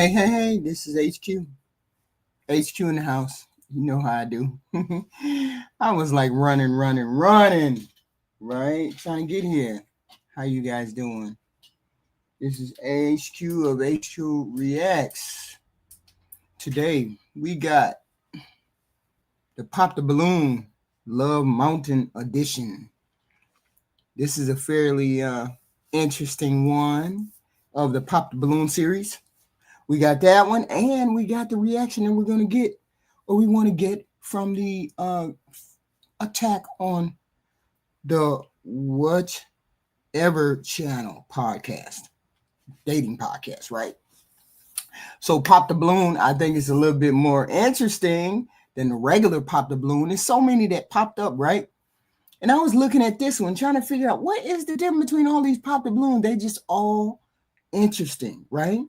Hey, this is HQ. HQ in the house. You know how I do. I was like running, right? Trying to get here. How you guys doing? This is HQ of HQ Reacts. Today, we got the Pop the Balloon Love Mountain Edition. This is a fairly interesting one of the Pop the Balloon series. We got that one, and we got the reaction that we're going to get, or we want to get from the attack on the Whatever Channel podcast, dating podcast, right? So Pop the Balloon, I think is a little bit more interesting than the regular Pop the Balloon. There's so many that popped up, right? And I was looking at this one, trying to figure out what is the difference between all these Pop the Balloon. They just all interesting, right?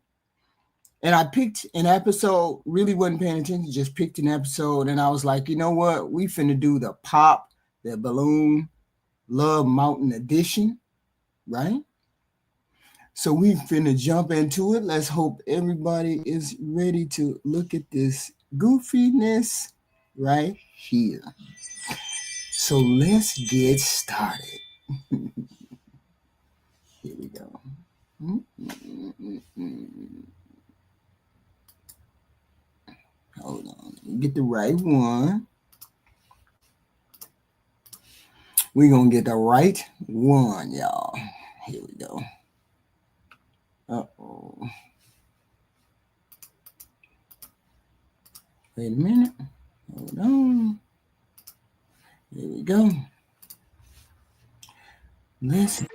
And I picked an episode, really wasn't paying attention, just picked an episode. And I was like, you know what? We finna do the Pop the Balloon Love Mountain Edition, right? So we finna jump into it. Let's hope everybody is ready to look at this goofiness right here. So let's get started. Here we go. Hold on, let me get the right one. We're going to get the right one, y'all. Here we go. Uh-oh. Wait a minute. Hold on. Here we go. Listen.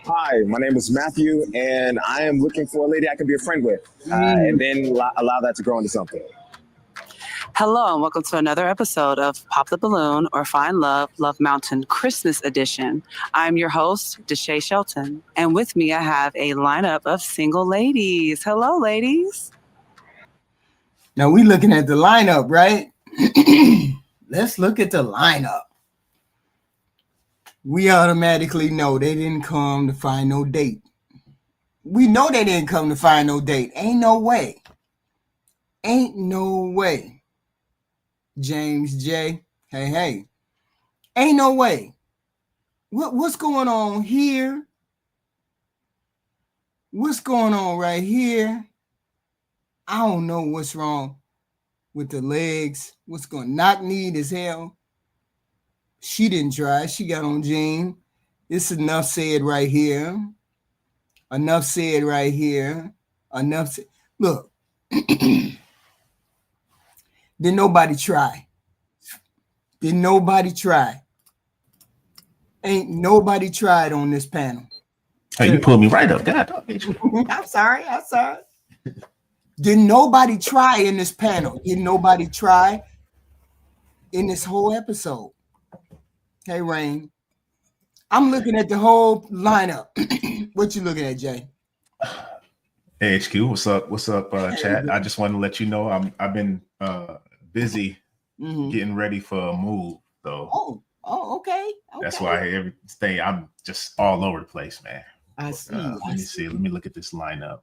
Hi, my name is Matthew, and I am looking for a lady I can be a friend with, and then allow that to grow into something. Hello, and welcome to another episode of Pop the Balloon or Find Love, Love Mountain Christmas Edition. I'm your host, Deshae Shelton, and with me I have a lineup of single ladies. Hello, ladies. Now we looking at the lineup, right? Let's look at the lineup. We automatically know they didn't come to find no date. We know they didn't come to find no date. Ain't no way. Ain't no way. James J. Hey. Ain't no way. What's going on here? What's going on right here? I don't know what's wrong with the legs. What's going on? Knock kneed as hell. She didn't try. She got on jean. It's enough said right here. Enough said right here. Enough said. Look. Did nobody try? Did nobody try? Ain't nobody tried on this panel. Hey, you pulled me right up. God, I'm sorry. Did nobody try in this panel? Did nobody try in this whole episode? Hey, Rain. I'm looking at the whole lineup. What you looking at, Jay? Hey, HQ, what's up? Chat? I just wanted to let you know I've been busy getting ready for a move, though. Oh, Oh, okay. That's why everything I'm just all over the place, man. I see. Let me see. Let me look at this lineup.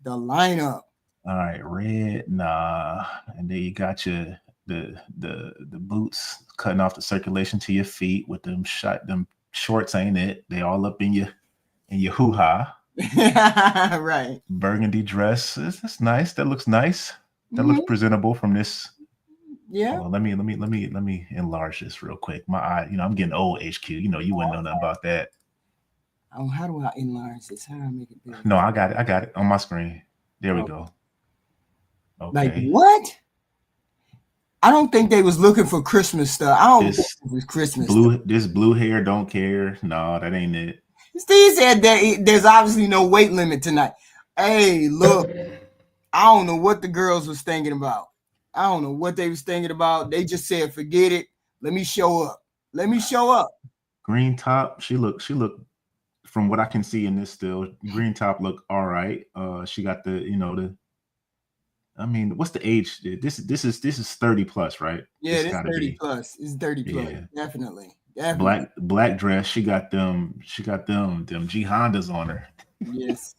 The lineup. All right, red, nah, and then you got your the boots cutting off the circulation to your feet with them shorts ain't it? They all up in your hoo ha. Right. Burgundy dress. That's nice. That looks nice. That looks presentable from this. Yeah. Hold on, let me enlarge this real quick. My eye, I'm getting old, HQ. You wouldn't know nothing about that. Oh, how do I enlarge this? How do I make it bigger? No, I got it on my screen. There we go. Okay. Like what? I don't think they was looking for Christmas stuff. I don't think it was Christmas stuff. This blue hair don't care. No, that ain't it. Steve said that there's obviously no weight limit tonight. Hey, look, I don't know what the girls was thinking about. I don't know what they was thinking about. They just said, forget it. Let me show up. Let me show up. Green top. She looked from what I can see in this still, green top look all right. She got the I mean, what's the age? This is 30 plus, right? Yeah, it's 30 plus. It's 30 plus. Yeah. Definitely. Black dress. She got them G Hondas on her. Yes.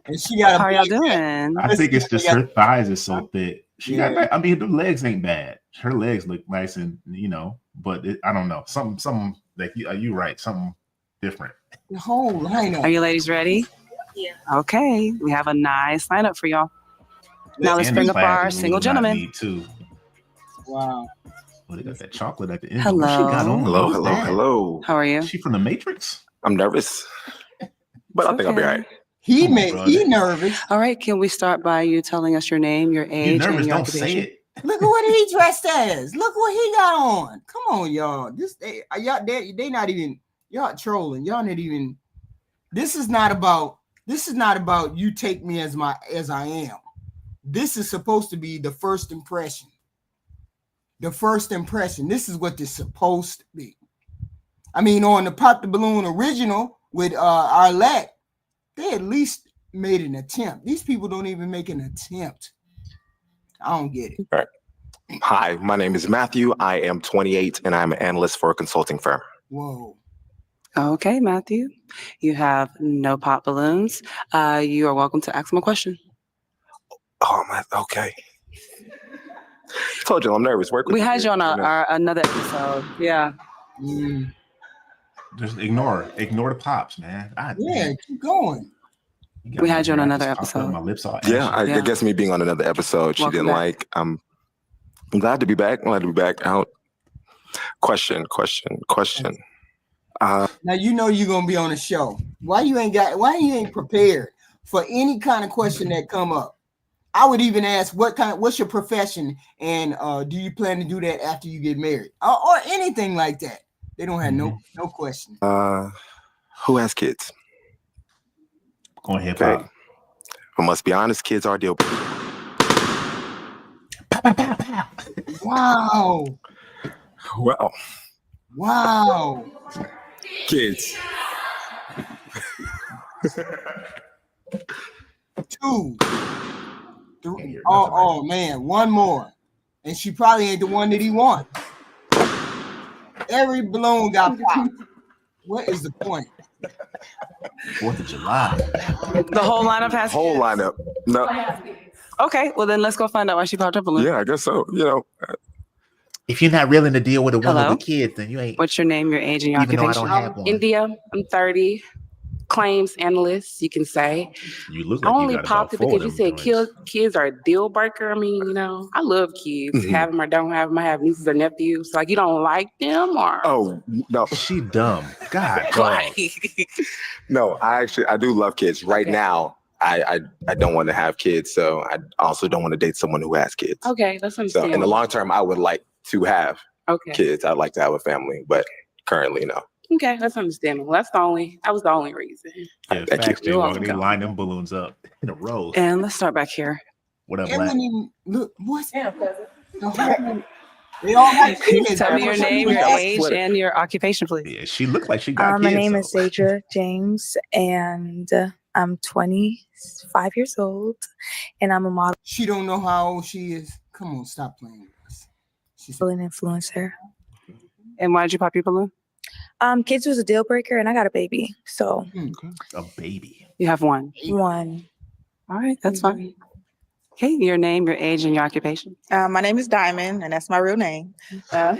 And she got. How are y'all doing? I think it's just her thighs are so thick. She got. I mean, the legs ain't bad. Her legs look nice, and but I don't know. Something like you right. Something different. The whole lineup. Are you ladies ready? Yeah. Okay, we have a nice lineup for y'all. Now let's bring up our single gentlemen. Me too. Wow. Well, they got that chocolate at the end. Hello. What she got on? Hello. How are you? She from the Matrix? I'm nervous, but I think I'll be all right. He nervous. All right, can we start by you telling us your name, your age, You nervous? and your Don't occupation? say it. Look at what he dressed as. Look what he got on. Come on, y'all. They not even y'all trolling. Y'all not even. This is not about you take me as I am. This is supposed to be the first impression. The first impression. This is what this is supposed to be. I mean, on the Pop the Balloon original with Arlette, they at least made an attempt. These people don't even make an attempt. I don't get it. All right. Hi, my name is Matthew. I am 28 and I'm an analyst for a consulting firm. Whoa. Okay, Matthew, you have no pop balloons. You are welcome to ask him a question. Oh my, okay. Told you I'm nervous. We had you on another episode. Yeah. Just ignore the pops, man. Keep going. We had you on another episode. My lips all I guess me being on another episode, she didn't like. I'm glad to be back. Out. Question. Now you're gonna be on a show. Why you ain't prepared for any kind of question that come up? I would even ask what's your profession, and do you plan to do that after you get married, or anything like that? They don't have no question. Who has kids? Go ahead, okay. I must be honest, kids are deal. Wow. Well. Wow. Kids. 2, 3. Oh man, one more, and she probably ain't the one that he wants. Every balloon got popped. What is the point? 4th of July. The whole lineup has whole kids? Lineup. No. Okay, well then let's go find out why she popped up a balloon. Yeah, I guess so. If you're not willing to deal with a woman with kids, then you ain't. What's your name, your age, and your occupation? India. I'm 30. Claims analyst, you can say. You look like I only you got popped it because you said kids are a deal breaker. I mean, I love kids. Mm-hmm. Have them or don't have them. I have nieces or nephews. Like, you don't like them, or? Oh no, she dumb. God, no. I do love kids. Right now, I don't want to have kids, so I also don't want to date someone who has kids. Okay, that's understandable. So in the long term, I would like to have kids. I'd like to have a family, but currently, no. Okay, that's understandable. That was the only reason. Yeah, thank you. They line them balloons up in a row. And let's start back here. What up, Black? Look, what's they all have kids. Tell me your name, your age, and your occupation, please. Yeah, she looked like she got kids. My name is Sadra James, and I'm 25 years old, and I'm a model. She don't know how old she is. Come on, stop playing with us. She's an influencer. And why did you pop your balloon? Kids was a deal breaker, and I got a baby, so A baby. You have one. one. All right, that's fine. Okay, your name, your age, and your occupation. My name is Diamond, and that's my real name. I'm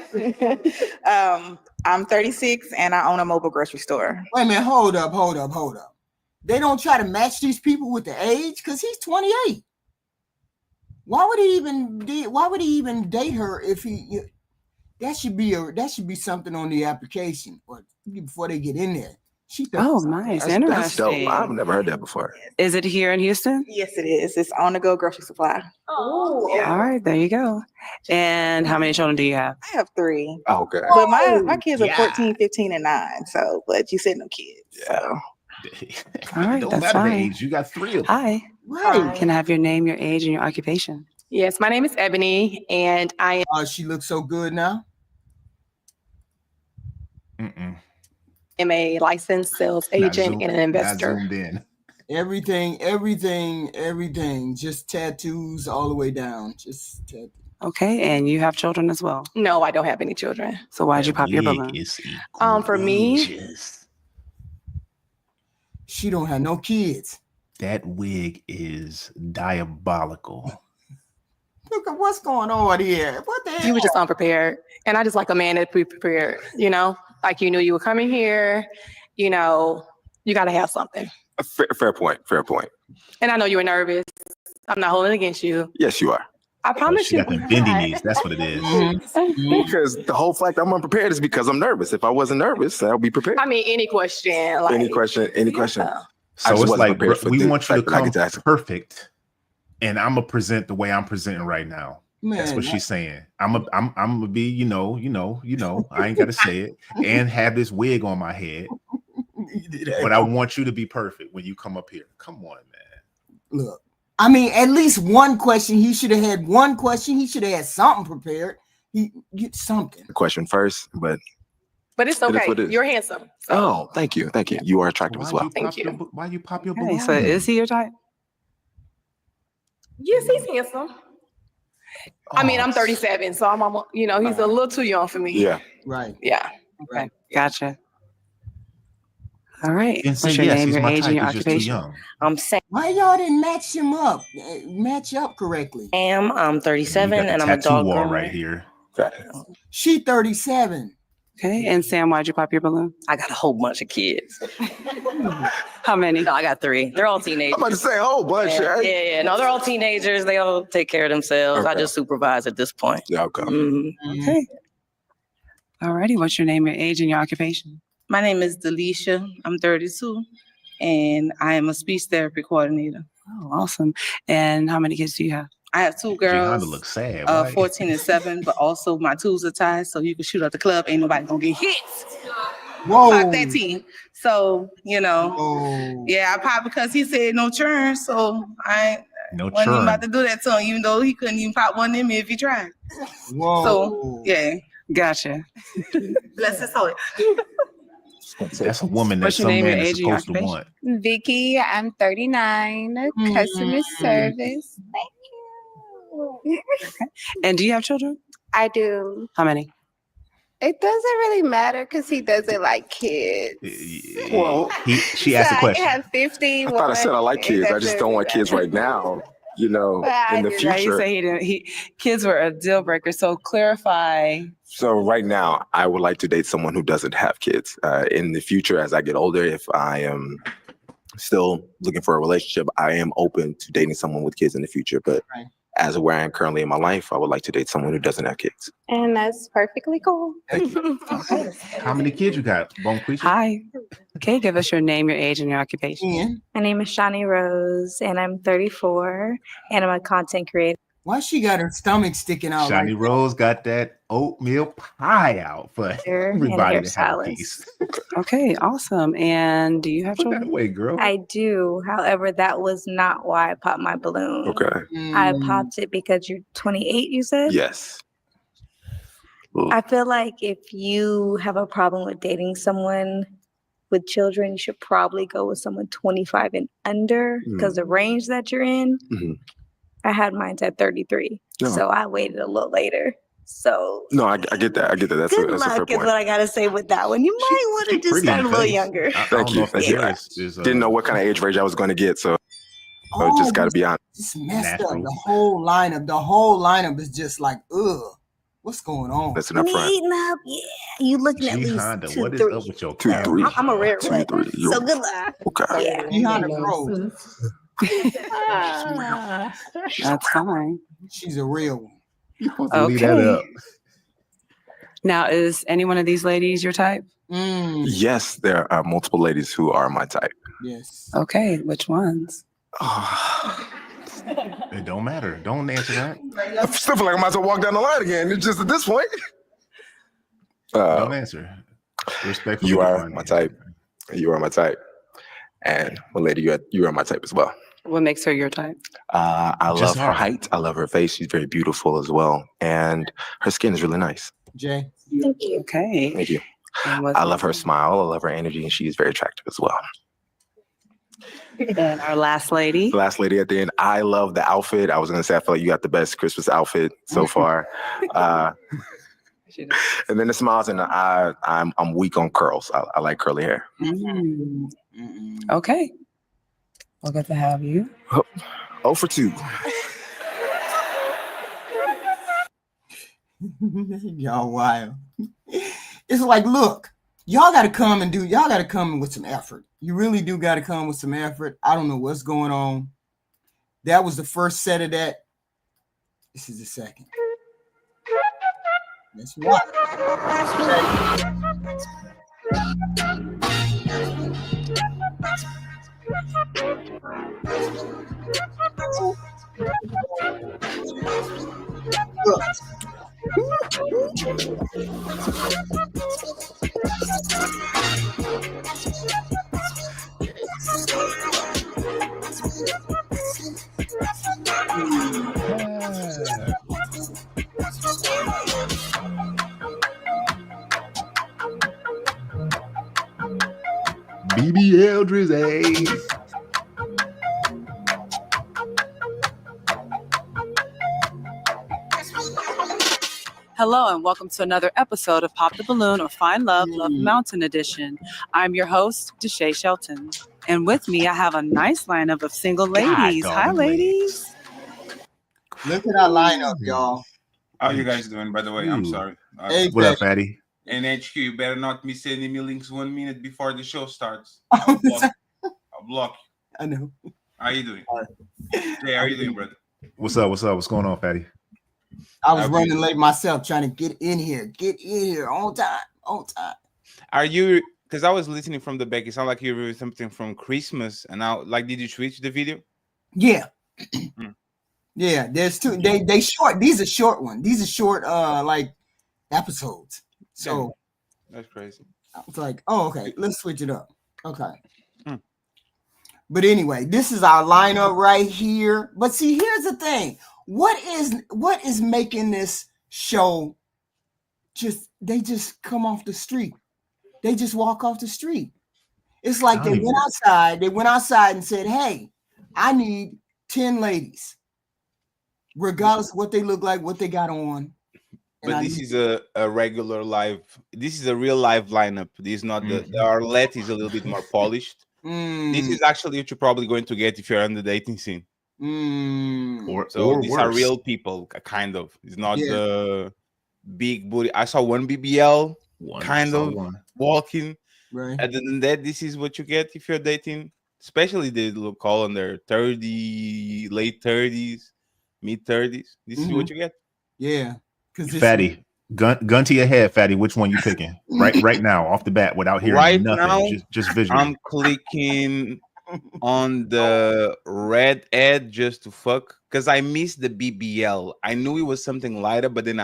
36, and I own a mobile grocery store. Wait a minute, hold up. They don't try to match these people with the age because he's 28. Why would he even date her if he? That should be something on the application or before they get in there. Oh, nice, That's interesting. dope. I've never heard that before. Is it here in Houston? Yes, it is. It's on the go grocery supply. All right, there you go. And how many children do you have? I have 3. Oh, okay. But my kids are 14, 15, and 9. So, but you said no kids. Yeah. All right, Don't that's matter the fine. age. You got 3 of them. Hi. Right. Can I have your name, your age, and your occupation? Yes, my name is Ebony, and I She looks so good now. am a licensed sales Not agent zoomed- and an not investor. zoomed in. Everything. Just tattoos all the way down. Just tattoos. Okay, and you have children as well. No, I don't have any children. So why'd you That pop your wig balloon? is For me- egregious. She don't have no kids. That wig is diabolical. Look at what's going on here. What the hell? You were just unprepared, and I just like a man that be prepared. You know, like you knew you were coming here. You know, you got to have something. Fair point. And I know you were nervous. I'm not holding it against you. Yes, you are. I promise She you. got them bendy knees. That's what it is. Because the whole fact I'm unprepared is because I'm nervous. If I wasn't nervous, I'll be prepared. I mean, any question. Like, Any question. yeah. I So just it's wasn't like, prepared for we the want you to fact that I come get to ask. perfect, and I'm gonna present the way I'm presenting right now. That's what she's saying. I'm gonna be, you know. I ain't gotta say it, and have this wig on my head. But I want you to be perfect when you come up here. Come on, man. Look, I mean, at least one question. He should have had one question. He should have had something prepared. He get something. The question first, but But it's It is okay. what it is. You're handsome. oh, thank you. You are attractive as well. Thank you. Why you pop your Okay, balloon? so is he your type? Yes, he's handsome. I mean, I'm 37, so I'm almost, he's a little too young for me. Yeah. Right. Yeah. Okay, gotcha. All right. And say What's your yes, name, he's your my age, and type. your He's just too occupation? young. I'm Sam. Why y'all didn't match up correctly? I'm 37 You got the and I'm a tattoo dog wall groomer. right here. She 37. Okay, and Sam, why'd you pop your balloon? I got a whole bunch of kids. How many? No, I got 3. They're all teenagers. I'm about to say a whole bunch. Yeah, Right? yeah. No, they're all teenagers. They all take care of themselves. I Okay. just supervise at this point. Yeah, okay. Mhm. Okay. All righty. What's your name, your age, and your occupation? My name is Delisha. I'm 32, and I am a speech therapy coordinator. Oh, awesome. And how many kids do you have? I have 2 Honda girls, looks sad. Why? 14 and 7, but also my tools are tied, so you can shoot at the club. Ain't nobody gonna get hit. Whoa. Pop that team. So, Oh. yeah, I popped because he said no churn, so I No wasn't even churn. about to do that to him, even though he couldn't even pop one in me if he tried. Whoa. So, yeah. Gotcha. Bless his soul. That's a woman that What's your some name, your man is age, and your supposed to want. Vicky, I'm 39, customer service. Thank you. And do you have children? I do. How many? It doesn't really matter because he doesn't like kids. Well, She asked the So question. I have 51. I thought I said I like It kids. I just doesn't don't want really kids right now. In the Yeah, he future. said he didn't. Kids were a deal breaker. So clarify. So right now, I would like to date someone who doesn't have kids. In the future, as I get older, if I am still looking for a relationship, I am open to dating someone with kids in the future. But Right. as of where I am currently in my life, I would like to date someone who doesn't have kids. And that's perfectly cool. Thank you. How many kids you got, Bone Creature? Hi. Okay, give us your name, your age, and your occupation. Ian, My name is Shani Rose, and I'm 34, and I'm a content creator. why she got her stomach sticking out Shiny like Rose got that oatmeal pie out for And everybody to have a hairstylist. piece. Okay, awesome. And do you have Put that children? away, girl. I do. However, that was not why I popped my balloon. Okay. I Mm, popped it because you're 28, you said? Yes. I feel like if you have a problem with dating someone with children, you should probably go with someone 25 and under because the range that you're in, Mhm. I had mine at 33. Yeah. So I waited a little later. So No, I get that. I get that. That's good that's a fair luck is point. what I gotta say with that one. You might want to just start a little younger. Thank you. Thank you. I didn't know what kind of age range I was going to get, so I just got to be honest. Just messed up. The whole lineup is just like, ugh. What's going on? That's an up front. Meeting up, yeah. You looking at least Honda, 2, what is 3. up with your 2, 3. I'm a rare one. 2, 3. So good luck. Okay. Yeah. Honda Pro. That's fine. She's a real one. You supposed to leave that up. Now, is any one of these ladies your type? Yes, there are multiple ladies who are my type. Yes. Okay, which ones? It don't matter. Don't answer that. I still feel like I might as well walk down the line again. It's just at this point. Don't answer. Respectfully. You are my type. You are my type. And well, lady, you are my type as well. What makes her your type? I love her height. I love her face. She's very beautiful as well. And her skin is really nice. Jay. Thank you. Okay. Thank you. I love her smile. I love her energy. And she is very attractive as well. And our last lady. Last lady at the end. I love the outfit. I was going to say, I feel like you got the best Christmas outfit so far. And then the smiles, and I'm weak on curls. I like curly hair. Okay. We'll get to have you. 0 for 2. Y'all wild. It's like, look, y'all got to come in with some effort. You really do got to come with some effort. I don't know what's going on. That was the first set of that. This is the second. That's right. BBL Drizzy. Hello and welcome to another episode of Pop the Balloon or Find Love, Love Mountain Edition. I'm your host, Deshae Shelton. And with me, I have a nice lineup of single ladies. Hi, ladies. Look at our lineup, y'all. How you guys doing, by the way? I'm sorry. Hey, what up, Fatty? NHQ, you better not be sending me links 1 minute before the show starts. I'll block you. I know. How you doing? Jay, how you doing, brother? What's up? What's going on, Fatty? I was running late myself, trying to get in here on time. Are you? Because I was listening from the back. It sounded like you were something from Christmas, and now, did you switch the video? Yeah, yeah. There's two. They short. These are short ones. These are short, episodes. So that's crazy. I was like, oh, okay, let's switch it up. Okay. But anyway, this is our lineup right here. But see, here's the thing. What is making this show they just come off the street. They just walk off the street. It's like they went outside and said, hey, I need 10 ladies, regardless of what they look like, what they got on. But this is a regular live. This is a real live lineup. This is not the Arlette is a little bit more polished. This is actually what you're probably going to get if you're on the dating scene. Or these are real people, kind of. It's not the big booty. I saw one BBL walking. Right. Other than that, this is what you get if you're dating, especially they look all in their 30, late 30s, mid 30s. This is what you get. Yeah. Fatty, gun to your head, Fatty. Which one you picking? right now, off the bat, without hearing nothing, now, just visually. I'm clicking on the red ad just to fuck because I missed the BBL. I knew it was something lighter, but then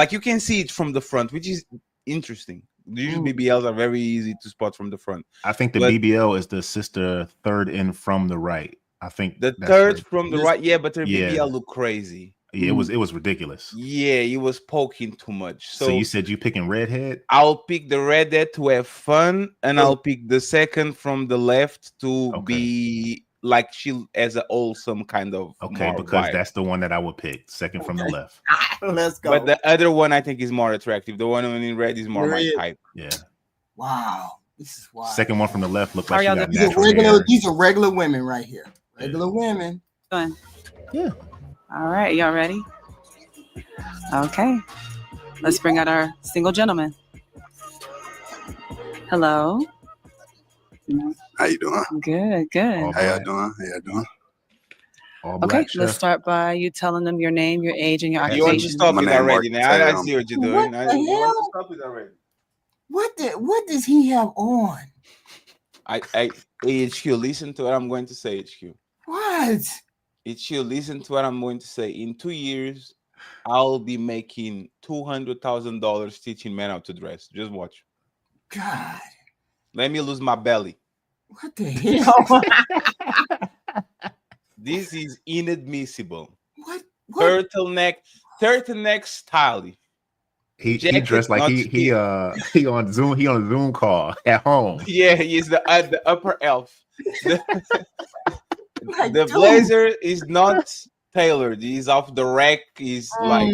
you can see it from the front, which is interesting. Usually BBLs are very easy to spot from the front. I think the BBL is the sister third in from the right. I think the third from the right, but their BBL look crazy. Yeah, it was ridiculous. Yeah, it was poking too much. So you said you picking redhead? I'll pick the redhead to have fun, and I'll pick the second from the left to be like she as a wholesome kind of Okay, more because vibe. that's the one that I would pick. Second from the left. Let's go. But the other one I think is more attractive. The one in red is more my Red. type. Yeah. Wow. This is wild. Second one from the left looked How like she y'all got doing? These are natural regular, hair. these are regular women right here. Regular women. Done. Yeah. All right, y'all ready? Okay. Let's bring out our single gentleman. Hello. How you doing? Good, good. All How y'all black. doing? How y'all doing? All Okay, black let's chef. start by you telling them your name, your age, and your You want to occupation. stop My it name already? Mark Now I Tatum. see what you're What doing. the You want hell? to stop it already? What does he have on? I HQ, listen to what I'm going to say, HQ. What? HQ, listen to what I'm going to say. In 2 years, I'll be making $200,000 teaching men how to dress. Just watch. God. Let me lose my belly. What the hell? This is inadmissible. What? Turtleneck style. He Jacket, dressed like not he on Zoom. He on a Zoom call at home. Yeah, he's the upper elf. The, Like, the dude. blazer is not tailored. He's off the rack. He's like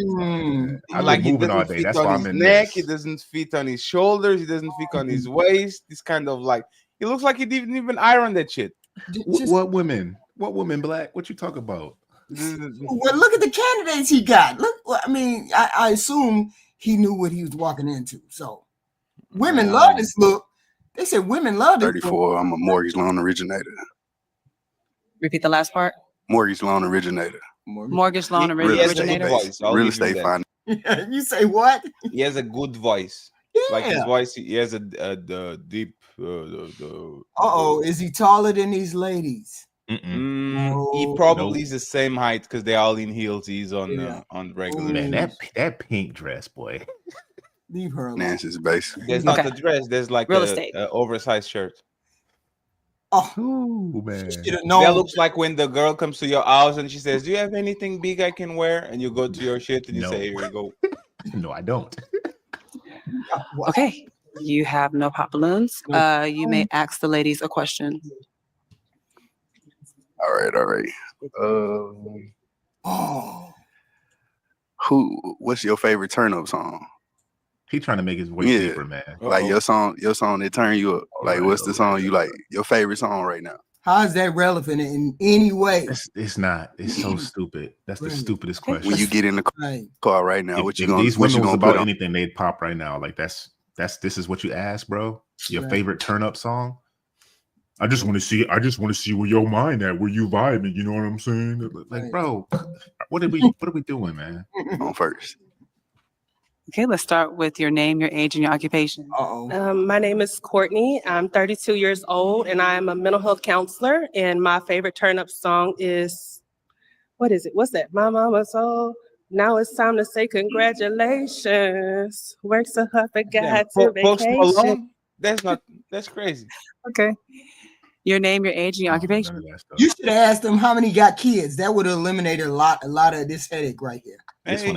I've like been it moving all doesn't day. fit That's on why his I'm in neck. this. It doesn't fit on his shoulders. It doesn't fit on his waist. This kind of like he looks like he didn't even iron that shit. What women? What women, Black? What you talk about? Well, look at the candidates he got. Look, I mean, I assume he knew what he was walking into. So, women love this look. They said women love this 34. I'm a mortgage loan originator. Repeat the last part. Mortgage loan originator. Mortgage loan He has a originator. good voice. I'll Real give him estate that. finance. You say what? He has a good voice. Like his Yeah. voice, he has the deep. Is he taller than these ladies? He probably is the same height because they're all in heels. He's on regular. Man, that pink dress, boy. Leave her alone. Nancy's base. There's not a dress. There's like Real a estate. oversized shirt. Oh, man. That looks like when the girl comes to your house and she says, "Do you have anything big I can wear?" And you go to your shit and you say, "Here you go." No, I don't. Okay, you have no pop balloons. You may ask the ladies a question. All right. What's your favorite turn up song? He trying to make his voice deeper, man. Like your song that turn you up. Like what's the song you like? Your favorite song right now? How is that relevant in any way? It's not. It's so stupid. That's the stupidest question. When you get in the car right now, if these women was about anything, they'd pop right now. Like this is what you ask, bro. Your favorite turn up song? I just want to see where your mind at, where you vibing. You know what I'm saying? Like, bro, what are we doing, man? On first. Okay, let's start with your name, your age, and your occupation. My name is Courtney. I'm 32 years old, and I'm a mental health counselor. And my favorite turn-up song is, what is it? What's that? My mama soul. Now it's time to say congratulations. Work so hard for God to Post Malone. vacation. That's crazy. Okay. Your name, your age, and your occupation. You should have asked them how many got kids. That would have eliminated a lot of this headache right here. He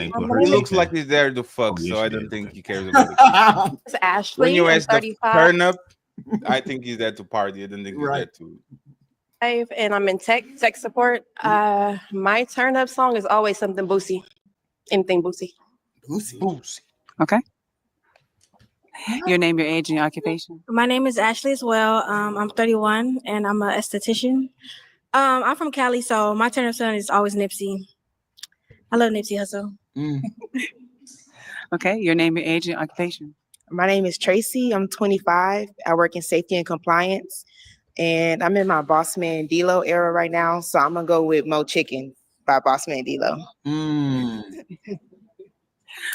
looks like he's there to fuck, so I don't think he cares about it. It's Ashley. When you I'm ask the 35. turn up, I think he's there to party. I don't think he's there to. And I'm in tech support. My turn up song is always something Boosie. Anything Boosie. Boosie. Okay. Your name, your age, and your occupation. My name is Ashley as well. I'm 31 and I'm an esthetician. I'm from Cali, so my turn up song is always Nipsey. I love Nipsey Hussle. Okay, your name, your age, and your occupation. My name is Tracy. I'm 25. I work in safety and compliance, and I'm in my Boss Man D-Lo era right now. So I'm gonna go with Mo Chicken by Boss Man D-Lo.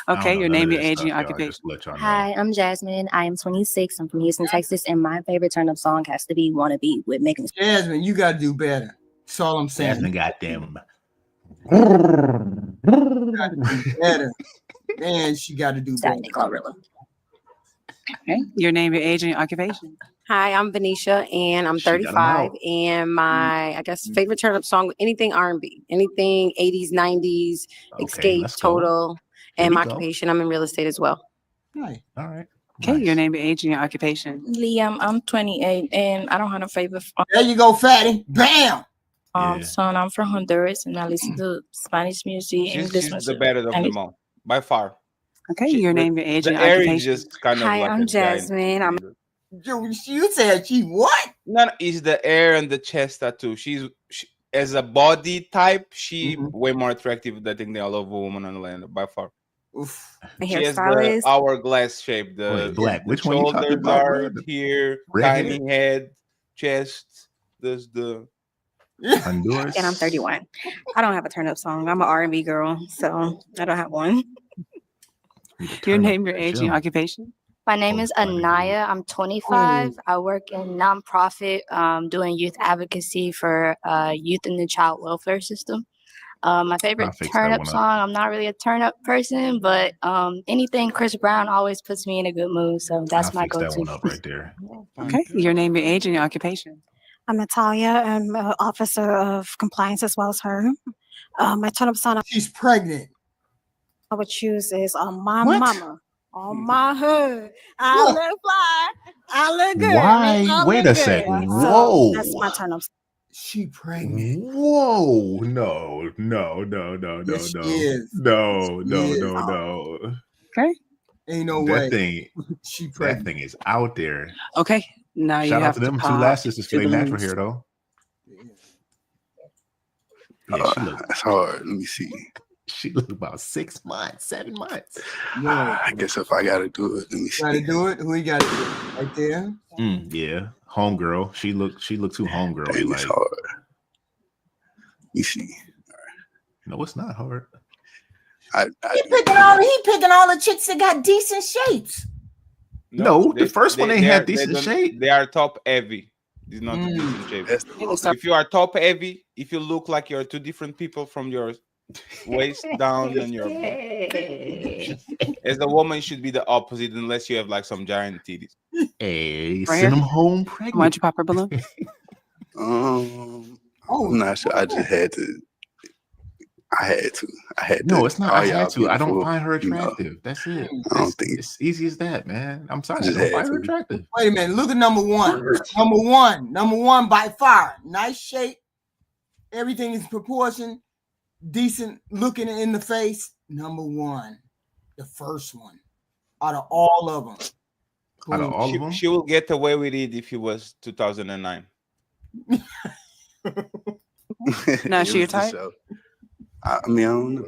Okay, your name, your age, and your occupation. Hi, I'm Jasmine. I am 26. I'm from Houston, Texas, and my favorite turn-up song has to be "Wanna Be" with Megan. Jasmine, you got to do better. That's all I'm saying. Jasmine, goddamn. Gotta do better. Man, she got to do better. Okay, your name, your age, and your occupation. Hi, I'm Venetia, and I'm She got 'em 35. out. And my, I guess, favorite turn-up song, anything R&B, anything 80s, 90s, Escape, let's go. Total, Here and we my go. occupation. I'm in real estate as well. Right. All right. Okay, your name, your age, and your occupation. Liam, I'm 28 and I don't have a favorite. There you go, fatty. Bam. Son, I'm from Honduras and I listen to Spanish music, She's English the music. better of them all, by far. Okay, your name, your age, The and air is occupation. just kind of Hi, like I'm a giant. Jasmine. I'm You said she what? No, it's the air and the chest tattoo. She as a body type, she way more attractive than I think all of women on the land by far. Oof. She has the hairstylist. hourglass shape. Wait, Black, The which one you talking shoulders about, are bro? here, Redhead? tiny head, chest. There's the Honduras. And I'm 31. I don't have a turn up song. I'm an R&B girl, so I don't have one. Your name, your age, and your occupation. My name is Anaya. I'm 25. I work in nonprofit doing youth advocacy for youth in the child welfare system. My favorite turn up song, I'm not really a turn up person, but anything Chris Brown always puts me in a good mood. So that's my go-to. That one up right there. Okay, your name, your age, and your occupation. I'm Natalia. I'm an officer of compliance as well as her. My turn up song She's pregnant. I would choose is On My What? Mama. On my hood. I What? look fly. I look good. Why? I Wait look a second. good. Whoa. So that's my turn up. She pregnant. Whoa. No. Yes, she is. No. She is. Okay. Ain't no That way. thing, She that pregnant. thing is out there. Okay, now you Shout out have to them two pop last sisters for the their natural balloons. hair, though. Yeah, she look. That's hard. Let me see. She look about 6 months, 7 months. I guess if I gotta do it, let me see. Gotta do it. Who you got to do? Right there. Yeah, homegirl. She look too homegirl. Dang, Like, it's hard. Let me see. no, it's not hard. He picking all the chicks that got decent shapes. No, the first one ain't had decent shape. They are top heavy. It's not a decent shape. If you are top heavy, if you look like you're two different people from your waist down and your as a woman, it should be the opposite unless you have like some giant titties. Hey, Right send here? them home pregnant. Why'd you pop her balloon? I'm not sure. I just had to. I had to. No, it's not. All I y'all had to. I don't beautiful, find her you know. attractive. That's it. I don't think it's easy as that, man. I'm sorry. I just don't had find her to. attractive. Wait a minute. Look at number one. Number one by far. Nice shape. Everything is proportioned. Decent looking in the face. Number one. The first one. Out of all of them. Out of all of them? She will get away with it if it was 2009. Now, It she your was the type? show. I mean, I don't know.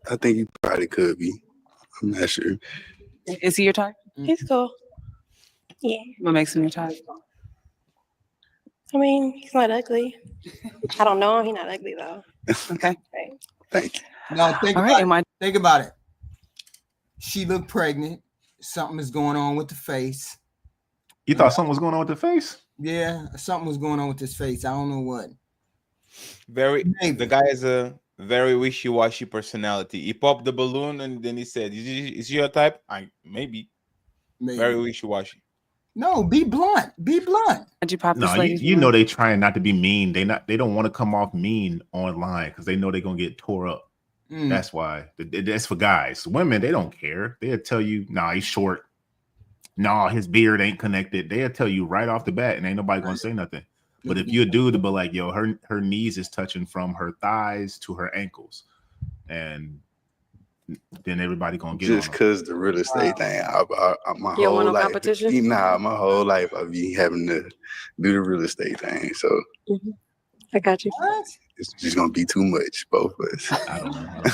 I think you probably could be. I'm not sure. Is he your type? He's cool. Yeah. What makes him your type? I mean, he's not ugly. I don't know him. He's not ugly though. Okay. Right. Thank you. Now think All about right, it. Think about it. She looked pregnant. Something is going on with the face. You thought something was going on with the face? Yeah, something was going on with this face. I don't know what. The guy has a very wishy-washy personality. He popped the balloon and then he said, "Is he your type?" Maybe. Very wishy-washy. No, be blunt. Be blunt. Did you pop No, you know they trying not to be mean. They don't want to come off mean online because they know they're gonna get tore up. That's why. That's for guys. Women, they don't care. They'll tell you, nah, he's short. Nah, his beard ain't connected. They'll tell you right off the bat, and ain't nobody gonna say nothing. But if you're a dude, but like, yo, her knees is touching from her thighs to her ankles, and then everybody gonna get Just on because the real estate thing, my You don't whole want no life, competition? my whole life I be having to do the real estate thing. So I got you. it's just gonna be too much, both of us. I don't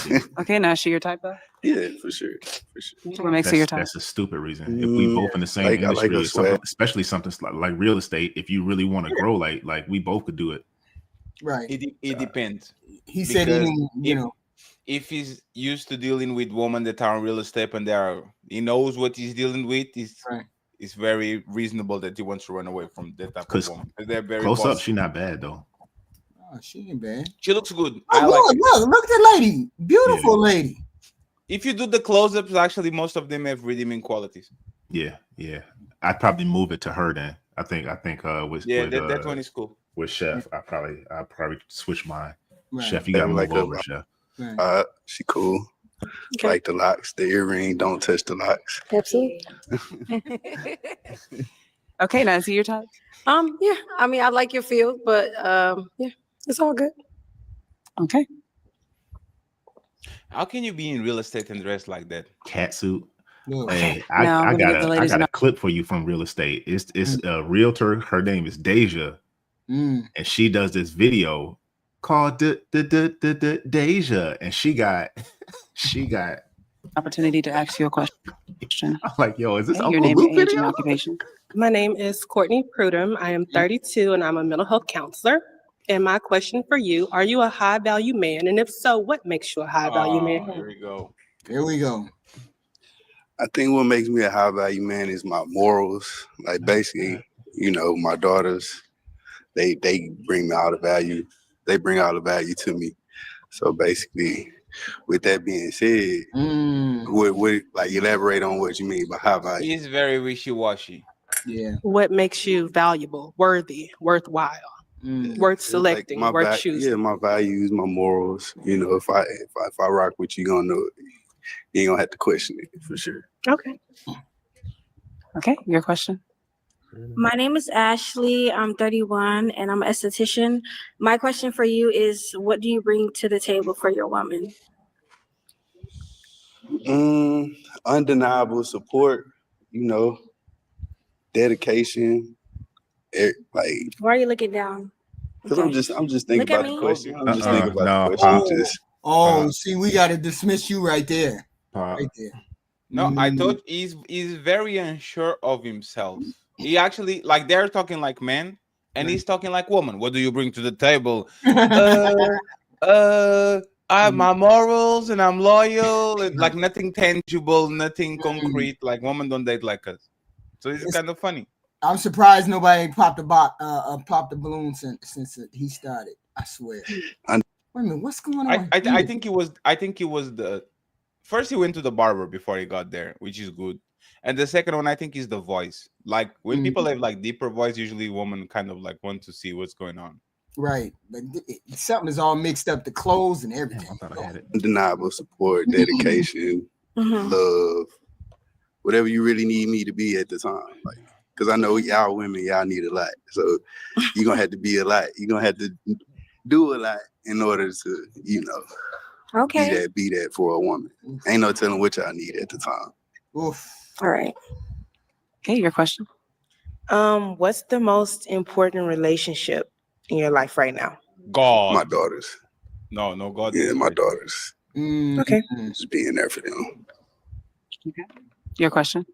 know. Okay, now is she your type though? Yeah, for sure. What makes her your type? That's a stupid reason. If we both in the same industry, especially something like real estate, if you really want to grow, like we both could do it. Right. It depends. He said he Because didn't, you know. If he's used to dealing with women that are in real estate and he knows what he's dealing with, it's very reasonable that he wants to run away from that type of woman. They're very Close up, bossy. she not bad though. Oh, she ain't bad. She looks good. Oh, look at the lady. Beautiful lady. If you do the close-ups, actually, most of them have redeeming qualities. Yeah. I'd probably move it to her then. I think with that one is cool. With Chef, I probably switch mine. Right. Chef, you gotta move over, Chef. She cool. Like the locks, the earring. Don't touch the locks. Absolutely. Okay, now is he your type? Yeah. I mean, I like your field, but yeah, It's all good. Okay. How can you be in real estate and dress like that? Cat suit. Okay. Hey, Now I'm I gonna got give the ladies a clip for you from real estate. It's a realtor. Her name is Deja, and she does this video called Deja, and she got opportunity to ask you a question. I'm like, yo, is this Okay, your Uncle name, Luke your age, video? and occupation. My name is Courtney Prudham. I am 32 and I'm a mental health counselor. And my question for you, are you a high value man? And if so, what makes you a high value man? Here we go. Here we go. I think what makes me a high value man is my morals. Like basically, you know, my daughters, they bring me all the value. They bring all the value to me. So basically, with that being said, what like elaborate on what you mean by high value? He's very wishy-washy. Yeah. What makes you valuable, worthy, worthwhile, worth selecting, Like worth choosing? Yeah, my values, my morals. You know, if I rock with you, you're gonna know it. You ain't gonna have to question it for sure. Okay. Okay, your question. My name is Ashley. I'm 31 and I'm an esthetician. My question for you is, what do you bring to the table for your woman? Undeniable support, you know, dedication. Like, Why are you looking down? because I'm just thinking Look at about the me. question. I'm just thinking about the question. Just See, we got to dismiss you right there. Right there. No, I thought he's very unsure of himself. He actually, like, they're talking like men, and he's talking like woman. What do you bring to the table? I have my morals, and I'm loyal, and like nothing tangible, nothing concrete. Like women don't date like us, so it's kind of funny. I'm surprised nobody popped the balloon since he started. I swear. Wait a minute, what's going on? I think it was the first he went to the barber before he got there, which is good. And the second one, I think, is the voice. Like when people have like deeper voice, usually women kind of like want to see what's going on. Right, but something is all mixed up, the clothes and everything. I thought I had it. undeniable support, dedication, love, whatever you really need me to be at the time. Like, because I know y'all women, y'all need a lot. So you're gonna have to be a lot. You're gonna have to do a lot in order to, you know, be that for a woman. Ain't no telling what y'all need at the time. Oof. All right. Okay, your question. What's the most important relationship in your life right now? God. My daughters. No, God. Yeah, my daughters. Okay. Just being there for them. Okay. Your question.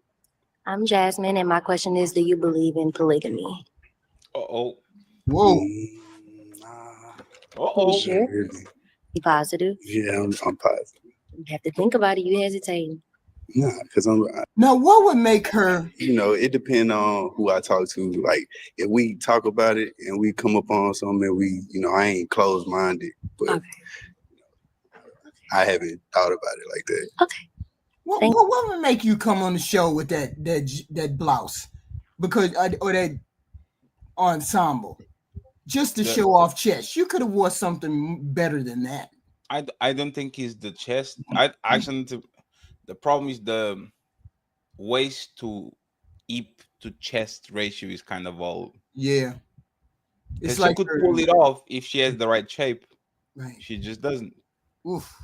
I'm Jasmine, and my question is, do you believe in polygamy? Uh-oh. Whoa. You sure? Really. You positive? Yeah, I'm positive. You have to think about it. You hesitating. Nah, because Now, what would make her? You know, it depends on who I talk to. Like, if we talk about it and we come up on something, I ain't closed-minded, but I haven't thought about it like that. Okay. What would make you come on the show with that blouse, because or that ensemble, just to show off chest? You could have wore something better than that. I don't think it's the chest. The problem is the waist to hip to chest ratio is kind of all. Yeah. It's like she could pull it off if she has the right shape. Right. She just doesn't. Oof.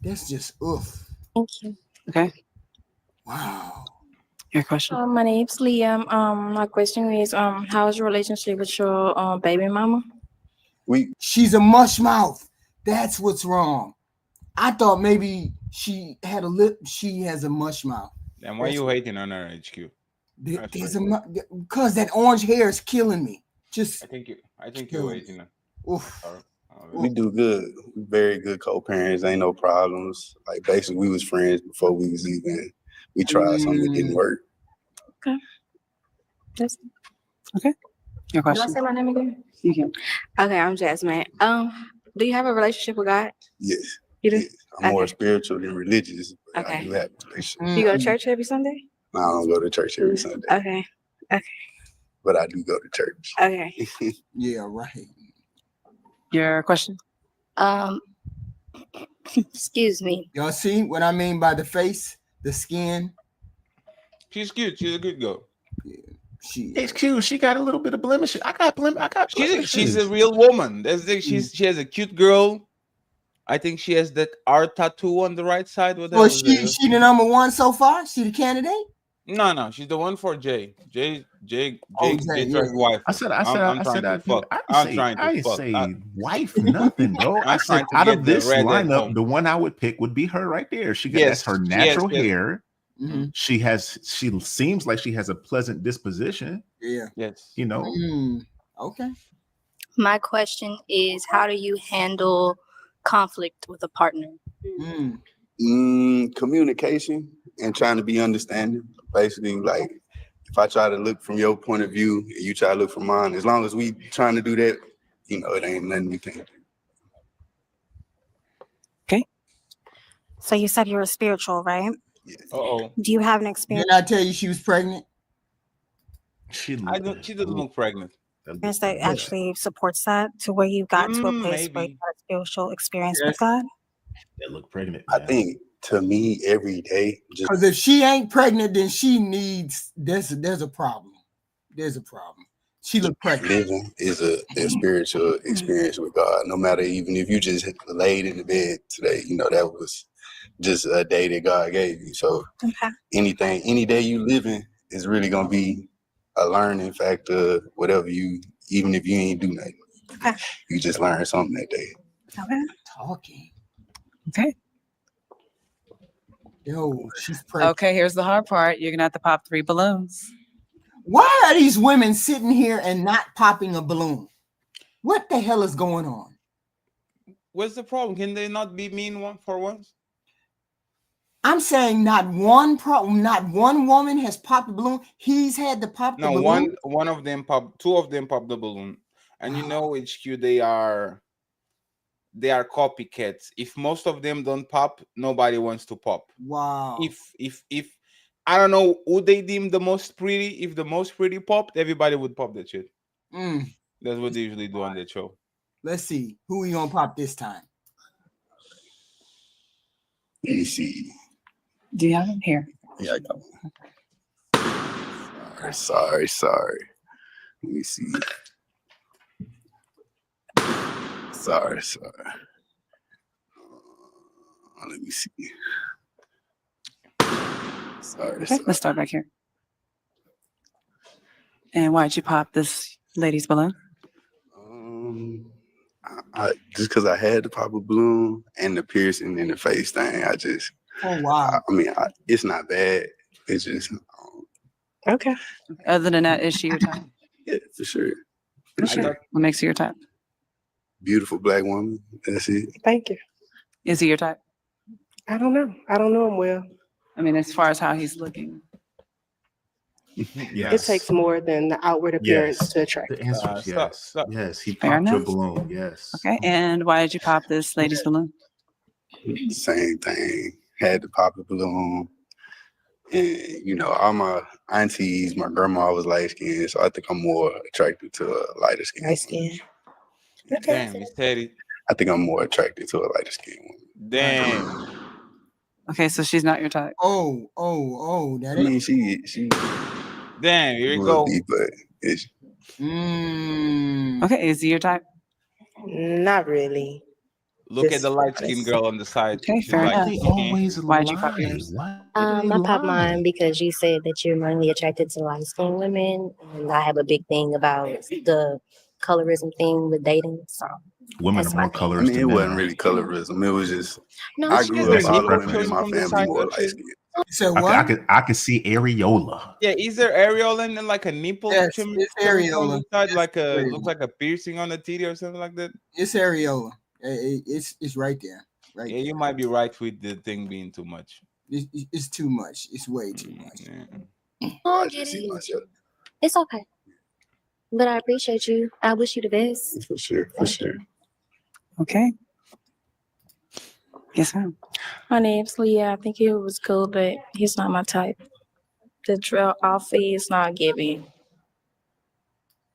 That's just oof. Thank you. Okay. Wow. Your question. My name's Liam. My question is, how's your relationship with your baby mama? She's a mush-mouth. That's what's wrong. I thought maybe she had a lip. She has a mush-mouth. And why are you hating on her, HQ? Because that orange hair is killing me. I think you're hating her. Oof. We do good. We very good co-parents. Ain't no problems. Like, basically, we was friends before we tried something that didn't work. Okay. That's okay. Your question. Did I say my name again? You can. Okay, I'm Jasmine. Do you have a relationship with God? Yes. You do? Yes. I'm more spiritual than religious, but I Okay. do have a relationship. You go to church every Sunday? I don't go to church every Sunday. Okay. But I do go to church. Okay. Yeah, right. Your question. Excuse me. Y'all see what I mean by the face, the skin? She's cute. She's a good girl. Yeah. Excuse, she got a little bit of blemish. I got blemishes. She's a real woman. She has a cute girl. I think she has the R tattoo on the right side. What the hell So is that? she the number one so far? She the candidate? No, she's the one for Jay's wife. I said I didn't say wife nothing, bro. I I'm said trying to out get of the this redhead lineup, home. the one I would pick would be her right there. That's her Yes, natural yes. hair. Mm-hmm. She seems like she has a pleasant disposition. Yeah. Yes. You know. Okay. My question is, how do you handle conflict with a partner? Communication and trying to be understanding. Basically, like if I try to look from your point of view and you try to look from mine, as long as we trying to do that, it ain't nothing we can't do. Okay. So you said you were spiritual, right? Uh-oh. Do you have an experience? Didn't I tell you she was pregnant? She doesn't look pregnant. That actually supports that to where you got to a place where you had a spiritual experience with God? That look pregnant. I think to me every day. Because if she ain't pregnant, then she needs. There's a problem. There's a problem. She look pregnant. Living is a spiritual experience with God. No matter even if you just laid in the bed today, that was just a day that God gave you. So any day you living is really gonna be a learning factor. Whatever even if you ain't do nothing, you just learn something that day. Okay. Talking. Okay. Yo, she's pregnant. Okay, here's the hard part. You're gonna have to pop 3 balloons. Why are these women sitting here and not popping a balloon? What the hell is going on? What's the problem? Can they not be mean one for once? I'm saying not one woman has popped a balloon. He's had to pop the balloon. One of them popped. 2 of them popped the balloon, and HQ they are copycats. If most of them don't pop, nobody wants to pop. Wow. If I don't know who they deem the most pretty, if the most pretty popped, everybody would pop that shit. That's what they usually do on that show. Let's see who we gonna pop this time. Let me see. Do you have him here? Yeah, I got one. Sorry. Let me see. Sorry. Let me see. Sorry. Let's start back here. And why'd you pop this lady's balloon? Just because I had to pop a balloon and the piercing in the face thing. Oh wow. It's not bad. It's just okay. Other than that, is she your type? Yeah, for sure. What makes her your type? Beautiful black woman. That's it. Thank you. Is he your type? I don't know. I don't know him well. I mean, as far as how he's looking. It takes more than the outward appearance to attract. The answer is yes. Yes, he Fair popped your enough. balloon. Yes. Okay. And why did you pop this lady's balloon? Same thing. Had to pop a balloon. And all my aunties, my grandma was light skinned, so I think I'm more attracted to a lighter skin. Light skin. Damn, he said it. I think I'm more attracted to a lighter skin woman. Damn. Okay, so she's not your type. Oh, that is. She. Damn, here we go. Okay, is he your type? Not really. Look at the light skinned girl on the side. Okay, fair enough. Why'd you pop yours? I popped mine because you said that you're mainly attracted to light-skinned women, and I have a big thing about the colorism thing with dating. So women are more colorist. It wasn't really colorism. It was just No, I she grew up is. all the women in From my the family side more of light shit. skinned. So I could see areola. Yeah, is there areola and then like a nipple? Yes, trim- it's trim areola. on the side, like areola. looks like a piercing on the titty or something like that. It's areola. It's right there. Right. Yeah, you might be right with the thing being too much. It's too much. It's way too much. Yeah. Oh, I get it. It's okay. But I appreciate you. I wish you the best. For sure. Okay. Yes, ma'am. My name's Leah. I think he was cool, but he's not my type. The trail outfit is not giving.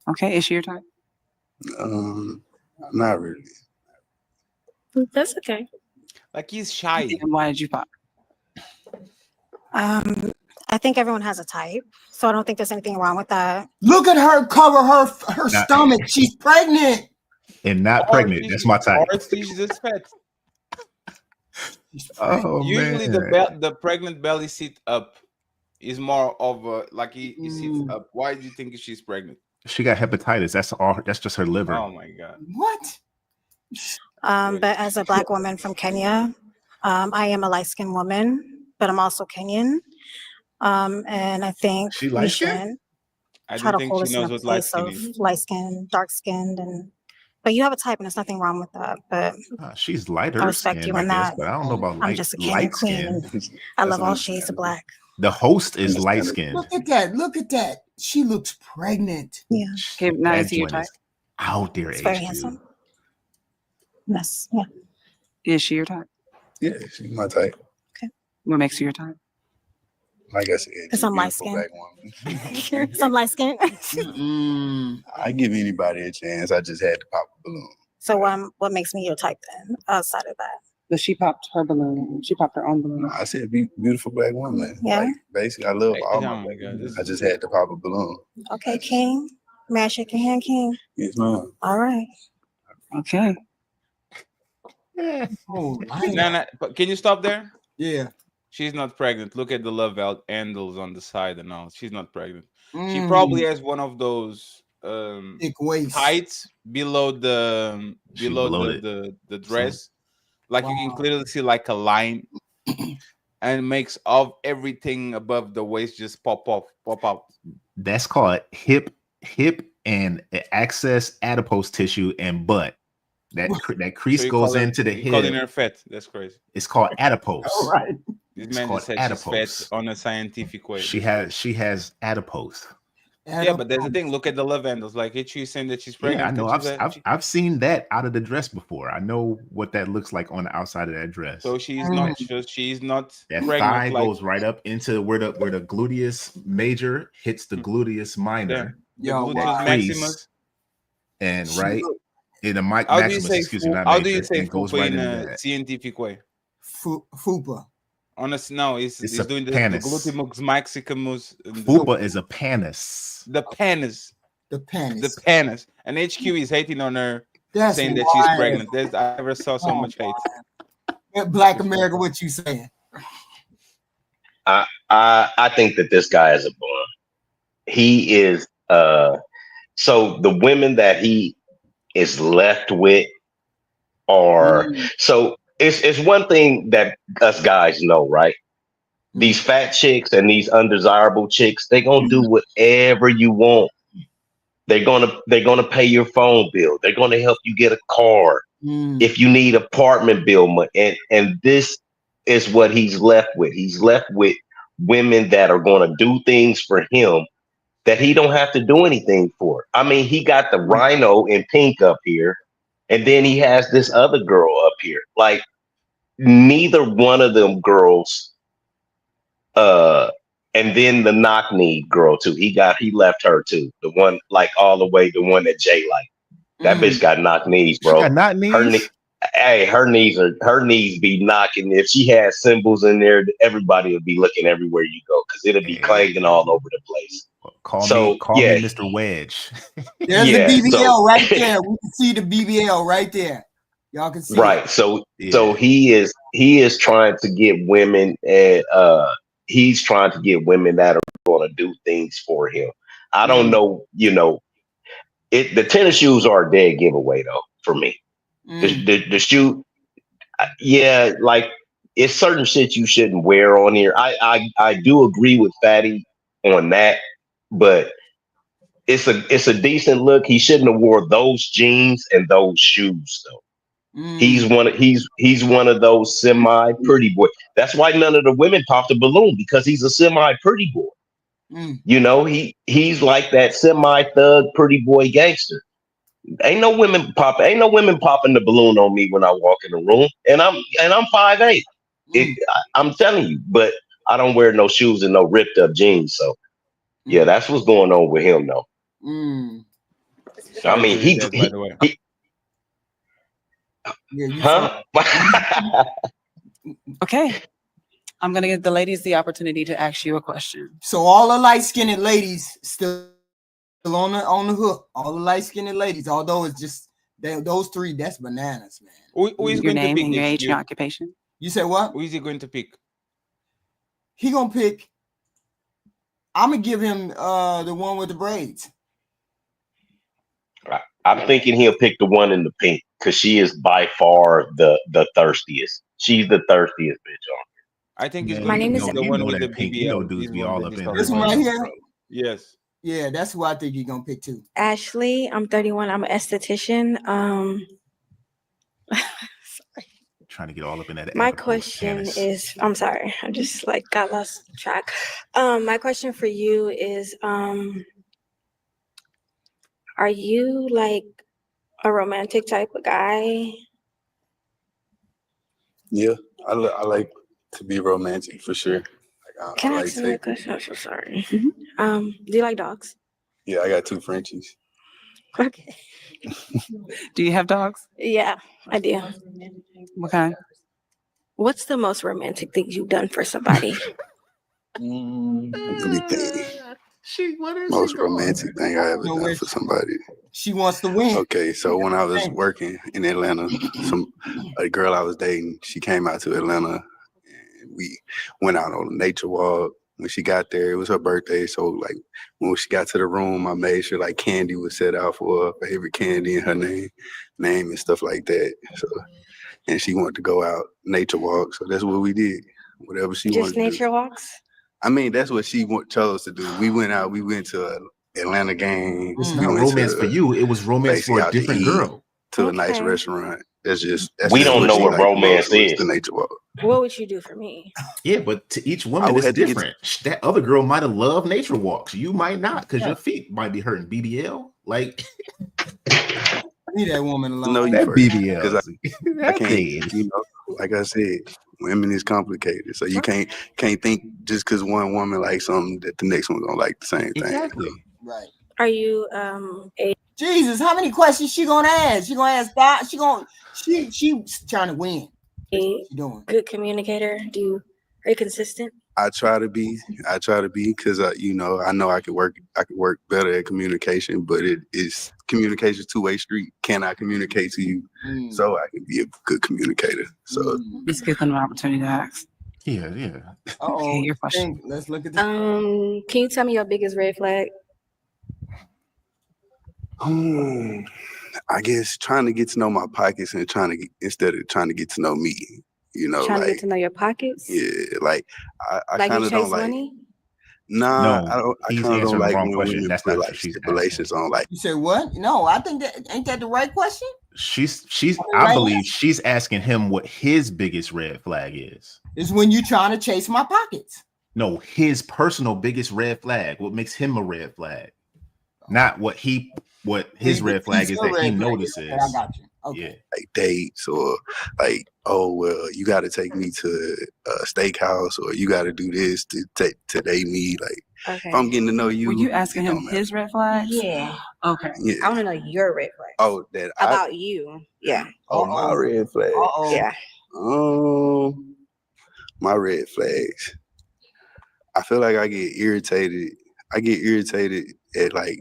Okay, is she your type? Not really. That's okay. Like he's shy. And why did you pop? I I think everyone has a type, so I don't think there's anything wrong with that. Look at her cover her stomach. She's pregnant. And not pregnant. That's my type. Or she's just fat. Oh Usually man. the pregnant belly sit up is more of a like he sits up. Why do you think she's pregnant? She got hepatitis. That's just her liver. Oh my god. What? But as a Black woman from Kenya, I am a light-skinned woman, but I'm also Kenyan. And I think she we should try to hold us in a place of light-skinned, dark-skinned, but you have a type, and there's nothing wrong with that. But she's lighter. I respect you in that. But I don't know about I'm just a Kenyan queen, and I love all shades of Black. The host is light skinned. Look at that. Look at that. She looks pregnant. Yeah. Okay, now I see your type. Out there, it's very handsome. Yes. Yeah. Is she your type? Yeah, she's my type. Okay. What makes her your type? Like I said, because I'm light skinned. So I'm light skinned. I give anybody a chance. I just had to pop a balloon. So what makes me your type then? Outside of that. But she popped her balloon. She popped her own balloon. I said beautiful Black woman. Yeah. Like, basically, I love all my Black women. I just had to pop a balloon. Okay, King. May I shake your hand, King? Yes, ma'am. All right. Okay. Nana, can you stop there? Yeah. She's not pregnant. Look at the love handles on the side and all. She's not pregnant. She probably has one of those heights below the the dress. Like you can clearly see like a line, and makes of everything above the waist just pop out. That's called hip and access adipose tissue and butt. That crease goes into the hip. Calling her fat. That's crazy. It's called adipose. All right. This man just said she's fat on a scientific way. She has adipose. Yeah, but there's the thing. Look at the love handles. Like she's saying that she's pregnant. Yeah, I know. I've seen that out of the dress before. I know what that looks like on the outside of that dress. So she's not. She's not. That thigh goes right up into where the gluteus major hits the gluteus minor. Yeah. Gluteus maximus. And right in the how maximus. Excuse me. How do you say goes fupa right in into a that. scientific way? Fupa. Honestly, no, it's doing the penis. gluteus maximus. Fupa is a penis. The penis. The penis. The penis. And HQ is hating on her, saying that she's pregnant. I never saw so much hate. Black America, what you saying? I think that this guy is a bum. He is so the women that he is left with are so it's one thing that us guys know, right? These fat chicks and these undesirable chicks, they're gonna do whatever you want. They're gonna pay your phone bill. They're gonna help you get a car if you need apartment bill money. And this is what he's left with. He's left with women that are gonna do things for him that he don't have to do anything for. I mean, he got the rhino in pink up here, and then he has this other girl up here. Like, neither one of them girls, and then the knock-knee girl too. He left her too. The one, like all the way, the one that Jay liked. That bitch got knock knees, bro. She got knock knees? Her knees be knocking. If she had symbols in there, everybody would be looking everywhere you go because it'll be clanging all over the place. Call me Mr. Wedge. There's the BBL right there. We can see the BBL right there. Y'all can see right. it. So he is trying to get women, and he's trying to get women that are going to do things for him. I don't know, the tennis shoes are a dead giveaway though for me. The shoe, yeah, like it's certain shit you shouldn't wear on here. I do agree with Fatty on that, but it's a decent look. He shouldn't have wore those jeans and those shoes though. He's one of those semi pretty boy. That's why none of the women popped a balloon, because he's a semi pretty boy. He's like that semi thug pretty boy gangster. Ain't no women popping the balloon on me when I walk in the room, and I'm 5'8". I'm telling you, but I don't wear no shoes and no ripped up jeans. So yeah, that's what's going on with him though. I mean, he by the way. Okay. I'm gonna give the ladies the opportunity to ask you a question. So all the light-skinned ladies still on the hook. All the light-skinned ladies, although it's just those three, that's bananas, man. Who is Your going to name pick and your next? age and your occupation. You said what? Who is he going to pick? He gonna pick. I'm gonna give him the one with the braids. I'm thinking he'll pick the one in the pink because she is by far the thirstiest. She's the thirstiest bitch on. I think he's Man, going to name pick is- the you one know with the that pink. BBL. You know dudes He's be one all that up he's in talking This one about. right here. Yes. Yeah, that's who I think he's gonna pick too. Ashley, I'm 31. I'm an esthetician. Trying to get all up in that. My adipose question tennis. is, I'm sorry, I just like got lost track. My question for you is, are you like a romantic type of guy? Yeah, I like to be romantic for sure. Like, Can I like ask another question? I'm so sorry. Do you like dogs? Yeah, I got 2 Frenchies. Okay. Do you have dogs? Yeah, I do. What kind? What's the most romantic thing you've done for somebody? Let me think. Most romantic thing I ever done for somebody. She wants to win. Okay, so when I was working in Atlanta, a girl I was dating, she came out to Atlanta and we went out on a nature walk. When she got there, it was her birthday. So like when she got to the room, I made sure like candy was set out for her favorite candy and her name and stuff like that. So and she wanted to go out nature walk. So that's what we did. Whatever she wanted Just to do. nature walks? I mean, that's what she chose to do. We went out. We went to an Atlanta game. It's We not went romance for you. It was romance basically for a out to different eat, girl. to a nice Okay. restaurant. That's We just don't know she what liked romance most was is. the nature walk. What would you do for me? Yeah, but to each I woman, would it's have to get- different. That other girl might have loved nature walks. You might not, because your feet might be hurting. BBL, like Leave that woman alone. know you that first, BBL. because I That can't. thing. You know, like I said, women is complicated. So you can't think just because one woman likes something that the next one gonna like the same thing. Exactly. Right. Are you a Jesus, how many questions she gonna ask? She gonna ask God. She's trying to win. That's what she doing. good communicator? Are you consistent? I try to be because you know I could work better at communication, but it is communication 2-way street. Can I communicate to you so I can be a good communicator? So Let's give them an opportunity to ask. Yeah. Okay, your question. Let's look at this. Can you tell me your biggest red flag? I guess trying to get to know my pockets and instead of trying to get to know me. You know, Trying to like get to know your pockets? yeah, like I Like kind you of chase don't like. money? Nah, No, I don't. I he's kind of don't answering the like wrong when question. women That's put not like what she's stipulations on like. You said what? No, I think that ain't that the right question. She's I believe she's asking him what his biggest red flag is. Is when you trying to chase my pockets. No, his personal biggest red flag. What makes him a red flag? Not what his red flag is that he notices. Okay, I got you. Okay. Yeah. Like dates or like, oh well, you got to take me to a steakhouse or you got to do this to date me. Like if I'm getting to know you, Were you asking him his red flags? Yeah. Okay. Yeah. I want to know your red flags. Oh, that About you. Yeah. my red flags. Yeah. My red flags. I feel like I get irritated. At like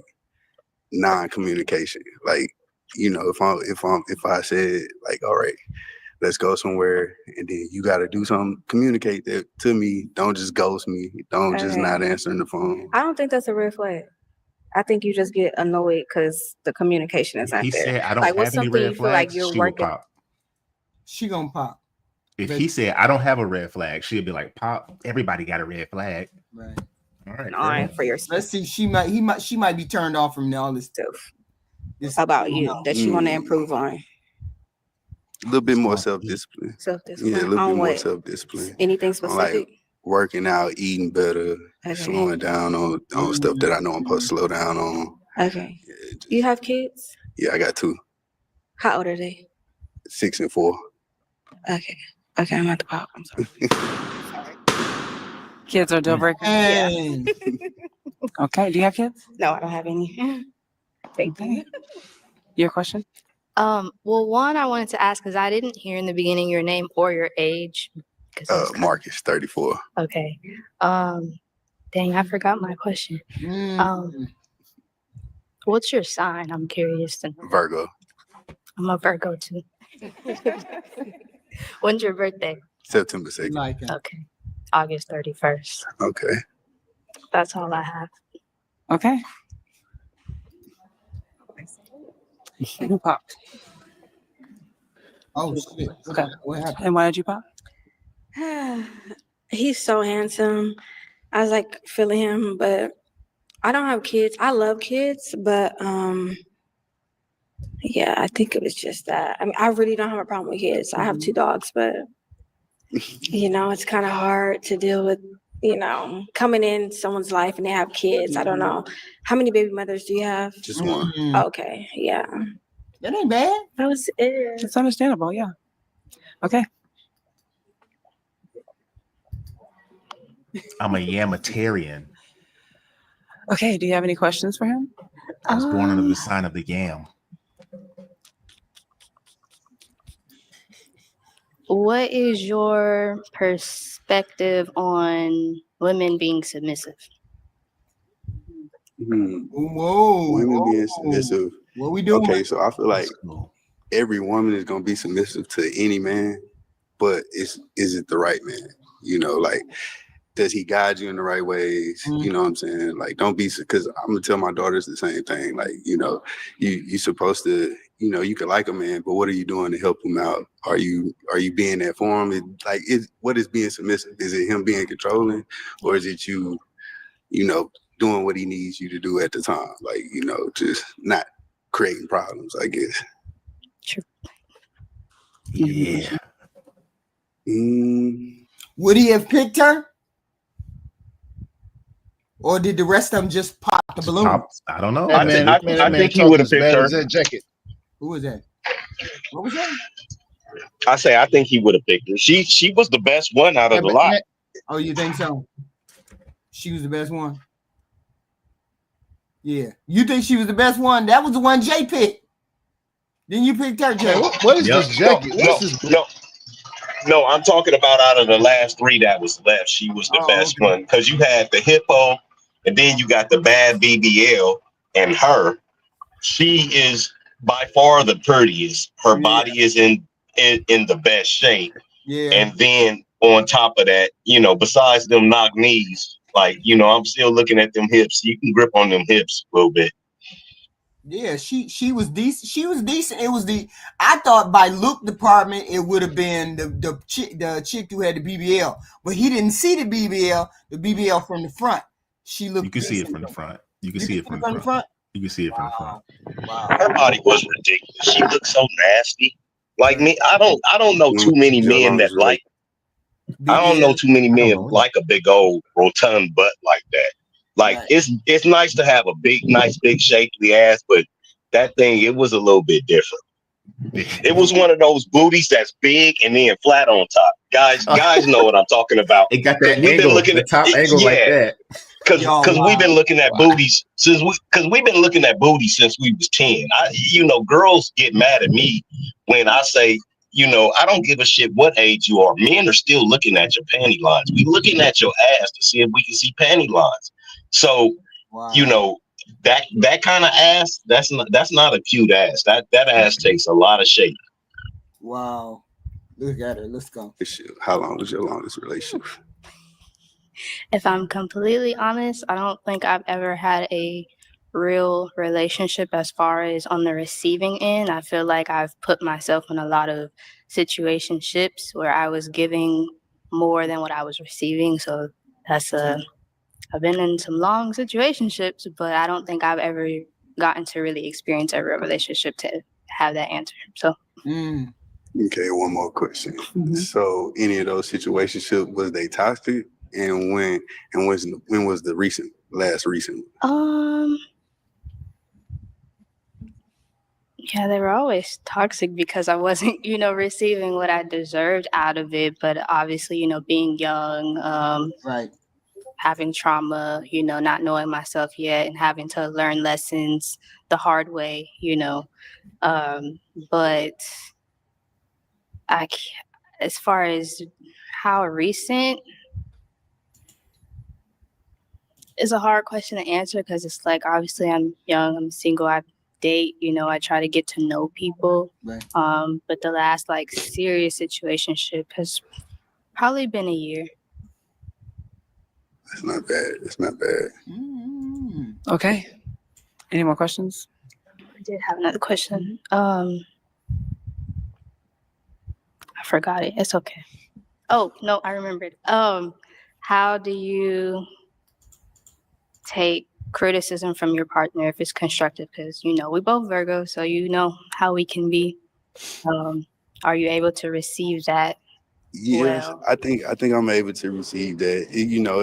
non-communication. Like, you know, if I said like, all right, let's go somewhere, and then you got to do something, communicate that to me. Don't just ghost me. Don't just not answering the phone. I don't think that's a red flag. I think you just get annoyed because the communication is not He there. said, I don't like, what's have any something red you feel like flags. you're She will working? pop. She gonna pop. If he said, I don't have a red flag, she'll be like, pop, everybody got a red flag. Right. All right. All right, for yourself. Let's see. She might be turned off from all this stuff. About you that you want to improve on. A little bit more self-discipline. Self-discipline. Yeah, a little On bit more what? self-discipline. Anything On specific? like working out, eating better, slowing down on stuff that I know I'm supposed to slow down on. Okay. You have kids? Yeah, I got 2, How old are they? 6 and 4. Okay. Okay, I'm at the pop. I'm sorry. Kids are a deal breaker. Yeah. Okay. Do you have kids? No, I don't have any. Thank you. Your question? Well, one I wanted to ask because I didn't hear in the beginning your name or your age. Marcus, 34. Okay. Dang, I forgot my question. What's your sign? I'm curious to know. Virgo. I'm a Virgo too. When's your birthday? September 2nd. Okay. August 31st. Okay. That's all I have. Okay. Who popped? Oh shit. Okay. What happened? And why did you pop? He's so handsome. I was like feeling him, but I don't have kids. I love kids, but yeah, I think it was just that. I mean, I really don't have a problem with kids. I have 2 dogs, but it's kind of hard to deal with, coming in someone's life and they have kids. I don't know. How many baby mothers do you have? Just one. Okay, yeah. That ain't bad. That was it. It's understandable, yeah. Okay. I'm a yamatarian. Okay, do you have any questions for him? I was born under the sign of the yam. What is your perspective on women being submissive? Whoa. Women being submissive. What we doing? Okay, so I feel like every woman is gonna be submissive to any man, but is it the right man? Like, does he guide you in the right ways? You know what I'm saying? Like, don't be, because I'm gonna tell my daughters the same thing. Like, you're supposed to, you can like a man, but what are you doing to help him out? Are you being there for him? What is being submissive? Is it him being controlling, or is it you doing what he needs you to do at the time? Like, just not creating problems, I guess. True. Yeah. Would he have picked her? Or did the rest of them just pop the balloon? I don't know. I think he would have picked her. Who was that? What was that? I say I think he would have picked her. She was the best one out of the lot. Oh, you think so? She was the best one? Yeah. You think she was the best one? That was the one Jay picked. Then you picked her, Jay. What is this jacket? No, I'm talking about out of the last 3 that was left, she was the best one. Because you had the hippo, and then you got the bad BBL, and her. She is by far the prettiest. Her body is in the best shape. Yeah. And then on top of that, besides them knock knees, like, I'm still looking at them hips. You can grip on them hips a little bit. Yeah, she was decent. She was decent. I thought by look department it would have been the chick who had the BBL, but he didn't see the BBL from the front. She looked. You can see it from the front. You can see it from the front. You can see it from the front. Her body was ridiculous. She looked so nasty. Like me, I don't know too many men that like. I don't know too many men like a big old rotund butt like that. Like, it's nice to have a nice big shapely ass, but that thing, it was a little bit different. It was one of those booties that's big and then flat on top. Guys know what I'm talking about. It got that angle, the top angle like that. Because we've been looking at booties since we was 10. Girls get mad at me when I say, I don't give a shit what age you are. Men are still looking at your panty lines. We looking at your ass to see if we can see panty lines. So, that kind of ass, that's not a cute ass. That ass takes a lot of shape. Wow. Look at her. Let's go. How long was your longest relationship? If I'm completely honest, I don't think I've ever had a real relationship as far as on the receiving end. I feel like I've put myself in a lot of situationships where I was giving more than what I was receiving. So I've been in some long situationships, but I don't think I've ever gotten to really experience a real relationship to have that answer. So. Okay, one more question. So, any of those situationships, was they toxic? And when was the last recent? Yeah, they were always toxic because I wasn't, receiving what I deserved out of it. But obviously, being young, right, having trauma, not knowing myself yet and having to learn lessons the hard way, but as far as how recent is a hard question to answer because it's like obviously I'm young, I'm single, I date, I try to get to know people. Right. But the last like serious situationship has probably been a year. It's not bad. It's not bad. Okay. Any more questions? I did have another question. I forgot it. It's okay. Oh no, I remembered. How do you take criticism from your partner if it's constructive? Because we both Virgo, so how we can be. Are you able to receive that? Yes, Well, I think I'm able to receive that.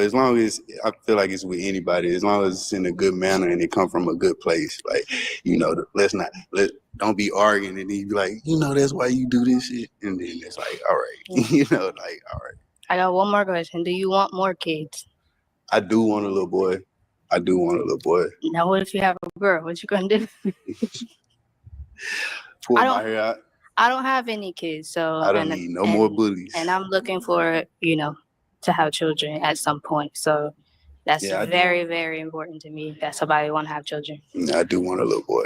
As long as I feel like it's with anybody, as long as it's in a good manner and it come from a good place. Like, don't be arguing and then you be like, that's why you do this shit. And then it's like, all right, all right. I got one more question. Do you want more kids? I do want a little boy. Now, what if you have a girl? What you gonna do? Pull my hair out. I don't have any kids, so I don't need no more bullies. And I'm looking for, to have children at some point. So that's very, very important to me that somebody want to have children. I do want a little boy.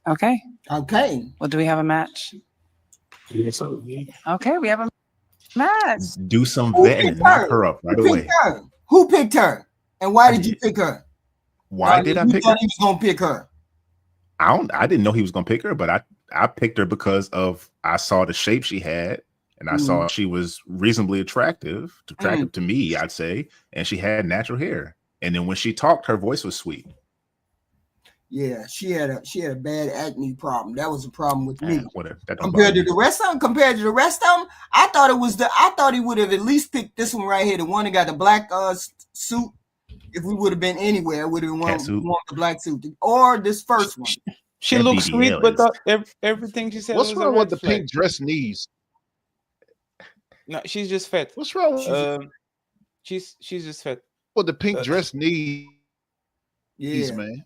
Okay. Okay. Well, do we have a match? Yes. Okay, we have a match. Do some vetting and knock her up right away. Who picked her? And why did you pick her? Why did I pick her? He was gonna pick her. I didn't know he was gonna pick her, but I picked her because I saw the shape she had, and I saw she was reasonably attractive to me, I'd say, and she had natural hair. And then when she talked, her voice was sweet. Yeah, she had a bad acne problem. That was a problem with me. Whatever. Compared to the rest of them, I thought he would have at least picked this one right here, the one that got the black suit. If we would have been anywhere, it would have been one the black suit, or this first one. She looks sweet, but everything she said. What's was wrong a with the red flag. pink dress knees? No, she's just fat. What's wrong with she's just fat. Well, the pink dress knees, man.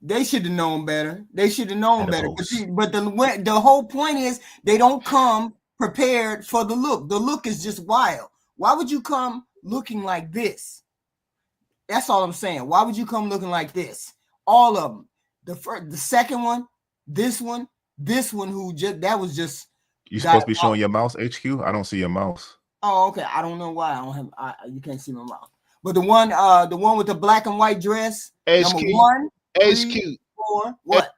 They should have known better. But the whole point is they don't come prepared for the look. The look is just wild. Why would you come looking like this? That's all I'm saying. Why would you come looking like this? All of them. The second one, this one, that was just. You supposed to be showing your mouse, HQ? I don't see your mouse. Oh, okay. I don't know why I don't have. You can't see my mouse. But the one with the black and white dress. HQ. Number 1, 3, HQ. 4. What?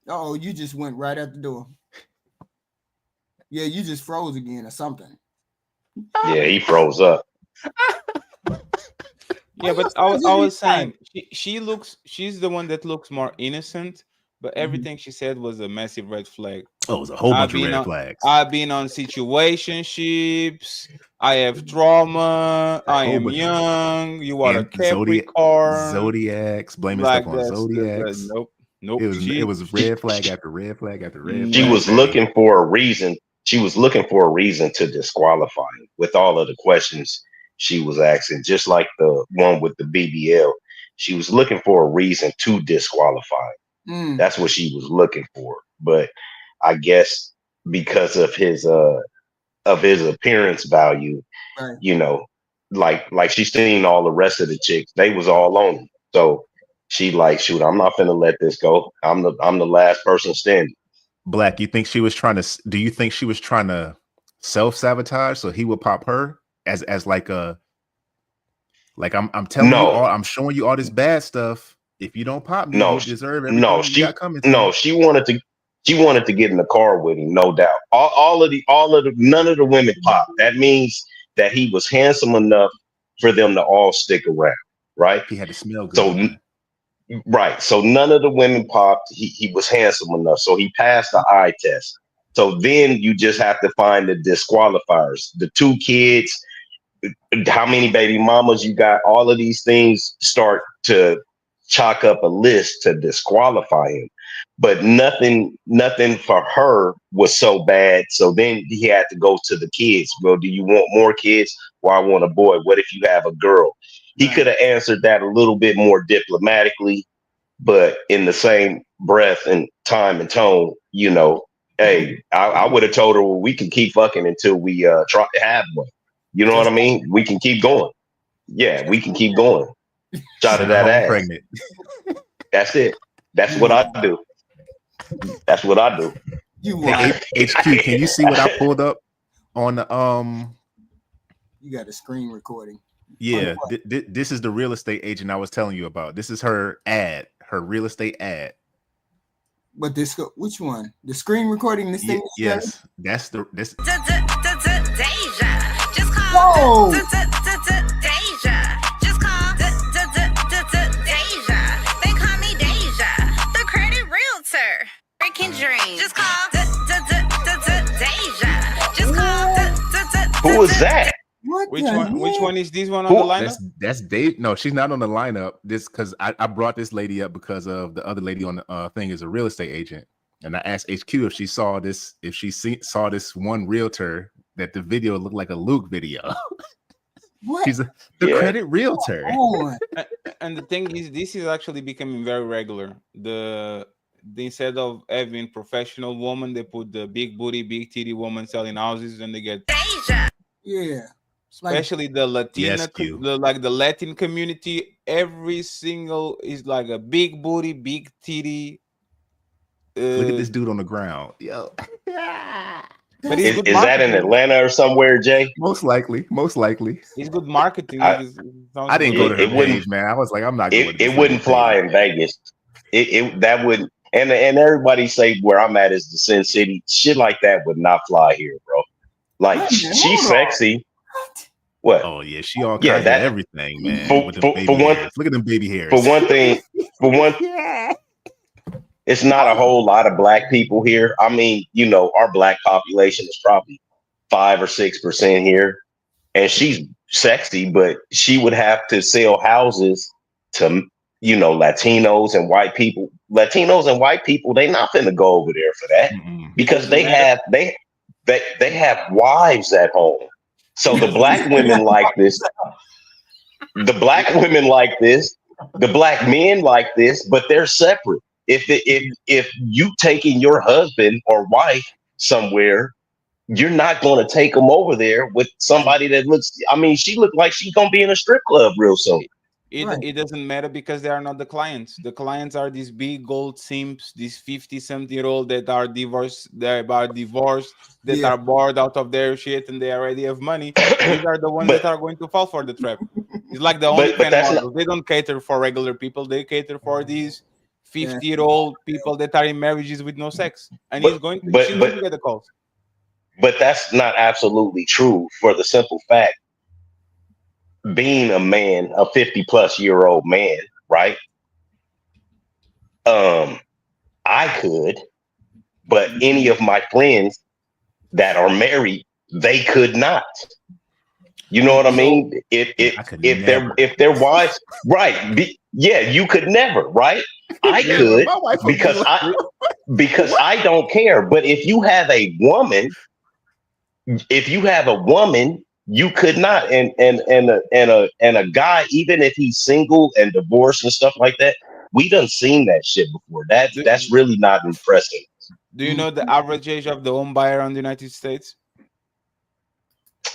Oh, you just went right out the door. Yeah, you just froze again or something. Yeah, he froze up. Yeah, but I was saying she's the one that looks more innocent, but everything she said was a massive red flag. Oh, it was a whole bunch of red flags. I've been on situationships. I have trauma. I am young. You are a Capricorn. Zodiacs. Blaming stuff on Zodiacs. Nope. It was red flag after red flag after red flag. She was looking for a reason. She was looking for a reason to disqualify him with all of the questions she was asking, just like the one with the BBL. She was looking for a reason to disqualify him. That's what she was looking for. But I guess because of his appearance value, right. Like she's seen all the rest of the chicks, they was all on him. So she like, shoot, I'm not finna let this go. I'm the last person standing. Black, do you think she was trying to self-sabotage so he would pop her as like I'm telling you all, I'm showing you all this bad stuff. If you don't pop me, you deserve everything you got coming to you. She wanted to get in the car with him, no doubt. None of the women popped. That means that he was handsome enough for them to all stick around, right? He had to smell good. So none of the women popped. He was handsome enough, so he passed the eye test. So then you just have to find the disqualifiers. The 2 kids, how many baby mamas you got, all of these things start to chalk up a list to disqualify him. But nothing for her was so bad. So then he had to go to the kids. Well, do you want more kids? Well, I want a boy. What if you have a girl? He could have answered that a little bit more diplomatically, but in the same breath and time and tone, you know, hey, I would have told her, well, we can keep fucking until we try to have one. You know what I mean? We can keep going. Yeah, we can keep going. Shot of that ass. Pregnant. That's it. That's what I do. That's what I do. Hey, HQ, can you see what I pulled up on the You got a screen recording. Yeah, this is the real estate agent I was telling you about. This is her ad, her real estate ad. But this, which one? The screen recording this thing? Yes, that's the this. Deja. Just call Whoa. Deja. Just call Deja. They call me Deja, the credit realtor. Freaking dream. Just call Deja. Just call Who is that? Which one is this one on the lineup? That's Dave. No, she's not on the lineup. This because I brought this lady up because of the other lady on the thing is a real estate agent, and I asked HQ if she saw this, if she saw this one realtor that the video looked like a Luke video. What? She's the credit realtor. And the thing is, this is actually becoming very regular. The instead of having professional woman, they put the big booty, big titty woman selling houses, and they get yeah. Especially the Latina, the Latin community, every single is like a big booty, big titty. Look at this dude on the ground, yo. But is that in Atlanta or somewhere, Jay? Most likely. It's good marketing. I didn't go to her page, man. I was like, I'm not going. It wouldn't fly in Vegas. That wouldn't. And everybody say where I'm at is the Sin City. Shit like that would not fly here, bro. Like she's sexy. What? Oh yeah, she all kinds of everything, man. Look at them baby hairs. For one thing, it's not a whole lot of black people here. I mean, you know, our black population is probably 5 or 6% here, and she's sexy, but she would have to sell houses to, you know, Latinos and white people. Latinos and white people, they not finna go over there for that because they have wives at home. So the black women like this, the black women like this, the black men like this, but they're separate. If you taking your husband or wife somewhere, you're not going to take them over there with somebody that looks. I mean, she looked like she's going to be in a strip club real soon. It doesn't matter because they are not the clients. The clients are these big gold simps, these 50-something-year-old that are divorced, that are bored out of their shit and they already have money. These are the ones that are going to fall for the trap. It's like the only models. They don't cater for regular people. They cater for these 50-year-old people that are in marriages with no sex. And she's going to get the calls. But that's not absolutely true for the simple fact. Being a man, a 50-plus-year-old man, right? I could, but any of my friends that are married, they could not. You know what I mean? If their wives, right? You could never, right? I could because I don't care. But if you have a woman, you could not, and a guy, even if he's single and divorced and stuff like that, we done seen that shit before. That's really not impressive. Do you know the average age of the home buyer in the United States?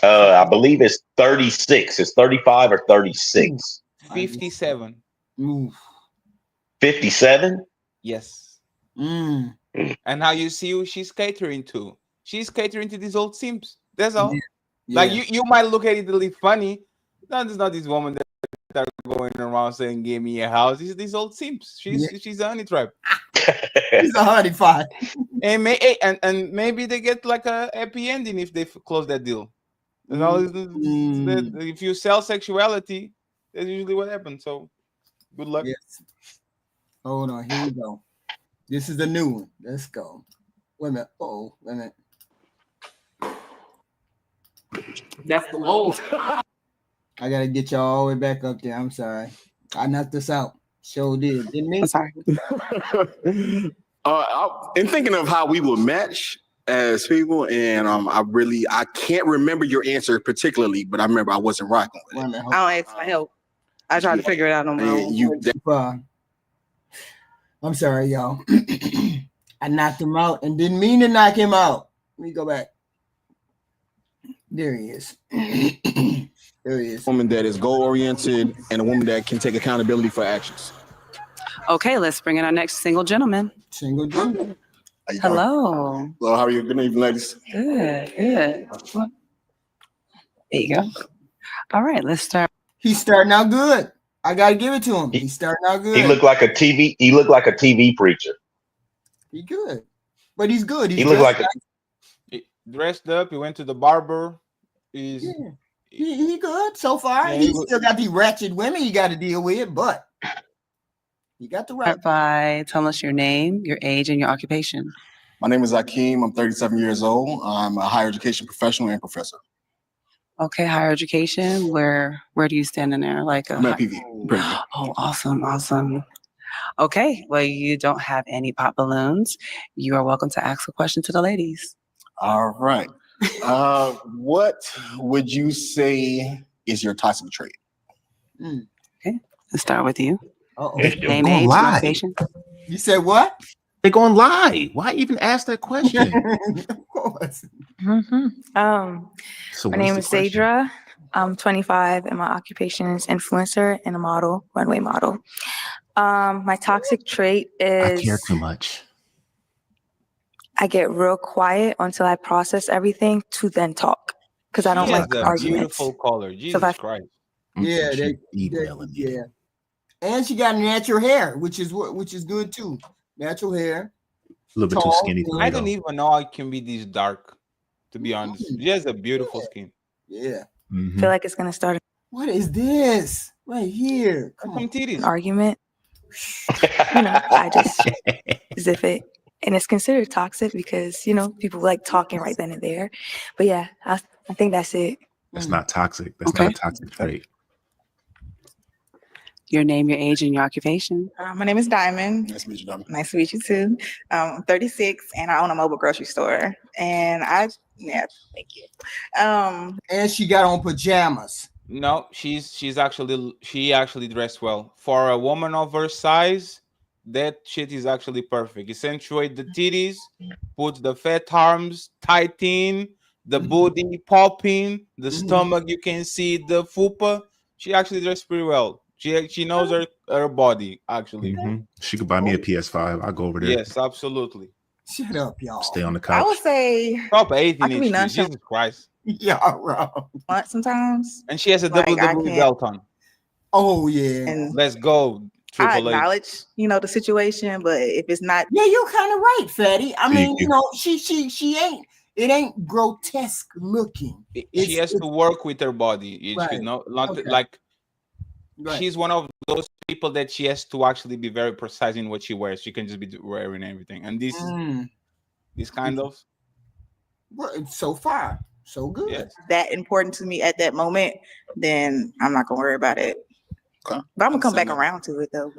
I believe it's 36. It's 35 or 36. 57. 57? Yes. And how you see who she's catering to? She's catering to these old simps. That's all. Like you might look at it a little funny. No, there's not this woman that are going around saying, "Give me a house." These old simps. She's a honey trap. She's a honey pot. And maybe they get like a happy ending if they close that deal. You know, if you sell sexuality, that's usually what happens. So, good luck. Yes. Hold on, here we go. This is the new one. Let's go. Wait a minute. Wait a minute. That's the old. I gotta get y'all all the way back up there. I'm sorry. I knocked this out. Sure did. Didn't me? I'm sorry. In thinking of how we will match as people, and I can't remember your answer particularly, but I remember I wasn't rocking with it. I don't ask for help. I try to figure it out on my own. I'm sorry, y'all. I knocked him out and didn't mean to knock him out. Let me go back. There he is. There he is. A woman that is goal-oriented and a woman that can take accountability for actions. Okay, let's bring in our next single gentleman. Single gentleman. Hello. Hello, how are you? Good evening, ladies. Good, good. There you go. All right, let's start. He's starting out good. I gotta give it to him. He's starting out good. He looked like a TV preacher. He good. But he's good. He looked like He dressed up. He went to the barber. He's he good so far. Yeah, He still got the ratchet women he got to deal with, but he got the right. Start by telling us your name, your age, and your occupation. My name is Akeem. I'm 37 years old. I'm a higher education professional and professor. Okay, higher education. Where do you stand in there? Like I'm at PV. Oh, awesome, awesome. Okay, well, you don't have any pop balloons. You are welcome to ask a question to the ladies. All right. What would you say is your toxic trait? Okay, let's start with you. They're Name, gonna age, lie. occupation. You said what? They're gonna lie. Why even ask that question? Of course. So My what name the is question? Sadra. I'm 25 and my occupation is influencer and a model, runway model. My toxic trait I care is too much. I get real quiet until I process everything to then talk because I don't She has like a arguments. beautiful color. Jesus Christ. Yeah, She they yeah. And she got natural hair, which is good too. Natural hair. A little bit too Tall, skinny for me. I don't even know I can be this dark, to be honest. She has a beautiful skin. Yeah. I feel like it's gonna start What is this? Right here. Come on. an argument. I just zip it. And it's considered toxic because, people like talking right then and there. But yeah, I think that's it. That's not toxic. That's not a toxic trait. Your name, your age, and your occupation. My name is Diamond. Nice to meet you, Diamond. Nice to meet you too. I'm 36 and I own a mobile grocery store. And thank you. And she got on pajamas. No, she actually dressed well. For a woman of her size, that shit is actually perfect. Accentuate the titties, put the fat arms tight in, the booty popping, the stomach, you can see the fupa. She actually dressed pretty well. She knows her body, actually. She could buy me a PS5. I'll go over there. Yes, absolutely. Shut up, y'all. Stay on the I couch. would say Top 18 I can be inches. nonchalant. Jesus Christ. Yeah, wrong. Sometimes. And she has a Like, I WWE can't- belt on. Oh yeah. And Let's go. I Triple H. acknowledge, the situation, but if it's not, Yeah, you're kind of right, Fatty. I mean, you. she ain't. It ain't grotesque looking. She has to work with her body. Right. Not Okay. like Right. she's one of those people that she has to actually be very precise in what she wears. She can just be wearing everything. And this kind of Well, so far, so good. yes. that important to me at that moment, then I'm not gonna worry about it. But I'm gonna come back around to it though.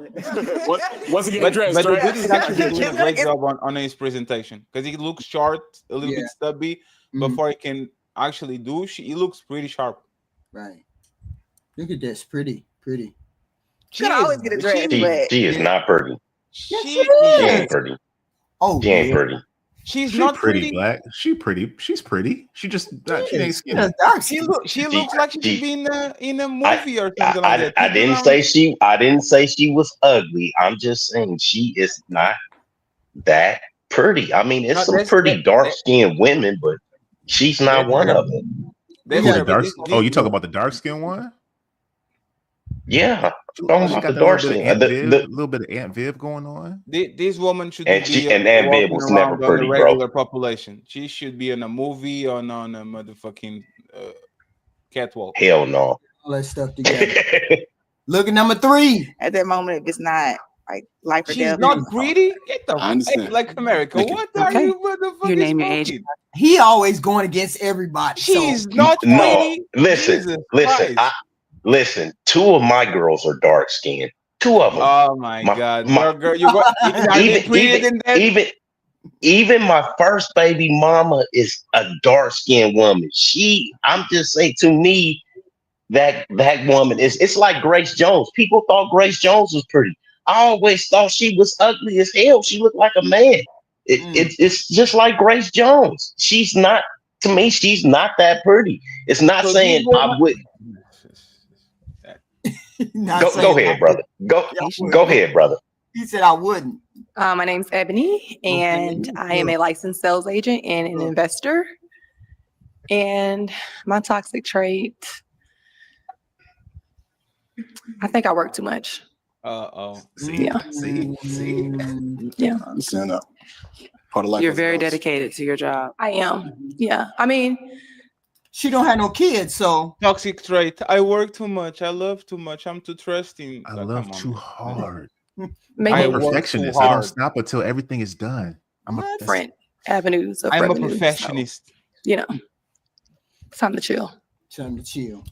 Once again, But dressed, the right? dude is actually doing a great job on his presentation because he looks short, a little bit stubby. Before he can actually do, he looks pretty sharp. Right. Look at this, pretty. She can always get a dress, but She is not pretty. She She ain't pretty. Oh, She ain't pretty. She's She not pretty, Black. She pretty. She's pretty. She just she ain't skinny. She looks like she should be in a movie or something like that. I didn't say she was ugly. I'm just saying she is not that pretty. I mean, it's some pretty dark-skinned women, but she's not one of them. You talk about the dark skin one? Yeah, She talking got about the that dark little bit skin. of Aunt Viv, little bit of Aunt Viv going on. This woman should And be she- and Aunt Viv walking was never around on pretty, the bro. regular population. She should be in a movie or on a motherfucking catwalk. Hell no. All that stuff together. Look at number 3. at that moment, if it's not like life or She's death, not greedy. Get the I understand. like America. Thank you. What are Okay. you motherfucking Your name, your age. smoking? He always going against everybody. She's so. not No, greedy. listen, Jesus listen, Christ. listen. 2 of my girls are dark skinned. 2 of them. Oh my God, your girl, you got are they prettier than that? Even my first baby mama is a dark skinned woman. I'm just saying, to me, that woman it's like Grace Jones. People thought Grace Jones was pretty. I always thought she was ugly as hell. She looked like a man. It's just like Grace Jones. She's not, to me, she's not that pretty. It's not So saying these were I would. Not Go saying I ahead, brother. Go wouldn't. ahead, brother. He said I wouldn't. My name's Ebony, and I am a licensed sales agent and an investor. And my toxic trait, I think I work too much. See. Yeah. I understand that. Part of life. You're very dedicated to your job. I am. Yeah. I mean, she don't have no kids, so toxic trait. I work too much. I love too much. I'm too trusting. I love too hard. Maybe I'm a work too perfectionist. I hard. don't stop until everything is done. I'm a different avenues of I'm a revenue, professionist. so, you know, it's time to chill. Time to chill.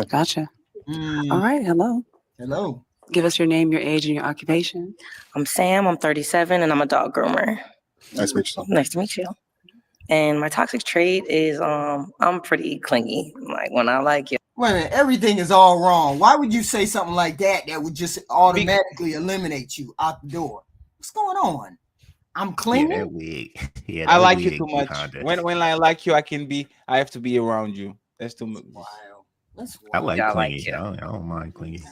Gotcha. All right. Hello. Hello. Give us your name, your age, and your occupation. I'm Sam. I'm 37, and I'm a dog groomer. Nice to meet you. Nice to meet you. And my toxic trait is I'm pretty clingy. Like when I like you. Wait a minute, everything is all wrong. Why would you say something like that would just automatically eliminate you out the door? What's going on? I'm clingy. Yeah, that wig. Yeah, I that like wig you too much. behind it. When I like you, I have to be around you. That's too much. Wow. That's I like Yeah, I like clingy. you. I don't mind clingy.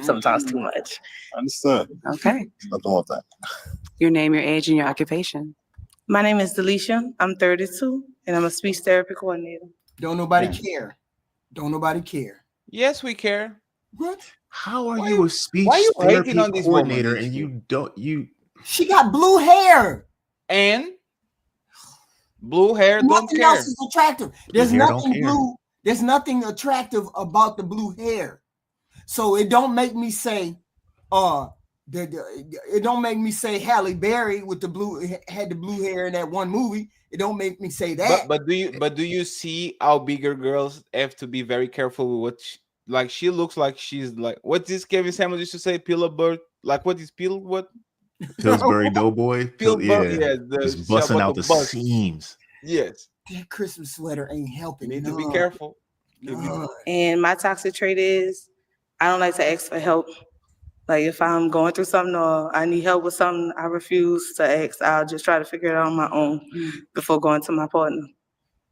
Sometimes too much. Understood. Okay. Nothing wrong with that. Your name, your age, and your occupation. My name is Delusions. I'm 32, and I'm a speech therapy coordinator. Don't nobody care. Don't nobody care. Yes, we care. What? How are you a speech why you therapy hating on this coordinator woman, and you don't She got blue hair. And blue hair don't Nothing care. else is attractive. There's Blue hair don't nothing care. blue. There's nothing attractive about the blue hair. So it don't make me say, it don't make me say Halle Berry with the blue had the blue hair in that one movie. It don't make me say that. But do you see how bigger girls have to be very careful with what she looks like she's like what this Kevin Samuels used to say, Pillowbird, like what is Pill what? Pillsbury Doughboy. Pillsbury, yeah, just busting out the seams. Yes. That Christmas sweater ain't helping. Need to be careful. And my toxic trait is I don't like to ask for help. Like if I'm going through something or I need help with something, I refuse to ask. I'll just try to figure it out on my own before going to my partner.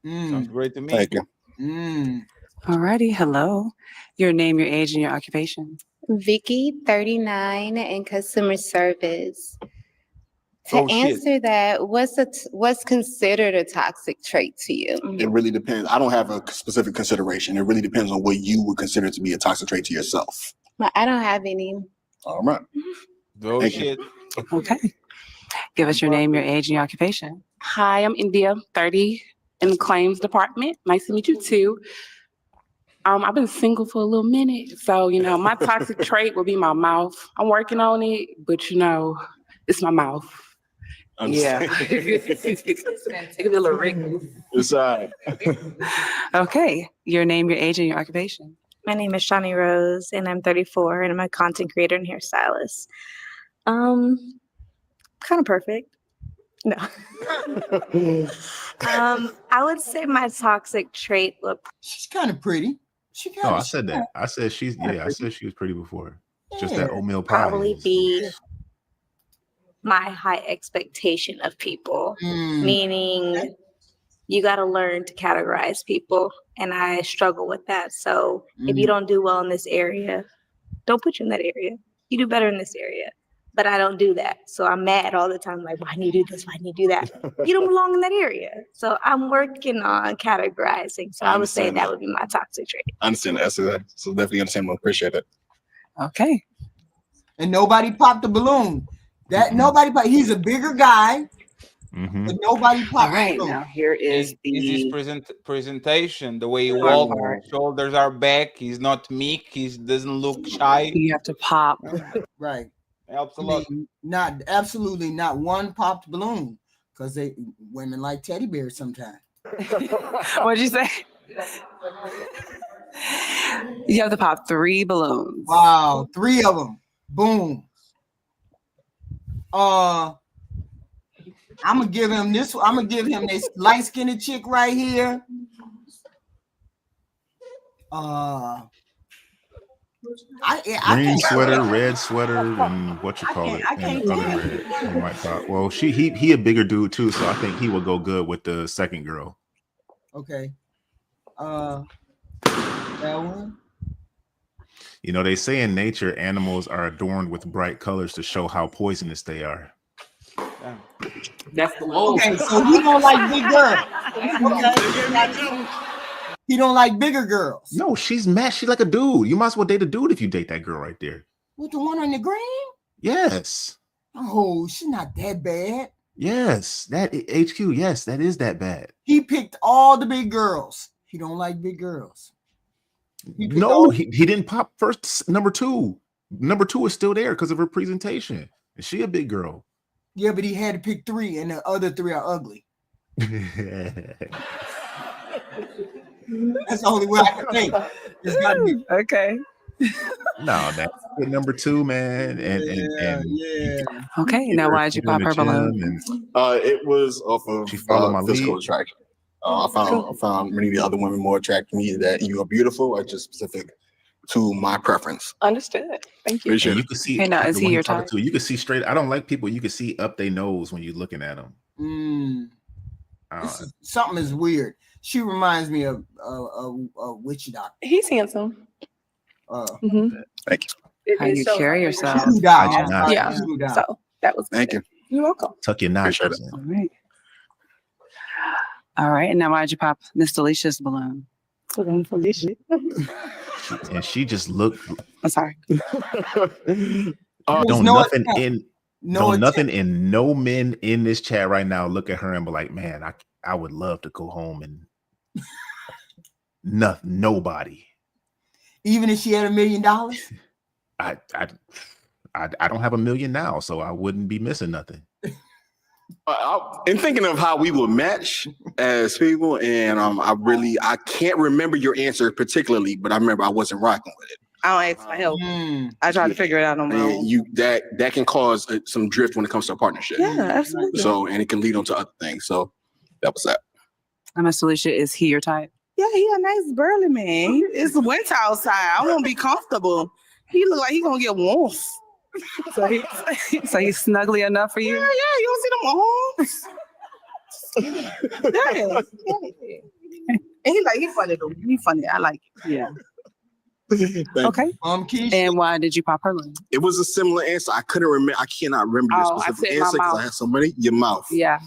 Sounds great to me. Thank you. All righty. Hello. Your name, your age, and your occupation. Vicky, 39, in customer service. To Oh, shit. answer that, what's considered a toxic trait to you? It really depends. I don't have a specific consideration. It really depends on what you would consider to be a toxic trait to yourself. Well, I don't have any. All right. Oh Thank shit. Okay. Give us your name, your age, and your occupation. Hi, I'm India, 30, in the claims department. Nice to meet you too. I've been single for a little minute, so my toxic trait will be my mouth. I'm working on it, but it's my mouth. Yeah. Take a little ring. It's all right. Okay. Your name, your age, and your occupation. My name is Shawnee Rose, and I'm 34, and I'm a content creator and hairstylist. Kind of perfect. No. I would say my toxic trait would. She's kind of pretty. No, I said that. I said I said she was pretty before. Just that oatmeal pie. Probably be my high expectation of people, meaning you got to learn to categorize people, and I struggle with that. So if you don't do well in this area, don't put you in that area. You do better in this area, but I don't do that. So I'm mad all the time, like, why do you do this? Why do you do that? You don't belong in that area. So I'm working on categorizing. So I would say that would be my toxic trait. I understand that. So definitely understand. Appreciate it. Okay. And nobody popped the balloon. He's a bigger guy, but nobody popped All right, the balloon. now here is his presentation, the way he walks, shoulders are back, he's not meek, he doesn't look shy. You have to pop. Right. Helps a lot. Absolutely not one popped balloon, because women like teddy bears sometimes. What'd you say? You have to pop 3 balloons. Wow, 3 of them. Boom. I'm gonna give him this. I'm gonna give him this light-skinned chick right here. Green sweater, red sweater, and what you call it, and other red. He might pop. Well, he a bigger dude too, so I think he would go good with the second girl. Okay. That one. You know, they say in nature, animals are adorned with bright colors to show how poisonous they are. That's the one. Okay, so he don't like big girls. Okay. He don't like bigger girls. No, she's mad. She's like a dude. You might as well date a dude if you date that girl right there. With the one on the green? Yes. Oh, she's not that bad. Yes, that HQ. Yes, that is that bad. He picked all the big girls. He don't like big girls. No, he didn't pop first. Number two is still there because of her presentation. And she a big girl. Yeah, but he had to pick 3, and the other 3 are ugly. That's the only way I can think. It's gotta be okay. No, that's number 2, man. Yeah. Okay, now why'd you pop her balloon? It was off of She followed my physical lead. attraction. I found many of the other women more attractive to me that you are beautiful or just specific to my preference. Understood. Thank you. And you can see. Hey, now, is the he one your you're talking type? to, you can see straight. I don't like people. You can see up their nose when you're looking at them. Something is weird. She reminds me of a witch doctor. He's handsome. Thank you. How you carry yourself. Yeah. So that was. Thank you. You're welcome. Tuck your nostrils in. All right. All right, and now why'd you pop Miss Delicia's balloon? And she just looked. I'm sorry. Don't nothing in no men in this chat right now look at her and be like, man, I would love to go home and nobody. Even if she had $1 million? I don't have $1 million now, so I wouldn't be missing nothing. In thinking of how we will match as people, and I can't remember your answer particularly, but I remember I wasn't rocking with it. I don't ask for help. I try to figure it out on my own. And that can cause some drift when it comes to a partnership. Yeah, absolutely. So, and it can lead on to other things. So that was that. Miss Alicia, is he your type? Yeah, he a nice burly man. It's winter outside. I won't be comfortable. He look like he gonna get warmth. So he's snuggly enough for you? Yeah, you don't see them arms? Yeah. And he funny though. He funny. I like it. Yeah. Okay. And why did you pop her balloon? It was a similar answer. I couldn't remember. I cannot remember your specific answer because I had so many. Your mouth. Yeah.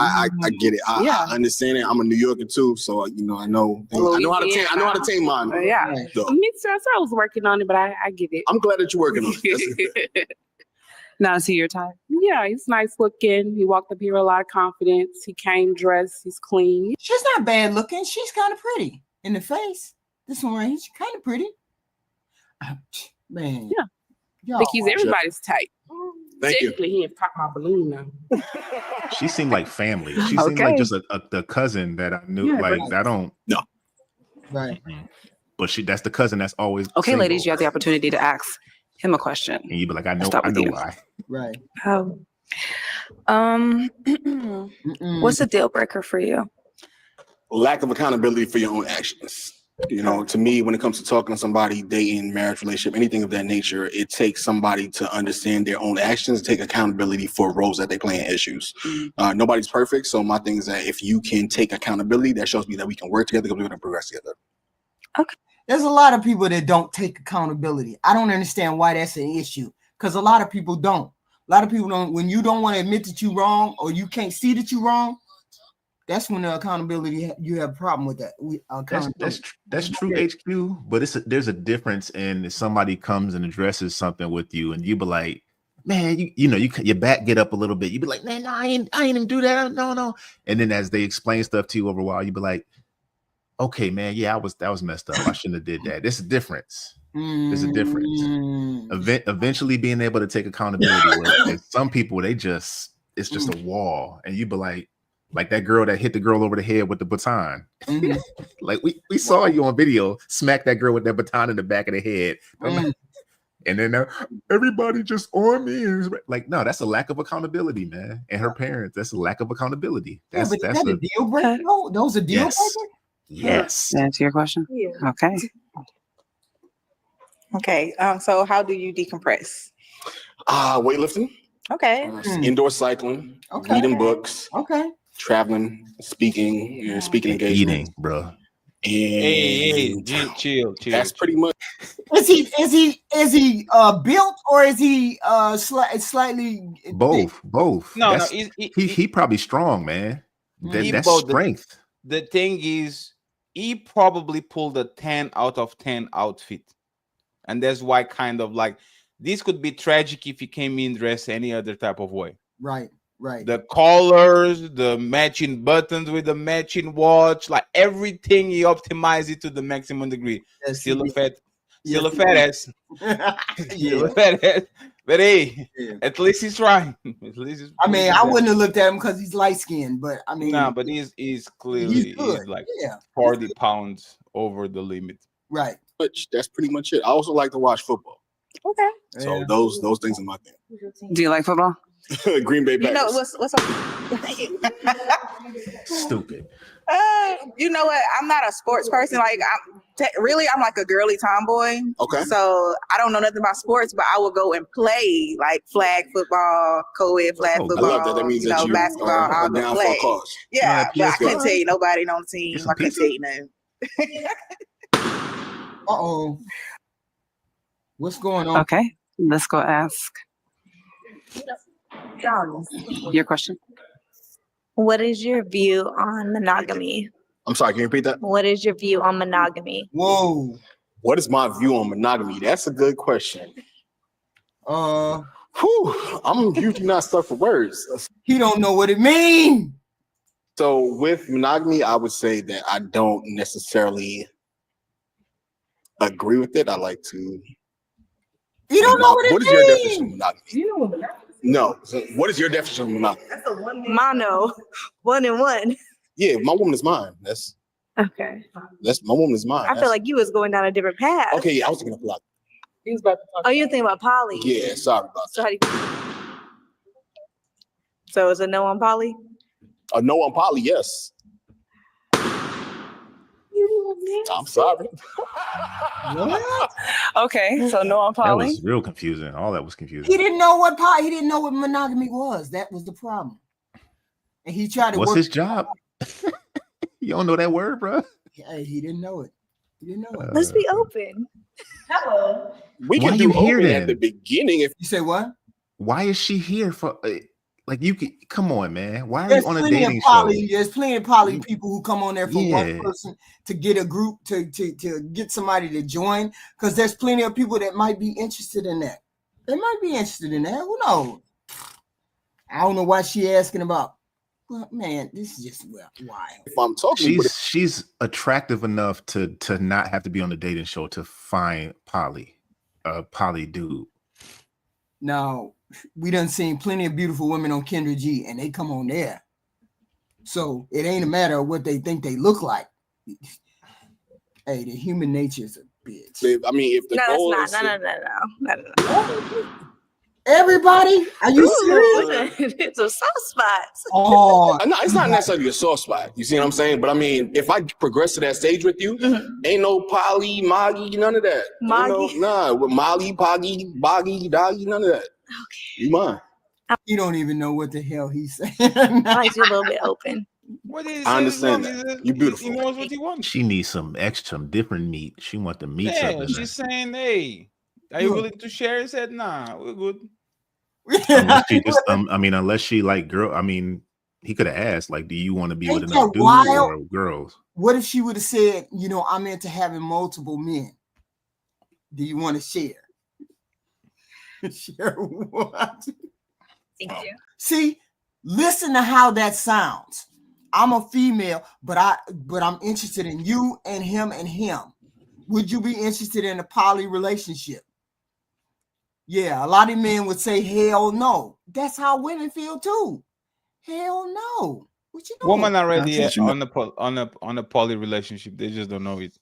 I get it. I understand it. I'm a New Yorker too, so I know how to tame mine. Yeah. So. Me too. So I was working on it, but I get it. I'm glad that you're working on it. Now, is he your type? Yeah, he's nice looking. He walked up here with a lot of confidence. He came dressed. He's clean. She's not bad looking. She's kind of pretty in the face. This one right here, she's kind of pretty. Man. Yeah. I think he's everybody's type. Thank you. Technically, he didn't pop my balloon now. She seemed like family. She seemed like just the cousin that I knew. Yeah, like I don't. No. Right. But that's the cousin that's always. Okay, single. ladies, you have the opportunity to ask him a question. And you be like, I know you. why. Right. What's a deal breaker for you? Lack of accountability for your own actions. To me, when it comes to talking to somebody, dating, marriage, relationship, anything of that nature, it takes somebody to understand their own actions, take accountability for roles that they play in issues. Nobody's perfect. So my thing is that if you can take accountability, that shows me that we can work together because we're going to progress together. Okay. There's a lot of people that don't take accountability. I don't understand why that's an issue because a lot of people don't. A lot of people don't. When you don't want to admit that you're wrong or you can't see that you're wrong, that's when the accountability, you have a problem with that. That's true, HQ. But there's a difference in if somebody comes and addresses something with you, and you be like, man, your back get up a little bit. You be like, man, no, I ain't even do that. No. And then as they explain stuff to you over a while, you be like, okay, man, yeah, that was messed up. I shouldn't have did that. There's a difference. There's a difference. Eventually being able to take accountability. Where some people, it's just a wall, and you be like that girl that hit the girl over the head with the baton. Like we saw you on video smack that girl with that baton in the back of the head. And then everybody just on me. Like, no, that's a lack of accountability, man. And her parents, that's a lack of accountability. That's a deal breaker. No, those are deal breakers. Yes. To answer your question? Yeah. Okay. Okay. So how do you decompress? Weightlifting. Okay. Indoor cycling. Okay. Reading books. Okay. Traveling, speaking, speaking And engagements. eating, bro. And Hey, chill. that's pretty much. Is he built or is he slightly Both. No, That's, he probably strong, man. That's both. strength. The thing is, he probably pulled a 10 out of 10 outfit. And that's why kind of like this could be tragic if he came in dressed any other type of way. Right. The collars, the matching buttons with the matching watch, like everything he optimized it to the maximum degree. Yes, Still he a fat, did. still Yes, a fat ass. Still a fat ass. But hey, at least he's trying. At least he's I mean, I wouldn't have looked at him because he's light skinned, but I mean, but he's clearly good. he's like Yeah. 40 pounds over the limit. Right. That's pretty much it. I also like to watch football. Okay. So those things are my thing. Do you like football? Green Bay Packers. You know what's up? Stupid. You know what? I'm not a sports person. Like, I'm like a girly tomboy. Okay. So I don't know nothing about sports, but I will go and play like flag football, co-ed flag football. I love that. That means that you basketball. I'll go down for play. a cause. Yeah, but I couldn't PS5. tell you nobody on the team. I couldn't tell you nothing. Uh-oh. What's going on? Okay, let's go ask your question. What is your view on monogamy? I'm sorry, can you repeat that? What is your view on monogamy? Whoa. What is my view on monogamy? That's a good question. I'm usually not stuck for words. He don't know what it means. So with monogamy, I would say that I don't necessarily agree with it. I like to. You don't know what it means. What is your definition of monogamy? No. So what is your definition of monogamy? Mono, one and one. Yeah, my woman is mine. That's Okay. my woman is mine. I feel like you was going down a different path. Okay, yeah, I was thinking of polygamy. He was about to talk. Oh, you think about poly? Yeah, sorry about So how do you? So is a no on poly? A no on poly, yes. I'm sorry. What? Okay, so no on That poly. was real confusing. All that was confusing. He didn't know what monogamy was. That was the problem. And he tried to What's work his job? You don't know that word, bro? Hey, he didn't know it. He didn't know it. Let's be open. Hello. We Why can you do here open then? at the beginning if you say what? Why is she here for? Like you could come on, man. Why are There's you on a plenty dating of poly. show? There's plenty of poly people who come on there for one Yeah. person to get a group to get somebody to join. Because there's plenty of people that might be interested in that. They might be interested in that. Who knows? I don't know why she asking about. Well, man, this is just wild. If I'm talking, She's attractive enough to not have to be on the dating show to find a poly dude. Now, we done seen plenty of beautiful women on Kendra G, and they come on there. So it ain't a matter of what they think they look like. Hey, the human nature is a bitch. I mean, if the goal No, is that's not. No. Everybody, are you serious? It's a soft spot. Oh, no, it's not necessarily a soft spot. You see what I'm saying? But I mean, if I progress to that stage with you, ain't no poly, moggy, none of that. With Molly, Poggy, Boggy, Doggy, none of that. Okay. You mine. You don't even know what the hell he's saying. I like you a little bit open. What is I understand that. You're beautiful. He knows what he wants. She needs some different meat. She want the meat. Yeah, she's saying, hey, are you willing to share? He said, nah, we're good. Unless she just, unless she like girl. I mean, he could have asked, like, do you want to be with Ain't another that dude wild? or girls? What if she would have said, I'm into having multiple men? Do you want to share? Share what? Thank you. See, listen to how that sounds. I'm a female, but I'm interested in you and him and him. Would you be interested in a poly relationship? Yeah, a lot of men would say hell no. That's how women feel too. Hell no. What you doing? Women already on a poly relationship. They just don't know it.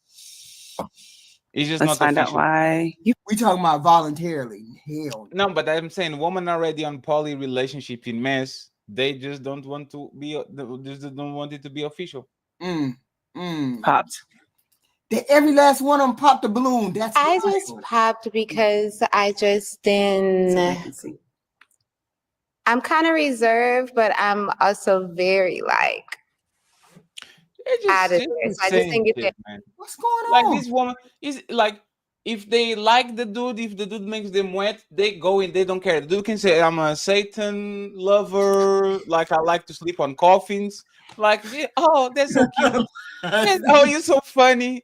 It's just Let's not find out official. why. We talking about voluntarily. Hell no. But I'm saying women already on poly relationship in mess. They just don't want to be. They just don't want it to be official. Popped. Every last one of them popped the balloon. That's I wild. just popped because I just didn't. I'm kind of reserved, but I'm also very like out of there. So I just didn't get Shit, that. man. What's going Like on? this woman is like, if they like the dude, if the dude makes them wet, they go in. They don't care. The dude can say, "I'm a Satan lover. Like I like to sleep on coffins." Like, yeah, oh, that's so cute. Oh, you're so funny.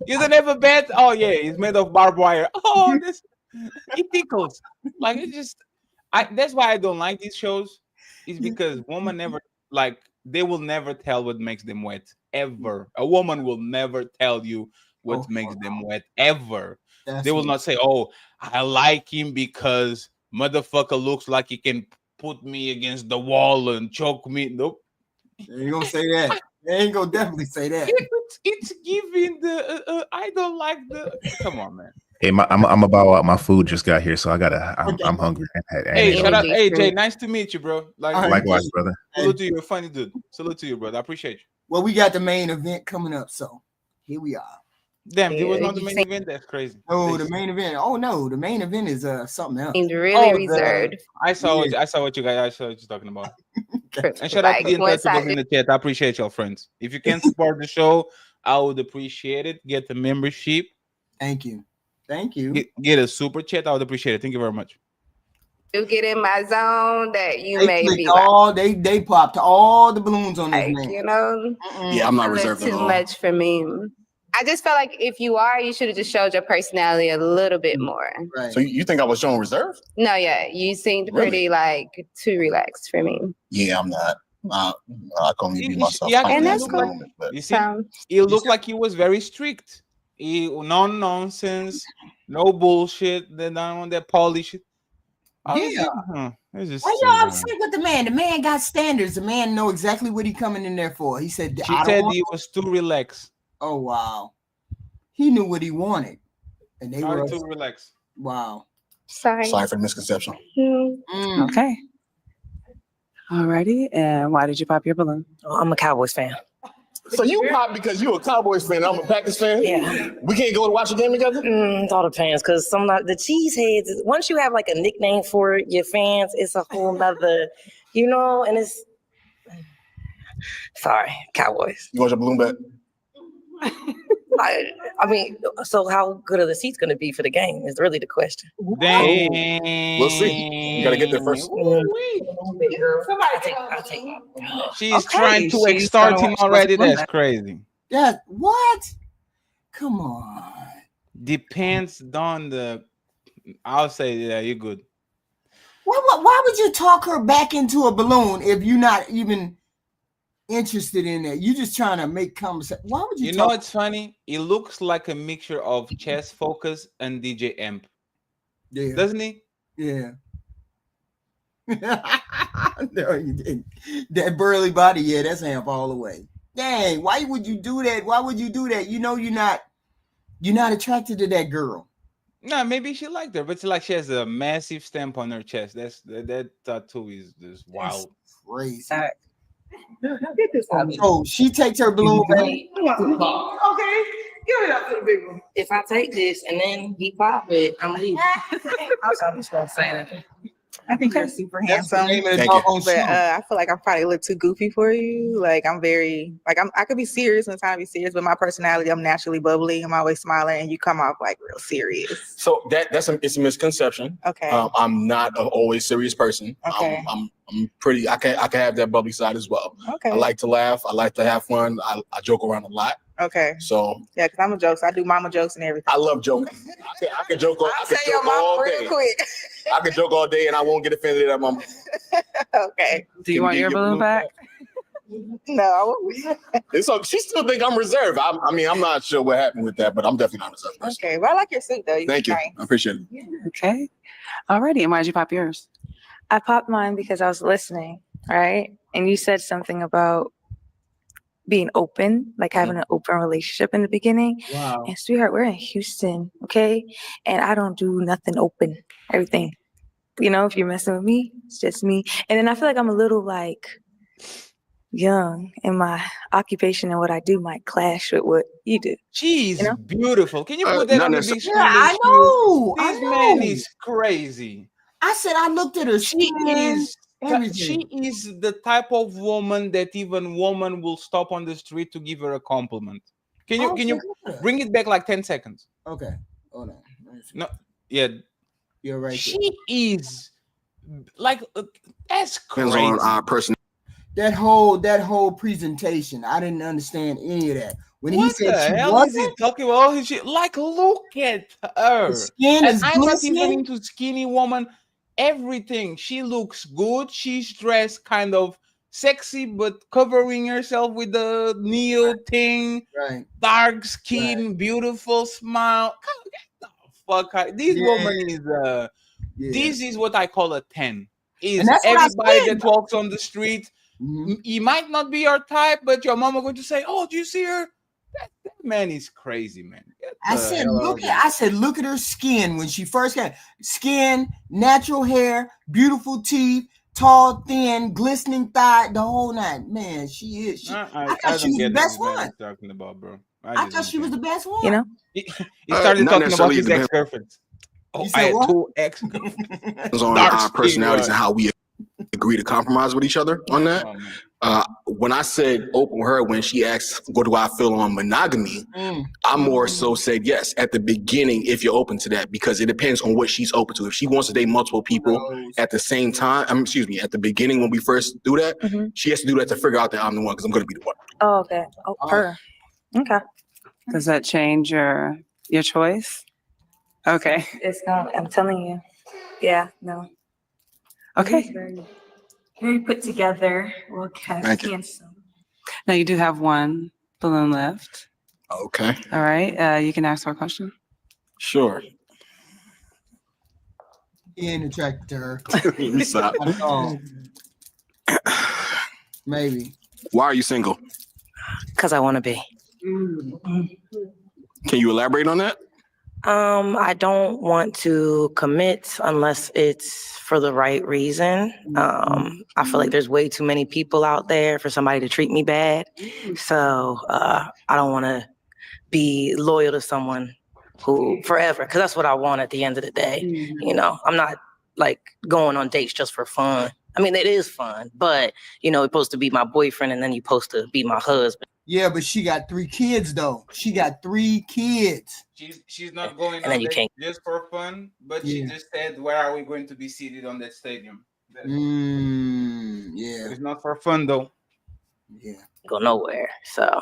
You don't have a bed? Oh yeah, it's made of barbed wire. Oh, this it tickles. Like it just, that's why I don't like these shows. Is because woman never like they will never tell what makes them wet ever. A woman will never tell you what makes them wet ever. They will not say, "Oh, I like him because motherfucker looks like he can put me against the wall and choke me." Nope. They ain't gonna say that. They ain't gonna definitely say that. It's giving the I don't like the. Come on, man. Hey, I'm about out. My food just got here, so I'm hungry. Hey, shout out. Hey, Jay, nice to meet you, bro. Likewise, brother. Salute to you, you're a funny dude. Salute to you, brother. I appreciate you. Well, we got the main event coming up, so here we are. Damn, it was not the main event. That's crazy. No, the main event. Oh no, the main event is something else. Seemed really reserved. I saw what you guys. I saw what you're talking about. And shout out to the Untouchables in the chat. I appreciate y'all, friends. If you can support the show, I would appreciate it. Get the membership. Thank you. Thank you. Get a super chat. I would appreciate it. Thank you very much. You get in my zone that you They may clicked be all they popped all the balloons on this like, man. you know. Yeah, I'm not a little reserved at too all. much for me. I just felt like if you are, you should have just showed your personality a little bit more. Right. So you think I was showing reserve? No, yeah, you seemed pretty like too relaxed for me. Yeah, I'm not. I can only be myself. Yeah, And that's at the cool. moment, but- You see, it looked like he was very strict. No nonsense, no bullshit. Then I want that polish. Yeah. It's just, Why y'all upset with the man? The man got standards. The man know exactly what he coming in there for. He said, She I don't said want he was too relaxed. Oh wow. He knew what he wanted. And they were Too relaxed. Wow. Sorry. Sorry for the misconception. Okay. Alrighty. And why did you pop your balloon? Oh, I'm a Cowboys fan. So you pop because you a Cowboys fan and I'm a Packers fan? Yeah. We can't go to watch a game together? It all depends because the cheeseheads, once you have like a nickname for your fans, it's a whole nother, and it's sorry, Cowboys. You want your balloon back? I mean, so how good are the seats going to be for the game is really the question. Dang. We'll see. You got to get there first. She's trying to start him already. That's crazy. Yeah, what? Come on. Depends on the. I'll say, yeah, you're good. Why would you talk her back into a balloon if you're not even interested in that? You just trying to make conversation. Why would you? You know, it's funny. It looks like a mixture of Chess Focus and DJ Amp. Yeah. Doesn't he? Yeah. No, you didn't. That burly body, yeah, that's Amp all the way. Dang, why would you do that? Why would you do that? You know you're not attracted to that girl. No, maybe she liked her, but it's like she has a massive stamp on her chest. That tattoo is just wild. That's crazy. So she takes her balloon back. Okay, give it up to the big one. If I take this and then he pop it, I'm leaving. I'm just gonna say that. I think you're super handsome, Thank you. but I feel like I'm probably a little too goofy for you. Like I'm very, I could be serious when it's time to be serious, but my personality, I'm naturally bubbly. I'm always smiling, and you come off like real serious. So it's a misconception. Okay. I'm not an always serious person. Okay. I'm pretty. I can have that bubbly side as well. Okay. I like to laugh. I like to have fun. I joke around a lot. Okay. So yeah, because I'm a joke. So I do mama jokes and everything. I love joking. I can joke all. I can Say your joke mama all real day. quick. I can joke all day and I won't get offended at my mama. Okay. Do you want your balloon back? No. And so she still think I'm reserved. I mean, I'm not sure what happened with that, but I'm definitely not reserved. Okay. Well, I like your suit though. Thank you. Nice. I appreciate it. Okay. Alrighty. And why did you pop yours? I popped mine because I was listening, right? And you said something about being open, like having an open relationship in the beginning. Wow. And sweetheart, we're in Houston, okay? And I don't do nothing open. Everything. If you're messing with me, it's just me. And then I feel like I'm a little like young, and my occupation and what I do might clash with what you do. She's You know? beautiful. Can you put that Not on the necessarily. big Yeah, screen? I know. This man is crazy. I said I looked at her She skin, is everything. she is the type of woman that even woman will stop on the street to give her a compliment. Can you bring it back like 10 seconds? Okay, hold on. No, yeah, you're right. She is like that's Depends crazy. on our person. That whole presentation, I didn't understand any of that. When he What said the she hell is he wasn't, talking about? Oh, she, like, look at her. the skin And is I'm not even glistening. into skinny woman. Everything. She looks good. She's dressed kind of sexy, but covering herself with the neo thing. Right. Dark skin, beautiful smile. Get the fuck out. This woman is this is what I call a 10. Is And that's what I everybody said. that walks on the street, he might not be your type, but your mama going to say, "Oh, do you see her? That man is crazy, man." I said, look at her skin when she first came. Skin, natural hair, beautiful teeth, tall, thin, glistening thigh, the whole nine. Man, she is. I thought she was the best one. Talking about, bro. I thought she was the best one. You know, he started not talking about necessarily his depends- ex-girlfriends. Oh, You I said had what? 2 ex-girlfriends. Depends on Dark our skin, personalities bro. and how we agree to compromise with each other on that. When I said open with her, when she asked, what do I feel on monogamy? I more so said yes at the beginning if you're open to that, because it depends on what she's open to. If she wants to date multiple people at the same time, at the beginning when we first do that, she has to do that to figure out that I'm the one, because I'm going to be the one. Oh, okay. Oh, her. Okay. Does that change your choice? Okay. It's not. I'm telling you. Yeah. No. Okay. He's very, very put together. Well, Thank you. handsome. Now you do have one balloon left. Okay. All right. You can ask her a question. Sure. He ain't attracted to her. You stop. Maybe. Why are you single? Because I want to be. Can you elaborate on that? I don't want to commit unless it's for the right reason. I feel like there's way too many people out there for somebody to treat me bad. So I don't want to be loyal to someone who forever, because that's what I want at the end of the day. You know, I'm not like going on dates just for fun. I mean, it is fun, but you know, it's supposed to be my boyfriend and then you're supposed to be my husband. Yeah, but she got 3 kids though. She got 3 kids. She's not going And then on you there can't. just for fun, but she just said, "Where are we going to be seated on that stadium?" Yeah. It's not for fun though. Yeah. Go nowhere. So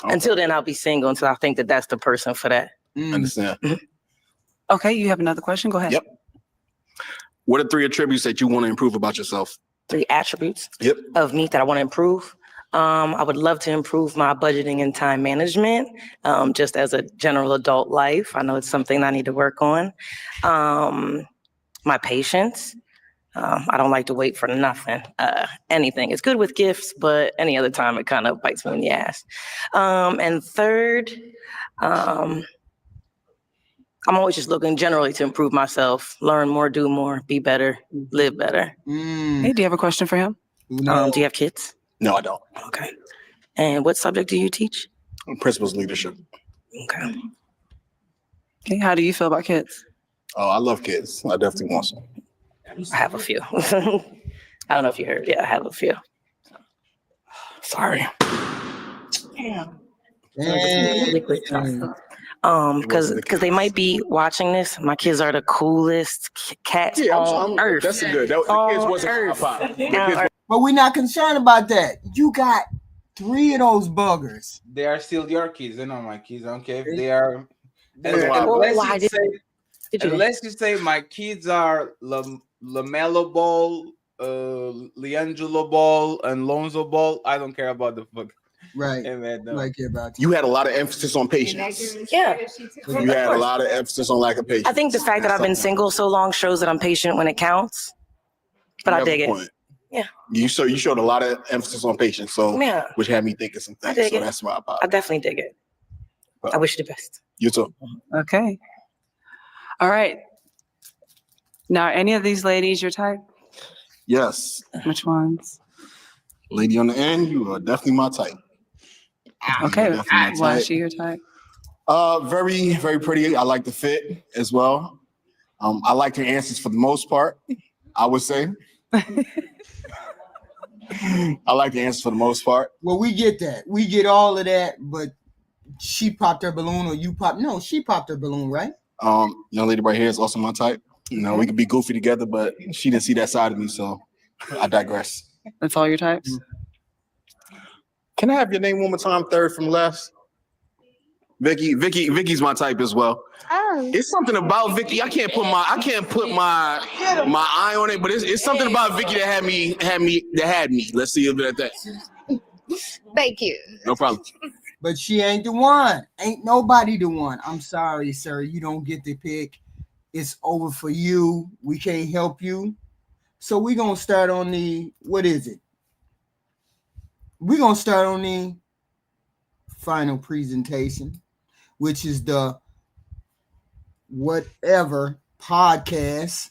until then, I'll be single until I think that that's the person for that. Understand. Okay, you have another question? Go ahead. Yep. What are 3 attributes that you want to improve about yourself? 3 attributes Yep. of me that I want to improve. I would love to improve my budgeting and time management, just as a general adult life. I know it's something I need to work on. My patience. I don't like to wait for nothing, anything. It's good with gifts, but any other time it kind of bites me in the ass. And third, I'm always just looking generally to improve myself, learn more, do more, be better, live better. Hey, do you have a question for him? Do you have kids? No, I don't. Okay. And what subject do you teach? Principles leadership. Okay. Okay, how do you feel about kids? Oh, I love kids. I definitely want some. I have a few. I don't know if you heard. Yeah, I have a few. Sorry. Damn. Because they might be watching this. My kids are the coolest cats on earth. That's good. The kids wasn't pop. But we're not concerned about that. You got 3 of those buggers. They are still your kids. They're not my kids. I don't care if they are. Unless you say my kids are LaMelo Ball, Leangelo Ball, and Lonzo Ball, I don't care about the fuck. Right. Like you had a lot of emphasis on patience. Yeah. You had a lot of emphasis on lack of patience. I think the fact that I've been single so long shows that I'm patient when it counts. But I dig it. Yeah. You showed a lot of emphasis on patience, so which had me thinking some things. So that's why I definitely dig it. I wish you the best. You too. Okay. All right. Now, are any of these ladies your type? Yes. Which ones? Lady on the end, you are definitely my type. Okay, Definitely my why is type. she your type? Very, very pretty. I like the fit as well. I like her answers for the most part, I would say. I like the answers for the most part. Well, we get that. We get all of that, but she popped her balloon or you popped. No, she popped her balloon, right? Young lady right here is also my type. You know, we could be goofy together, but she didn't see that side of me, so I digress. That's all your types? Can I have your name one more time, third from left? Vicky's my type as well. Oh. It's something about Vicky. I can't put my eye on it, but it's something about Vicky that had me. Let's see a bit of that. Thank you. No problem. But she ain't the one. Ain't nobody the one. I'm sorry, sir. You don't get the pick. It's over for you. We can't help you. So we're going to start on the, what is it? We're going to start on the final presentation, which is the whatever podcast.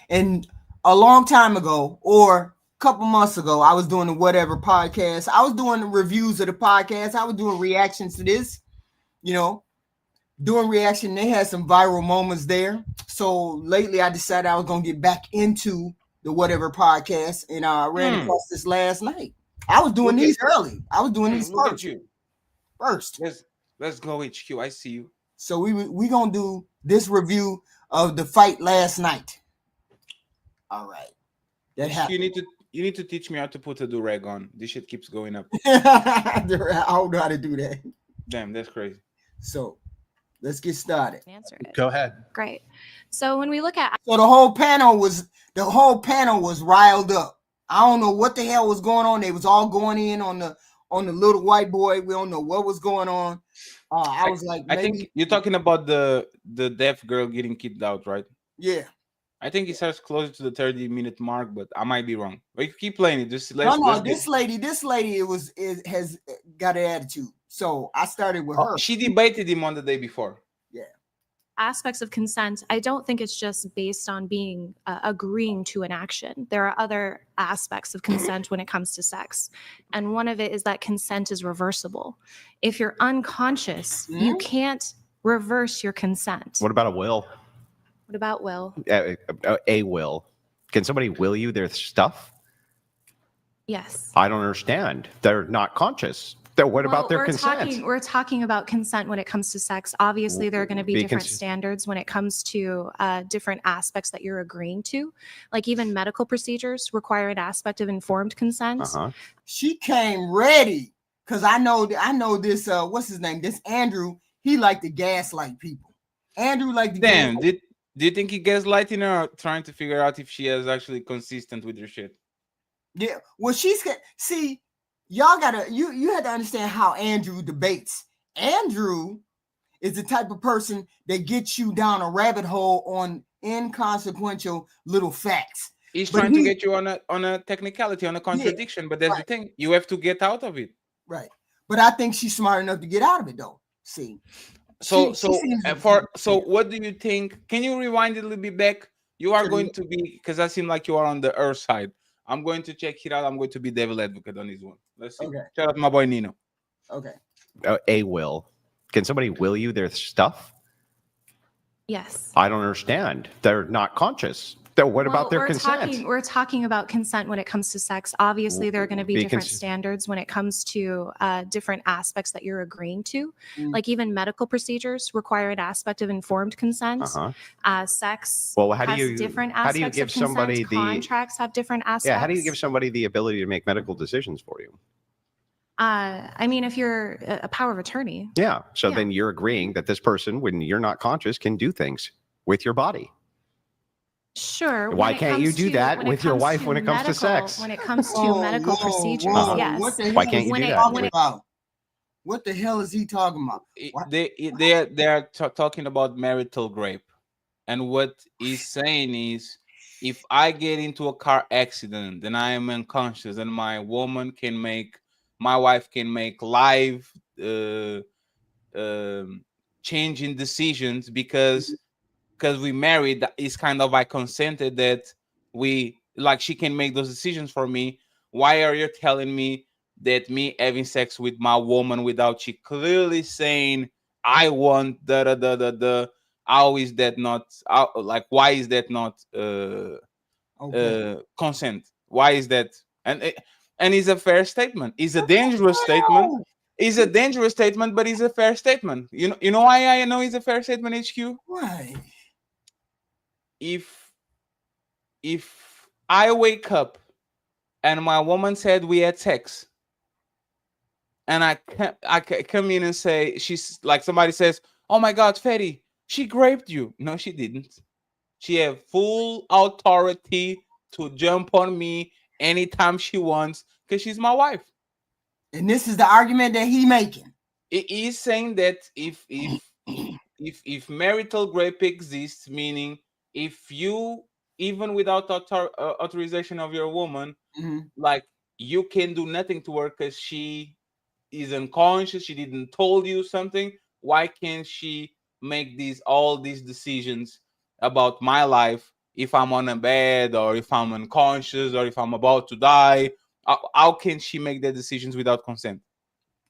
And a long time ago, or a couple months ago, I was doing the whatever podcast. I was doing the reviews of the podcast. I was doing reactions to this, you know, doing reaction. They had some viral moments there. So lately I decided I was going to get back into the whatever podcast, and I ran across this last night. I was doing these early. I was doing these first. Let's go HQ. I see you. So we gonna do this review of the fight last night. All right. That happened. You need to teach me how to put a do-rag on. This shit keeps going up. I don't know how to do that. Damn, that's crazy. So let's get started. Answer it. Go ahead. Great. So when we look at So the whole panel was riled up. I don't know what the hell was going on. They was all going in on the little white boy. We don't know what was going on. I was like, I think you're talking about the deaf girl getting kicked out, right? Yeah. I think it starts closer to the 30-minute mark, but I might be wrong. But you keep playing it. Just This lady has got an attitude. So I started with her. She debated him on the day before. Yeah. aspects of consent, I don't think it's just based on being agreeing to an action. There are other aspects of consent when it comes to sex. And one of it is that consent is reversible. If you're unconscious, you can't reverse your consent. What about a will? What about will? A will. Can somebody will you their stuff? Yes. I don't understand. They're not conscious. What about their consent? We're talking about consent when it comes to sex. Obviously, there are going to be different standards when it comes to different aspects that you're agreeing to. Like even medical procedures require an aspect of informed consent. She came ready because I know this. What's his name? This Andrew. He liked to gaslight people. Andrew liked to. Damn. Do you think he gaslighting her or trying to figure out if she is actually consistent with her shit? Yeah. Well, see. Y'all you had to understand how Andrew debates. Andrew is the type of person that gets you down a rabbit hole on inconsequential little facts. He's trying to get you on a technicality, on a contradiction, but that's the thing. You have to get out of it. Right. But I think she's smart enough to get out of it though. See. So what do you think? Can you rewind it a little bit back? You are going to be, because I seem like you are on the earth side. I'm going to check it out. I'm going to be devil advocate on this one. Let's see. Okay. Shout out to my boy Nino. Okay. A will. Can somebody will you their stuff? Yes. I don't understand. They're not conscious. What about their consent? We're talking about consent when it comes to sex. Obviously, there are going to be different standards when it comes to different aspects that you're agreeing to. Like even medical procedures require an aspect of informed consent. Sex has different aspects of consent. Contracts have different aspects. Yeah, how do you give somebody the ability to make medical decisions for you? I mean, if you're a power of attorney. Yeah. So then you're agreeing that this person, when you're not conscious, can do things with your body. Sure. Why can't you do that with your wife when it comes to sex? When it comes to medical procedures, yes. Why can't you do that? What the hell is he talking about? They're talking about marital rape, and what he's saying is, if I get into a car accident, then I am unconscious, and my wife can make live changing decisions because we married. It's kind of I consented that she can make those decisions for me, Why are you telling me that me having sex with my woman without she clearly saying I want da? How is that not like? Why is that not consent? Why is that? And it's a fair statement. It's a dangerous statement. It's a dangerous statement, but it's a fair statement. You know why I know it's a fair statement, HQ? Why? If I wake up and my woman said we had sex, and I come in and say, she's like, somebody says, oh my God, Fetty, she raped you. No, she didn't. She have full authority to jump on me anytime she wants because she's my wife. And this is the argument that he making. It is saying that if marital rape exists, meaning if you, even without authorization of your woman, like you can do nothing to her because she is unconscious, she didn't told you something, why can't she make all these decisions about my life if I'm on a bed or if I'm unconscious or if I'm about to die? How can she make the decisions without consent?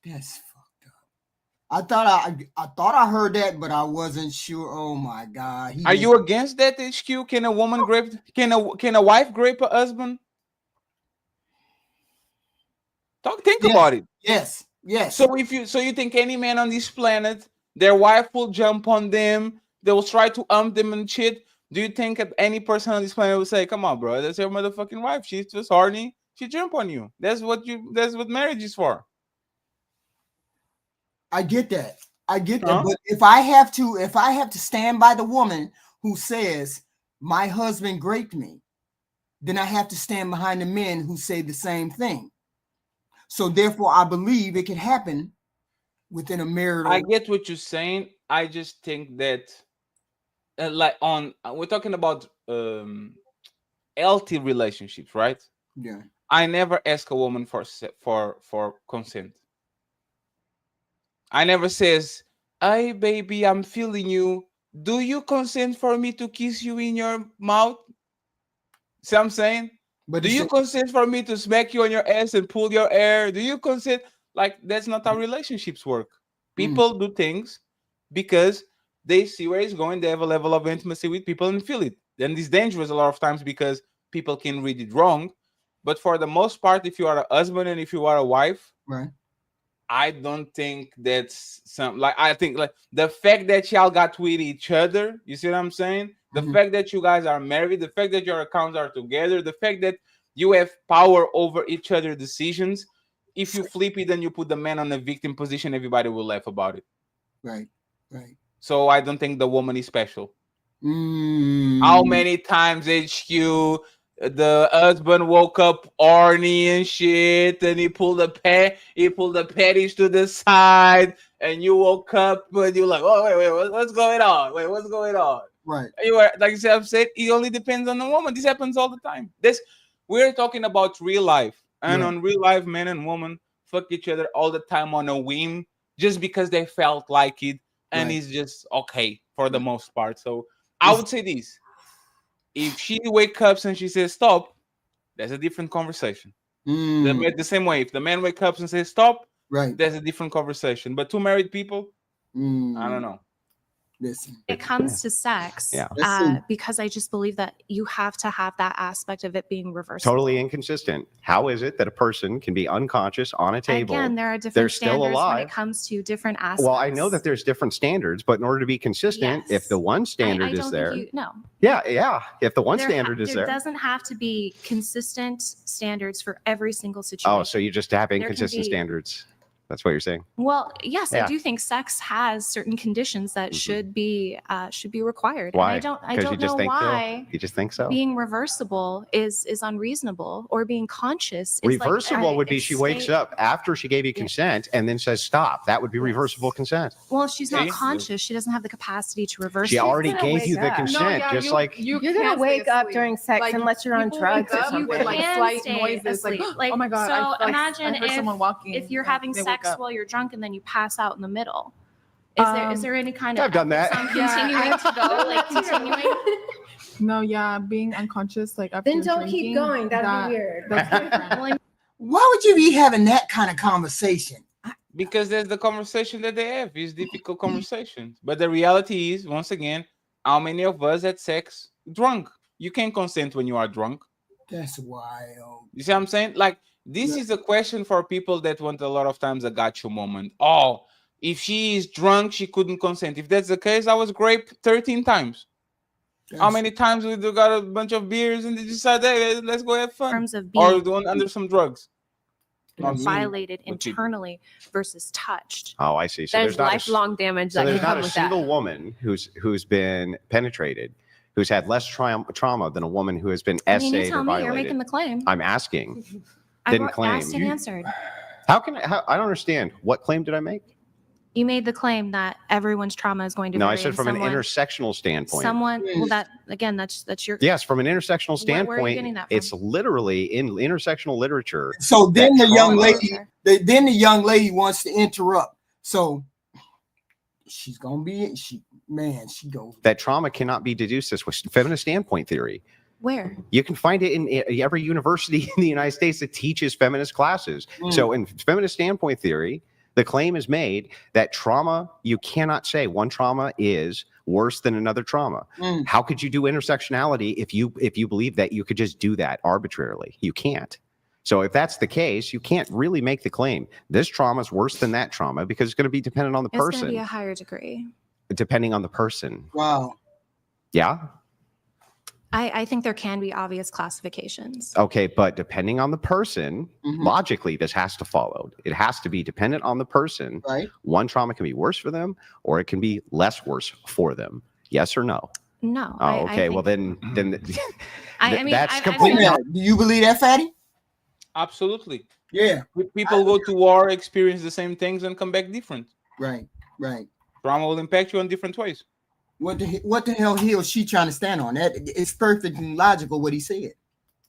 That's fucked up. I thought I heard that, but I wasn't sure. Oh my God. Are you against that, HQ? Can a woman grape? Can a wife grape a husband? Think about it. Yes. So you think any man on this planet, their wife will jump on them, they will try to them and shit? Do you think that any person on this planet will say, "Come on, bro, that's your motherfucking wife. She's just horny. She jump on you." That's what marriage is for. I get that. But if I have to stand by the woman who says my husband raped me, then I have to stand behind the men who say the same thing. So therefore, I believe it can happen within a marital. I get what you're saying. I just think that, we're talking about healthy relationships, right? Yeah. I never ask a woman for consent. I never says, "Hey, baby, I'm feeling you. Do you consent for me to kiss you in your mouth?" See what I'm saying? But do you consent for me to smack you on your ass and pull your hair? Do you consent? Like, that's not how relationships work. People do things because they see where it's going. They have a level of intimacy with people and feel it. Then it's dangerous a lot of times because people can read it wrong. But for the most part, if you are a husband and if you are a wife, right, I don't think that's I think like the fact that y'all got with each other, you see what I'm saying? The fact that you guys are married, the fact that your accounts are together, the fact that you have power over each other's decisions. If you flip it and you put the man on a victim position, everybody will laugh about it. Right. So I don't think the woman is special. How many times, HQ, the husband woke up horny and shit, and he pulled the panties to the side, and you woke up and you're like, "Oh wait, what's going on? Wait, what's going on?" Right. You were like I said, it only depends on the woman. This happens all the time. We're talking about real life, and on real life, men and women fuck each other all the time on a whim, just because they felt like it, and it's just okay for the most part. So I would say this. If she wakes up and she says stop, that's a different conversation. The same way, if the man wakes up and says stop, there's a different conversation. But two married people, I don't know. Listen, it comes to sex, because I just believe that you have to have that aspect of it being reversible. Totally inconsistent. How is it that a person can be unconscious on a table? Again, there are different they're standards still alive. when it comes to different aspects. Well, I know that there's different standards, but in order to be consistent, if the one standard is there, if the one standard is there, doesn't have to be consistent standards for every single situation. Oh, so you just have inconsistent standards. That's what you're saying. Well, yes, I do think sex has certain conditions that should be required. Why? And I don't know why. You just think so? Being reversible is unreasonable, or being conscious. Reversible would be she wakes up after she gave you consent and then says stop. That would be reversible consent. Well, if she's not conscious, she doesn't have the capacity to reverse. She already gave you the consent, you're gonna wake up during sex unless you're on drugs or something. Like slight noises, like oh my God. So imagine I heard someone walking. if you're having sex while you're drunk and then you pass out in the middle. Is there any kind of I've done that. Continuing to go, like continuing? No, being unconscious, like after then don't drinking, keep going. That'd be weird. That's different. Why would you be having that kind of conversation? Because that's the conversation that they have. It's difficult conversations. But the reality is, once again, how many of us had sex drunk? You can't consent when you are drunk. That's wild. You see what I'm saying? Like, this is a question for people that want a lot of times a gotcha moment. Oh, if she is drunk, she couldn't consent. If that's the case, I was raped 13 times. How many times we got a bunch of beers and they decide, hey, let's go have fun? In terms of Or being doing under some drugs. Not me, violated but people. internally versus touched. Oh, I see. So There's not lifelong damage so that there's can not come a with that. single woman who's been penetrated, who's had less trauma than a woman who has been I essayed mean, you tell or me. violated. You're making the claim. I'm asking. I Didn't claim. asked and answered. How can I don't understand. What claim did I make? You made the claim that everyone's trauma is going to No, vary. I said from an intersectional standpoint. Well, that's your. Yes, from an intersectional Where are you standpoint, getting that from? it's literally in intersectional literature. So then that the young trauma- lady, then the young lady wants to interrupt. So she's gonna be she goes. that trauma cannot be deduced as feminist standpoint theory. Where? You can find it in every university in the United States that teaches feminist classes. So in feminist standpoint theory, the claim is made that trauma, you cannot say one trauma is worse than another trauma. How could you do intersectionality if you believe that you could just do that arbitrarily? You can't. So if that's the case, you can't really make the claim this trauma is worse than that trauma because it's going to be dependent on the It's going to person. be a higher degree. Depending on the person. Wow. Yeah. I think there can be obvious classifications. Okay, but depending on the person, logically, this has to follow. It has to be dependent on the person. Right. One trauma can be worse for them, or it can be less worse for them. Yes or no? No. Oh, okay. Well, then, I mean, that's I completely. Do you believe that, Fatty? Absolutely. Yeah. People go to war, experience the same things, and come back different. Right. Trauma will impact you in different ways. What the hell hill is she trying to stand on? That it's perfectly logical what he said.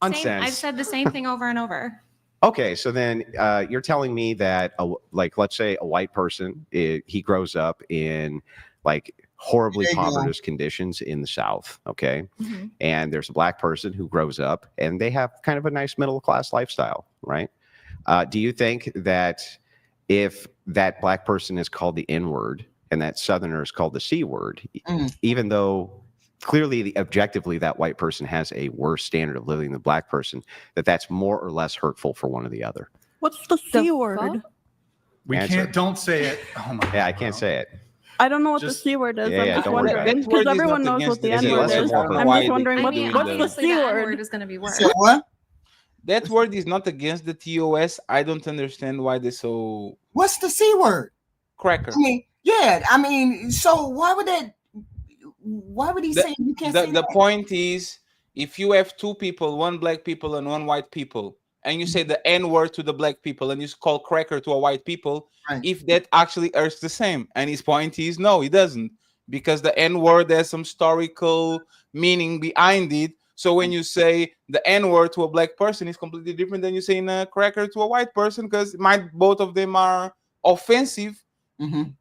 Nonsense. I've said the same thing over and over. Okay, so then you're telling me that, let's say a white person, he grows up in like horribly impoverished conditions in the South, okay? And there's a black person who grows up and they have kind of a nice middle class lifestyle, right? Do you think that if that black person is called the N-word and that Southerner is called the C-word, even though clearly, objectively, that white person has a worse standard of living than the black person, that's more or less hurtful for one or the other? What's the C word? Don't say it. Oh my yeah, I can't say it. I don't know what the C word is. Yeah, I'm yeah, just don't worry wondering about it. because everyone knows what the N word is. I'm just wondering what's the C word? Is going to be worse. So what? That word is not against the TOS. I don't understand why they're so. What's the C word? Cracker. I mean, yeah. I mean, so why would that? Why would he say you can't say The that? point is, if you have two people, one black people and one white people, and you say the N word to the black people and you call cracker to a white people, if that actually hurts the same. And his point is, no, it doesn't, because the N word has some historical meaning behind it. So when you say the N word to a black person, it's completely different than you saying a cracker to a white person, because both of them are offensive.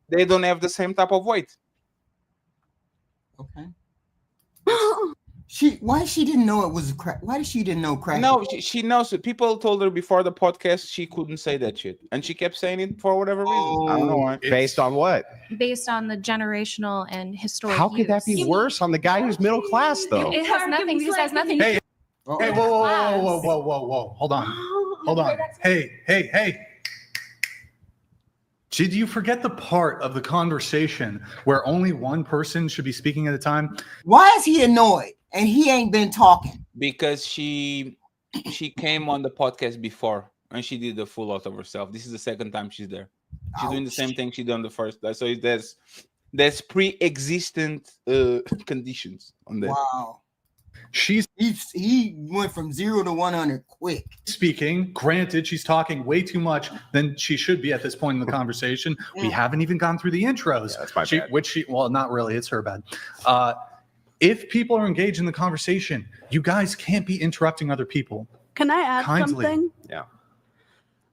They don't have the same type of weight. Okay. Why she didn't know it was a crack? Why did she didn't know crack? No, she knows it. People told her before the podcast she couldn't say that shit, and she kept saying it for whatever reason. I don't know why. Based on what? Based on the generational and historical. How could that be worse on the guy who's middle class, though? It has nothing. This has nothing. Hey, whoa! Hold on. Hey. Did you forget the part of the conversation where only one person should be speaking at a time? Why is he annoyed and he ain't been talking? Because she came on the podcast before and she did the full out of herself. This is the second time she's there. She's doing the same thing she done the first time. So there's pre-existent conditions on that. Wow. He went from 0 to 100 quick. Speaking, granted, she's talking way too much than she should be at this point in the conversation. We haven't even gone through the intros. Yeah, that's my bad. Well, not really. It's her bad. If people are engaged in the conversation, you guys can't be interrupting other people. Can I add Kindly. something? Yeah.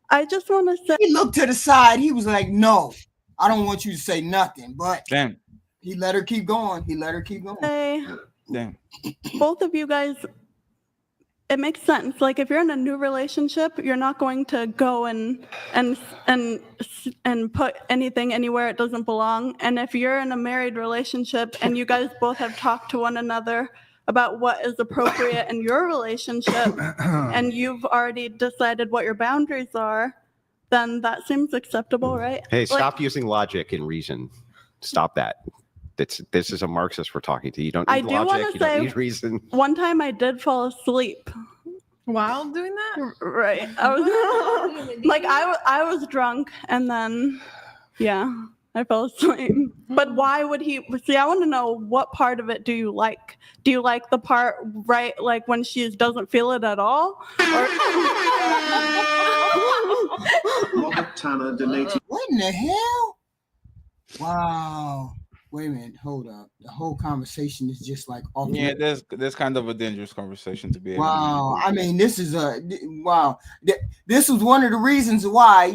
I just want to say. He looked to the side. He was like, "No, I don't want you to say nothing." But damn, he let her keep going. Hey, damn. both of you guys it makes sense. Like if you're in a new relationship, you're not going to go and put anything anywhere it doesn't belong. And if you're in a married relationship and you guys both have talked to one another about what is appropriate in your relationship and you've already decided what your boundaries are, then that seems acceptable, right? Hey, stop using logic and reason. Stop that. This is a Marxist we're talking to. You don't need logic. You don't need reason. One time I did fall asleep while doing that. Right. I was like, I was drunk, and then, yeah, I fell asleep. But why would he? See, I want to know, what part of it do you like? Do you like the part like when she doesn't feel it at all? Robert Tanner donated. What in the hell? Wow. Wait a minute, hold up. The whole conversation is just like off. Yeah, there's kind of a dangerous conversation to be able Wow. I mean, this is wow. This was one of the reasons why,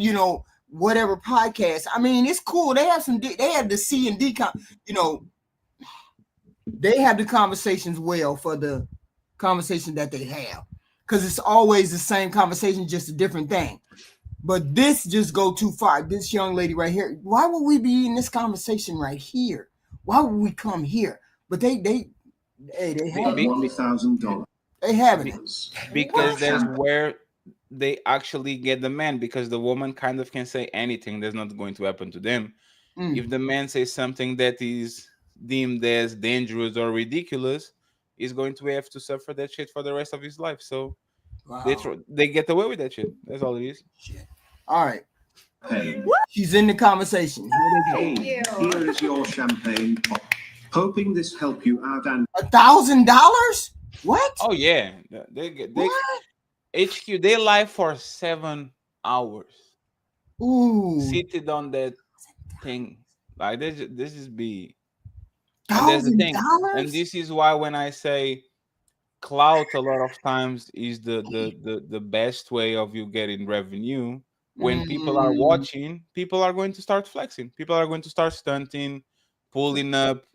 whatever podcast. I mean, it's cool. They have they have the C and D they have the conversations well for the conversation that they have. Because it's always the same conversation, just a different thing. But this just go too far. This young lady right here. Why would we be in this conversation right here? Why would we come here? But they have $1,000. They have it because that's where they actually get the man. Because the woman kind of can say anything that's not going to happen to them. If the man says something that is deemed as dangerous or ridiculous, he's going to have to suffer that shit for the rest of his life. So. Wow. They get away with that shit. That's all it is. Shit. All right. Hey. She's in the conversation. Here is your champagne pop. Hoping this help you out. And $1,000? What? Oh yeah. They HQ. They lie for 7 hours. Ooh. Seated on that thing. Like this is be. And there's the thing. And this is why when I say clout a lot of times is the best way of you getting revenue. When people are watching, people are going to start flexing. People are going to start stunting, pulling up.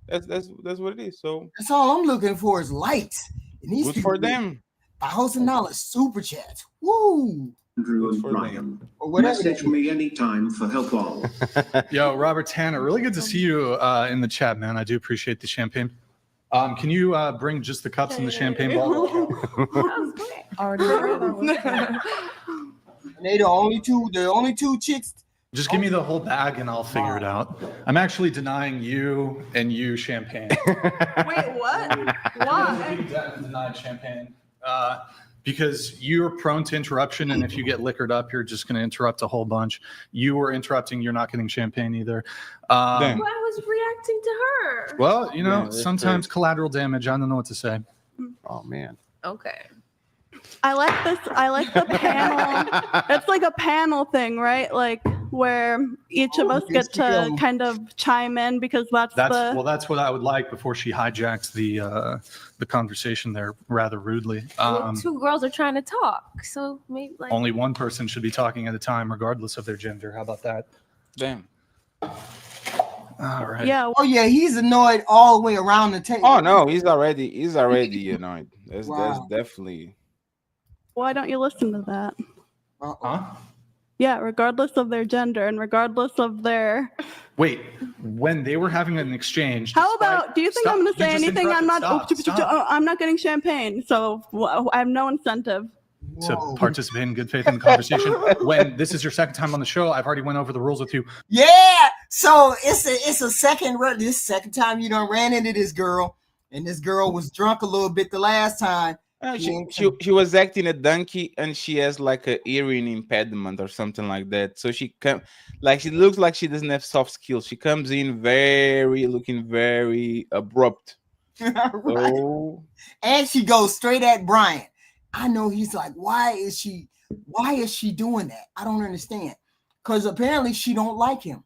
That's what it is. So that's all I'm looking for is lights. Good for them. $1,000 super chats. Woo! Andrew and Brian. Message me anytime for help all. Yo, Robert Tanner, really good to see you in the chat, man. I do appreciate the champagne. Can you bring just the cups and the champagne bottle? And they the only two chicks. Just give me the whole bag and I'll figure it out. I'm actually denying you and you champagne. Wait, what? Why? Denied champagne. Because you're prone to interruption, and if you get liquored up, you're just going to interrupt a whole bunch. You were interrupting, you're not getting champagne either. I was reacting to her. Well, sometimes collateral damage. I don't know what to say. Oh, man. Okay. I like the panel. It's like a panel thing, right? Like where each of us get to kind of chime in because that's what I would like before she hijacks the conversation there rather rudely. Two girls are trying to talk, so maybe only one person should be talking at a time, regardless of their gender. How about that? Damn. All right. Yeah. Oh yeah, he's annoyed all the way around the table. Oh no, he's already annoyed. That's definitely. Why don't you listen to that? Huh? Yeah, regardless of their gender and regardless of their. Wait, when they were having an exchange. How about? Do you think I'm going to say anything? I'm not. I'm not getting champagne, so I have no incentive to participate in good faith in the conversation. When this is your second time on the show, I've already went over the rules with you. Yeah, so it's a second. This second time you done ran into this girl, and this girl was drunk a little bit the last time. She was acting a donkey, and she has like a hearing impediment or something like that. So she looks like she doesn't have soft skills. She comes in looking very abrupt. Right. So... And she goes straight at Brian. I know he's like, why is she doing that? I don't understand. Because apparently she don't like him.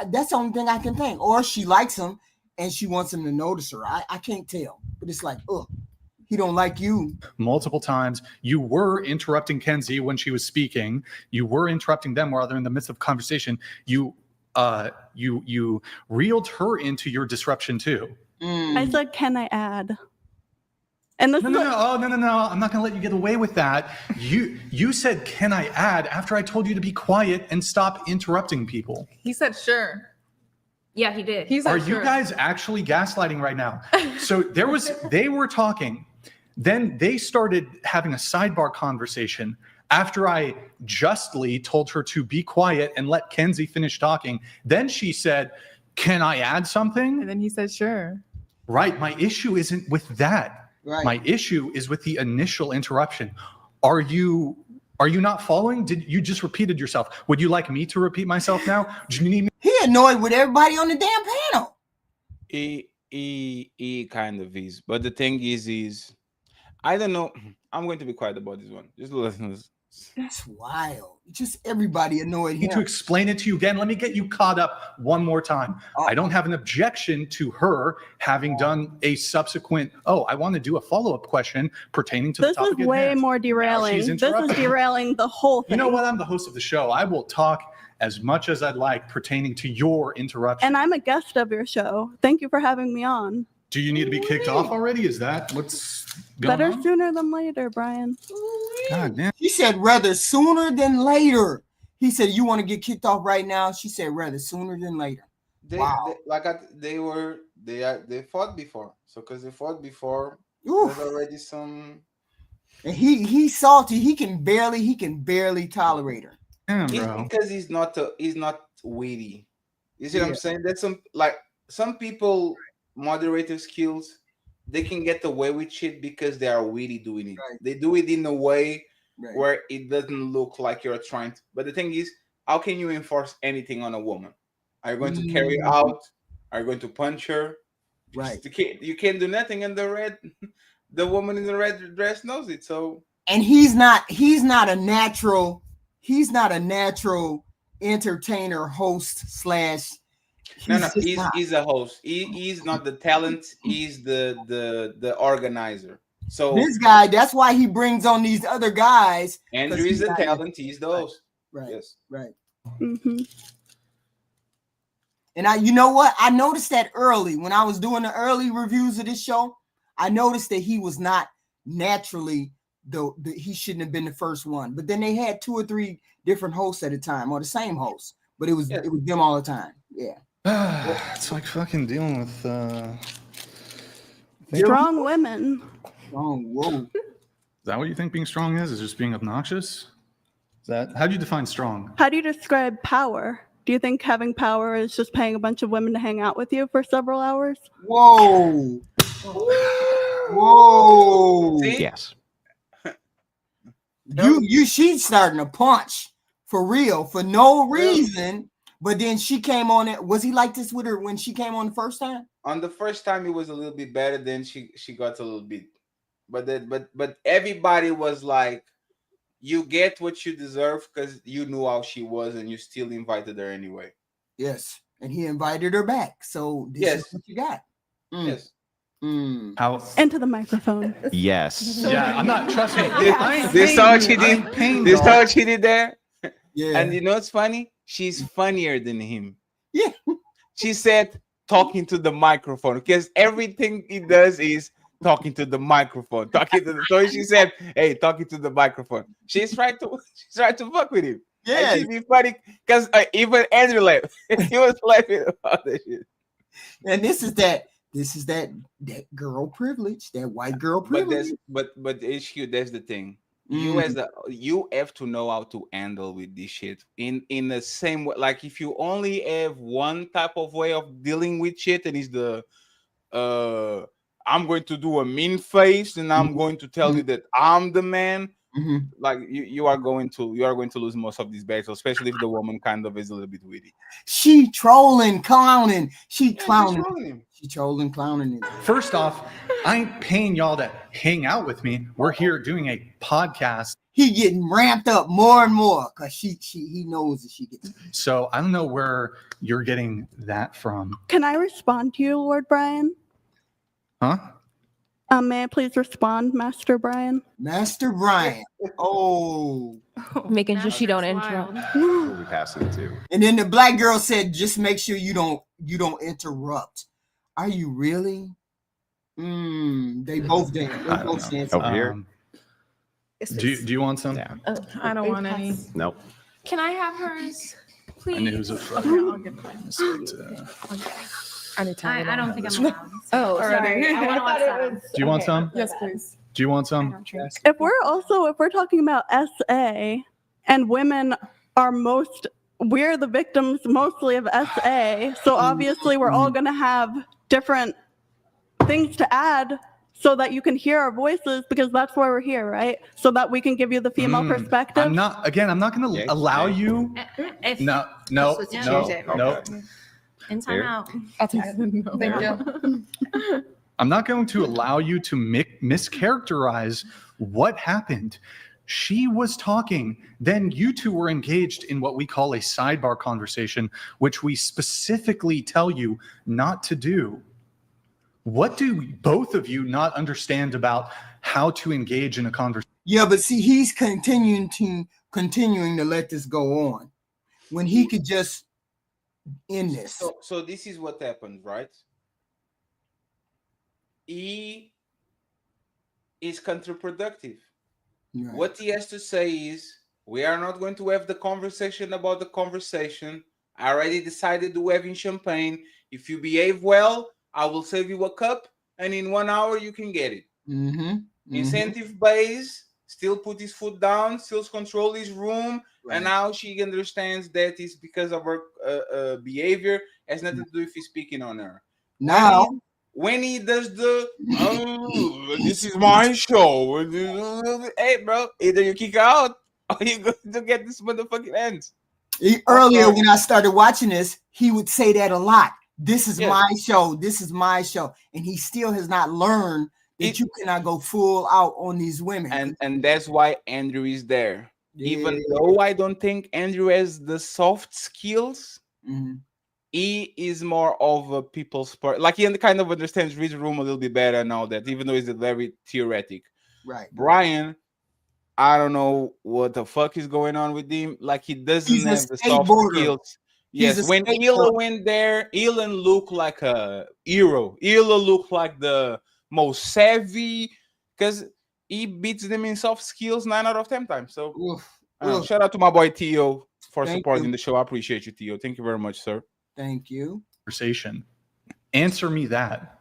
That's the only thing I can think. Or she likes him and she wants him to notice her. I can't tell. But it's like, he don't like you. Multiple times. You were interrupting Kenzie when she was speaking. You were interrupting them while they're in the midst of conversation. You reeled her into your disruption too. I said, can I add? And this No. I'm not going to let you get away with that. You said, "Can I add?" after I told you to be quiet and stop interrupting people. He said, "Sure." Yeah, he did. He said, Are "Sure." you guys actually gaslighting right now? So they were talking, then they started having a sidebar conversation after I justly told her to be quiet and let Kenzie finish talking. Then she said, "Can I add something?" And then he said, "Sure." Right. My issue isn't with that. Right. My issue is with the initial interruption. Are you not following? Did you just repeated yourself? Would you like me to repeat myself now? Do you need me? He annoyed with everybody on the damn panel. He kind of is. But the thing is I don't know. I'm going to be quiet about this one. Just listeners. That's wild. Just everybody annoyed I need to him. explain it to you again. Let me get you caught up one more time. I don't have an objection to her having done a subsequent, I want to do a follow-up question pertaining to the This topic is at way hand. more derailing. she's This is interrupting. derailing the whole thing. You know what? I'm the host of the show. I will talk as much as I'd like pertaining to your interruption. And I'm a guest of your show. Thank you for having me on. Do you need to be kicked off already? Is that what's going Better on? sooner than later, Brian. God damn. She said rather sooner than later. He said, "You want to get kicked off right now?" She said rather sooner than later. They fought before. So because they fought before, there's already some. And he's salty. He can barely tolerate her. Damn, It's bro. because he's not witty. You see what I'm saying? That's some people moderator skills, they can get away with shit because they are witty doing it. Right. They do it in a way where it doesn't look like you're trying to. But the thing is, how can you enforce anything on a woman? Are you going to carry her out? Are you going to punch her? Right. You can't do nothing. And the woman in the red dress knows it. So and he's not a natural entertainer, host / No, he's a host. He's not the talent. He's the organizer. So this guy, that's why he brings on these other guys. Andrew is the talent. He's the host. Right. Yes. Right. Mm-hmm. And you know what? I noticed that early when I was doing the early reviews of this show. I noticed that he was not naturally he shouldn't have been the first one. But then they had 2 or 3 different hosts at a time, or the same host. But it was them all the time. Yeah. It's like fucking dealing with strong women. Whoa. Is that what you think being strong is? Is just being obnoxious? How do you define strong? How do you describe power? Do you think having power is just paying a bunch of women to hang out with you for several hours? Whoa. Whoa. Yes. She's starting to punch for real, for no reason. But then she came on it. Was he like this with her when she came on the first time? On the first time, it was a little bit better. Then she got a little bit, but everybody was like, "You get what you deserve," because you knew how she was, and you still invited her anyway. Yes, and he invited her back. So this is what you got. Yes. How into the microphone? Yes. Yeah, I'm not. Trust me. This is what she did. This is what she did there. Yeah. And you know what's funny? She's funnier than him. Yeah. She said talking to the microphone because everything he does is talking to the microphone. So she said, "Hey, talking to the microphone." She's trying to fuck with him. Yeah. And she'd be funny because even Andrew laughed. He was laughing about that shit. And this is that girl privilege, that white girl privilege. But HQ, that's the thing. You have to know how to handle with this shit in the same way. Like if you only have one type of way of dealing with shit, and it's the I'm going to do a mean face and I'm going to tell you that I'm the man. Like you are going to lose most of these battles, especially if the woman kind of is a little bit witty. She trolling, clowning. She trolling, clowning. First off, I ain't paying y'all to hang out with me. We're here doing a podcast. He getting ramped up more and more because he knows that she gets. So I don't know where you're getting that from. Can I respond to you, Lord Brian? Huh? May I please respond, Master Brian? Master Brian. Oh. Making sure she don't interrupt. We pass it too. And then the black girl said, "Just make sure you don't interrupt." Are you really? They both dance. They both dance. Over here. Do you want some? Yeah. I don't want any. Nope. Can I have hers? Please. I knew it was a Okay, I'll get mine. I don't think I'm allowed. Oh, sorry. I want to watch that. Do you want some? Yes, please. Do you want some? If we're talking about SA and women are we're the victims mostly of SA. So obviously we're all going to have different things to add so that you can hear our voices, because that's why we're here, right? So that we can give you the female perspective. I'm not going to allow you. No. In time out. I'll take it. Thank you. I'm not going to allow you to mischaracterize what happened. She was talking, then you two were engaged in what we call a sidebar conversation, which we specifically tell you not to do. What do both of you not understand about how to engage in a conversation? Yeah, but see, he's continuing to let this go on when he could just end this. So this is what happened, right? He is counterproductive. Right. What he has to say is, we are not going to have the conversation about the conversation. I already decided to have in champagne. If you behave well, I will save you a cup, and in 1 hour you can get it. Incentive base, still put his foot down, still control his room, and now she understands that it's because of her behavior. Has nothing to do if he's speaking on her. Now, when he does the this is my show, hey bro, either you kick out or you going to get this motherfucking ends. Earlier when I started watching this, he would say that a lot. This is my show. This is my show, and he still has not learned that you cannot go full out on these women. And that's why Andrew is there. Even though I don't think Andrew has the soft skills, he is more of a people's part. Like he kind of understands read the room a little bit better and all that, even though he's very theoretic. Right. Brian, I don't know what the fuck is going on with him. Like he doesn't have the soft skills. Yes, when Hila went there, Hila looked like a hero. Hila looked like the most savvy because he beats them in soft skills 9 out of 10 times. So shout out to my boy Tio for supporting the show. I appreciate you, Tio. Thank you very much, sir. Thank you. Conversation. Answer me that.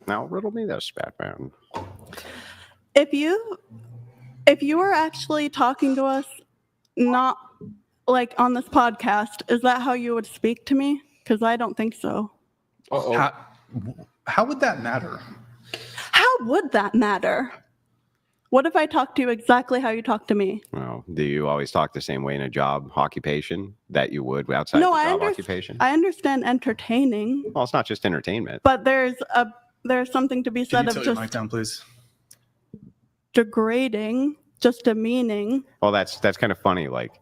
Now riddle me this, Batman. If you were actually talking to us, not like on this podcast, is that how you would speak to me? Because I don't think so. How would that matter? How would that matter? What if I talk to you exactly how you talk to me? Well, do you always talk the same way in a job occupation that you would outside of the job occupation? I understand entertaining. Well, it's not just entertainment. But there's something to be said of just mic down, please. Degrading, just demeaning. Well, that's kind of funny. Like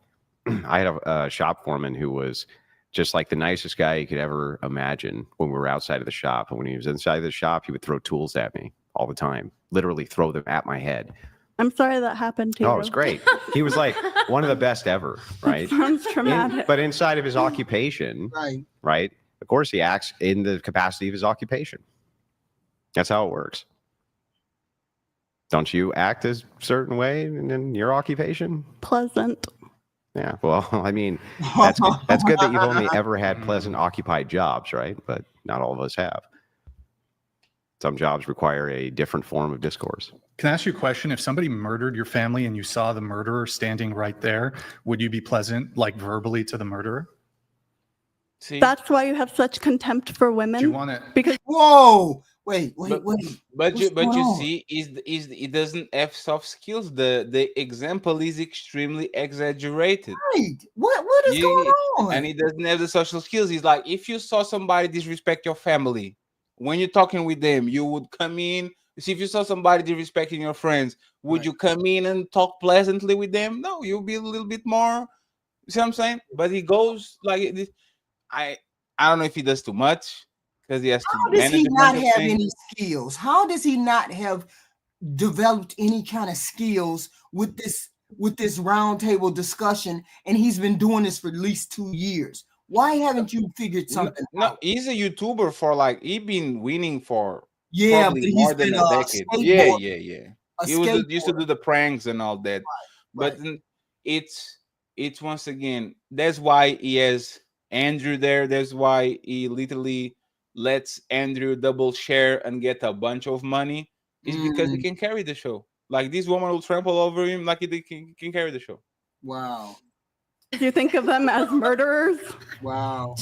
I had a shop foreman who was just like the nicest guy you could ever imagine when we were outside of the shop. And when he was inside of the shop, he would throw tools at me all the time, literally throw them at my head. I'm sorry that happened to you. Oh, it was great. He was like one of the best ever, right? Sounds traumatic. But inside of his occupation, right? Of course, he acts in the capacity of his occupation. That's how it works. Don't you act a certain way in your occupation? Pleasant. Yeah, well, I mean, that's good. That's good that you've only ever had pleasant occupied jobs, right? But not all of us have. Some jobs require a different form of discourse. Can I ask you a question? If somebody murdered your family and you saw the murderer standing right there, would you be pleasant, like verbally, to the murderer? See? That's why you have such contempt for women. Do you want to? Because wait. But you see, it doesn't have soft skills. The example is extremely exaggerated. Right. What is going on? And he doesn't have the social skills. He's like, if you saw somebody disrespect your family, when you're talking with them, you would come in. See, if you saw somebody disrespecting your friends, would you come in and talk pleasantly with them? No, you'll be a little bit more. You see what I'm saying? But he goes like this. I don't know if he does too much because he has to. How does he not have any skills? How does he not have developed any kind of skills with this round table discussion? And he's been doing this for at least 2 years. Why haven't you figured something out? No, he's a YouTuber for he's been winning for Yeah, probably but more he's than been a a decade. Yeah, skateboard. yeah, yeah. A He was used to skateboarder. do the pranks and all that. But Right. then it's once again, that's why he has Andrew there. That's why he literally lets Andrew double share and get a bunch of money. Is because he can carry the show. Like this woman will trample over him like he can carry the show. Wow. Do you think of them as murderers? Wow.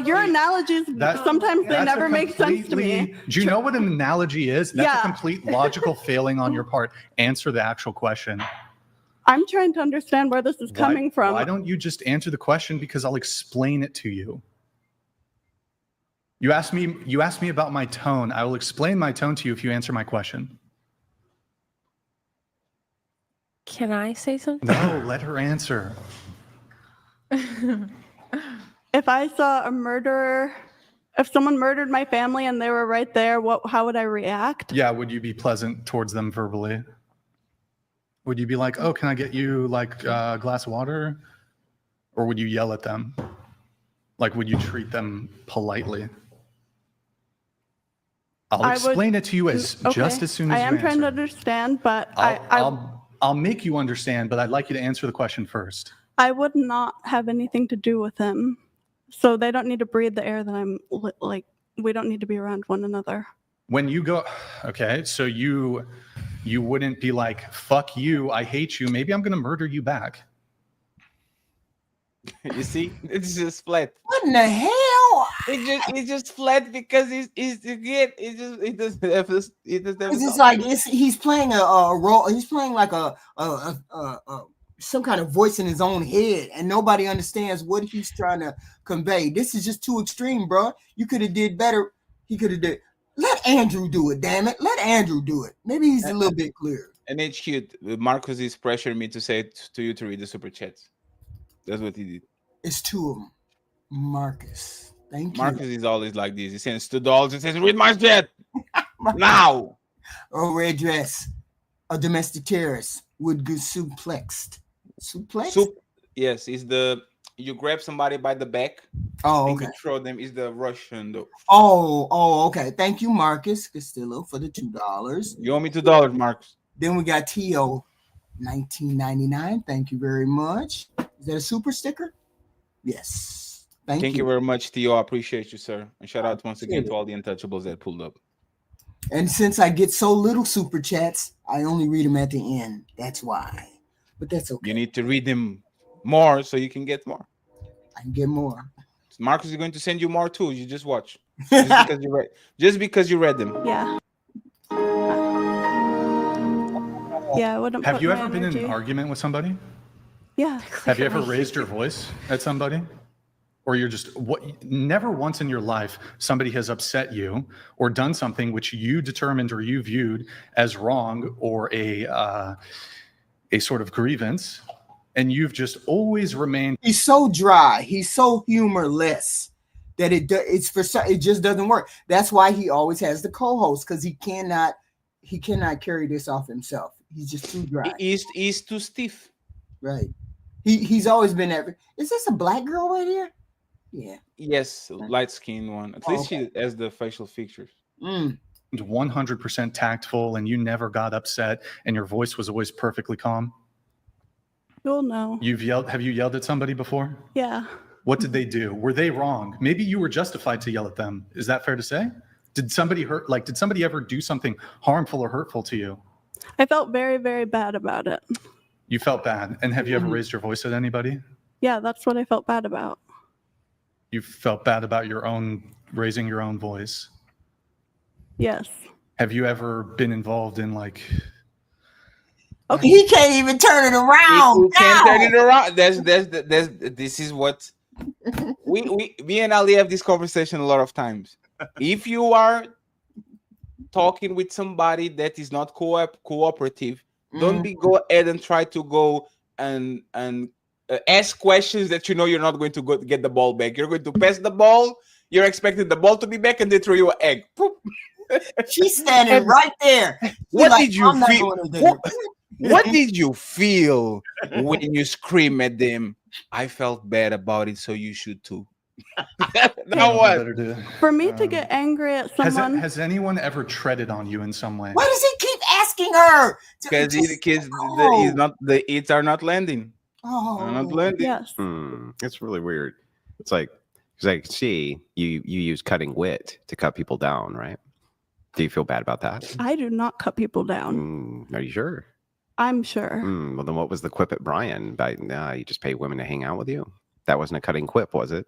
Your analogies, sometimes they never make sense to me. Do you know what an analogy is? That's a complete logical failing on your part. Answer the actual question. I'm trying to understand where this is coming from. Why don't you just answer the question? Because I'll explain it to you. You asked me about my tone. I will explain my tone to you if you answer my question. Can I say something? No, let her answer. If I saw a murderer, if someone murdered my family and they were right there, how would I react? Yeah, would you be pleasant towards them verbally? Would you be like, oh, can I get you like a glass of water? Or would you yell at them? Like, would you treat them politely? I'll explain it to you just as soon as I you am trying to answer. understand, but I'll make you understand, but I'd like you to answer the question first. I would not have anything to do with him. So they don't need to breathe the air that I'm like, we don't need to be around one another. When you go, okay, so you wouldn't be like, fuck you, I hate you, maybe I'm going to murder you back. You see, it's just flat. What in the hell? It's just flat because it's like he's playing a role. He's playing like a some kind of voice in his own head, and nobody understands what he's trying to convey. This is just too extreme, bro. You could have did better. He could have did. Let Andrew do it. Damn it, let Andrew do it. Maybe he's a little bit clearer. And it's cute. Marcus is pressuring me to say to you to read the super chats. That's what he did. It's two of them. Marcus. Thank you. Marcus is always like this. He sends $2. He says, read my chat. Now. A red dress. A domestic terrorist would get suplexed. Suplex? Yes, it's you grab somebody by the back. Oh, and okay. you throw them. Is the Russian though. Oh, okay. Thank you, Marcus Castillo, for the $2. You owe me $2, Marcus. Then we got T.O. $19.99. Thank you very much. Is that a super sticker? Yes. Thank you very much, Theo. I appreciate you, sir. And shout out once again to all the untouchables that pulled up. And since I get so little super chats, I only read them at the end. That's why. But that's okay. You need to read them more so you can get more. I can get more. Marcus is going to send you more too. You just watch. Just because you read them. Yeah. Yeah, I wouldn't. Have you ever been in an argument with somebody? Yeah. Have you ever raised your voice at somebody? Or you're just never once in your life somebody has upset you or done something which you determined or you viewed as wrong or a sort of grievance, and you've just always remained. He's so dry. He's so humorless that it just doesn't work. That's why he always has the co-host, because he cannot carry this off himself. He's just too dry. He's too stiff. Right. He's always been that. Is this a black girl right here? Yeah. Yes, light-skinned one. At least she has the facial features. 100% tactful, and you never got upset, and your voice was always perfectly calm. You'll know. Have you yelled at somebody before? Yeah. What did they do? Were they wrong? Maybe you were justified to yell at them. Is that fair to say? Did somebody did somebody ever do something harmful or hurtful to you? I felt very, very bad about it. You felt bad. And have you ever raised your voice at anybody? Yeah, that's what I felt bad about. You felt bad about raising your own voice? Yes. Have you ever been involved in Okay, he can't even turn it around. He can't turn it around. This is what me and Ali have this conversation a lot of times. If you are talking with somebody that is not cooperative, don't go ahead and try to go and ask questions that you know you're not going to get the ball back. You're going to pass the ball. You're expecting the ball to be back, and they throw you an egg. She's standing right there. What did you feel? What did you feel when you scream at them? I felt bad about it, so you should too. Now what? For me to get angry at someone, Has anyone ever treaded on you in some way? Why does he keep asking her? Because the eats are not landing. Oh, not landing. Yes. It's really weird. It's like, because I can see you use cutting wit to cut people down, right? Do you feel bad about that? I do not cut people down. Are you sure? I'm sure. Well, then what was the quip at Brian? You just pay women to hang out with you? That wasn't a cutting quip, was it?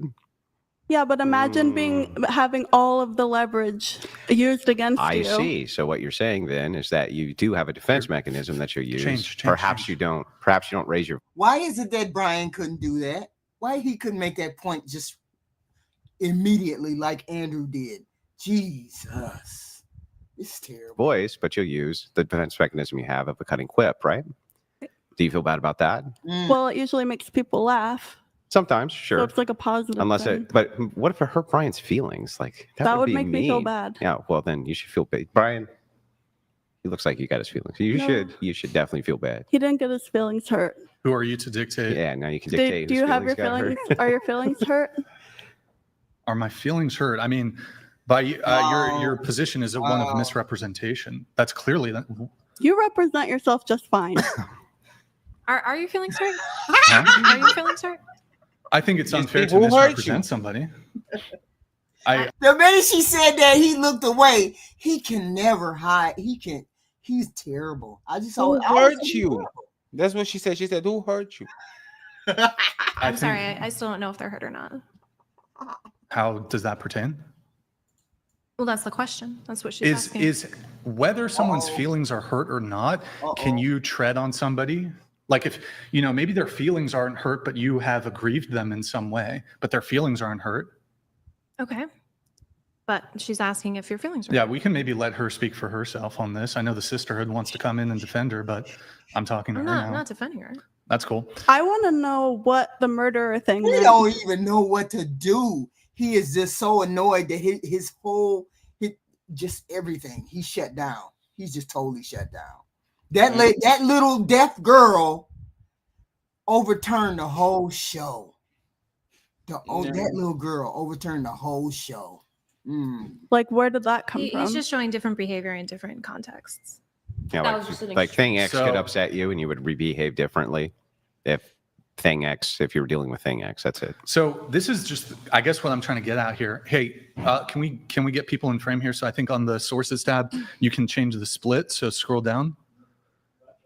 Yeah, but imagine having all of the leverage used against you. I see. So what you're saying then is that you do have a defense mechanism that you use. Perhaps you don't raise your. Why is it that Brian couldn't do that? Why he couldn't make that point just immediately like Andrew did? Jesus, it's terrible. Voice, but you'll use the defense mechanism you have of a cutting quip, right? Do you feel bad about that? Well, it usually makes people laugh. Sometimes, sure. So it's like a positive thing. But what if it hurt Brian's feelings? Like that would be make me feel mean. bad. Yeah, well then you should feel bad. Brian, he looks like you got his feelings. You should definitely feel bad. He didn't get his feelings hurt. Who are you to dictate? Yeah, now you can dictate. Do you have your feelings? Are your feelings hurt? Are my feelings hurt? I mean, by your position is one of misrepresentation. That's clearly that. You represent yourself just fine. Are your feelings hurt? Huh? Are your feelings hurt? I think it's unfair to misrepresent somebody. The minute she said that, he looked away. He can never hide. He's terrible. Who hurt you? That's what she said. She said, "Who hurt you?" I'm sorry. I still don't know if they're hurt or not. How does that pertain? Well, that's the question. That's what she's asking. Is whether someone's feelings are hurt or not, can you tread on somebody? Like if, maybe their feelings aren't hurt, but you have aggrieved them in some way, but their feelings aren't hurt. Okay. But she's asking if your feelings are Yeah, hurt. we can maybe let her speak for herself on this. I know the sisterhood wants to come in and defend her, but I'm talking to I'm her not, now. not defending her. That's cool. I want to know what the murderer thing He is. don't even know what to do. He is just so annoyed that his whole, just everything, he shut down. He's just totally shut down. That little deaf girl overturned the whole show. That little girl overturned the whole show. Like, where did that come from? He's just showing different behavior in different contexts. Yeah, That was just an like thing X So- could upset you, and you would behave differently if you were dealing with thing X. That's it. So this is just, I guess, what I'm trying to get out here. Hey, can we get people in frame here? So I think on the sources tab, you can change the split. So scroll down,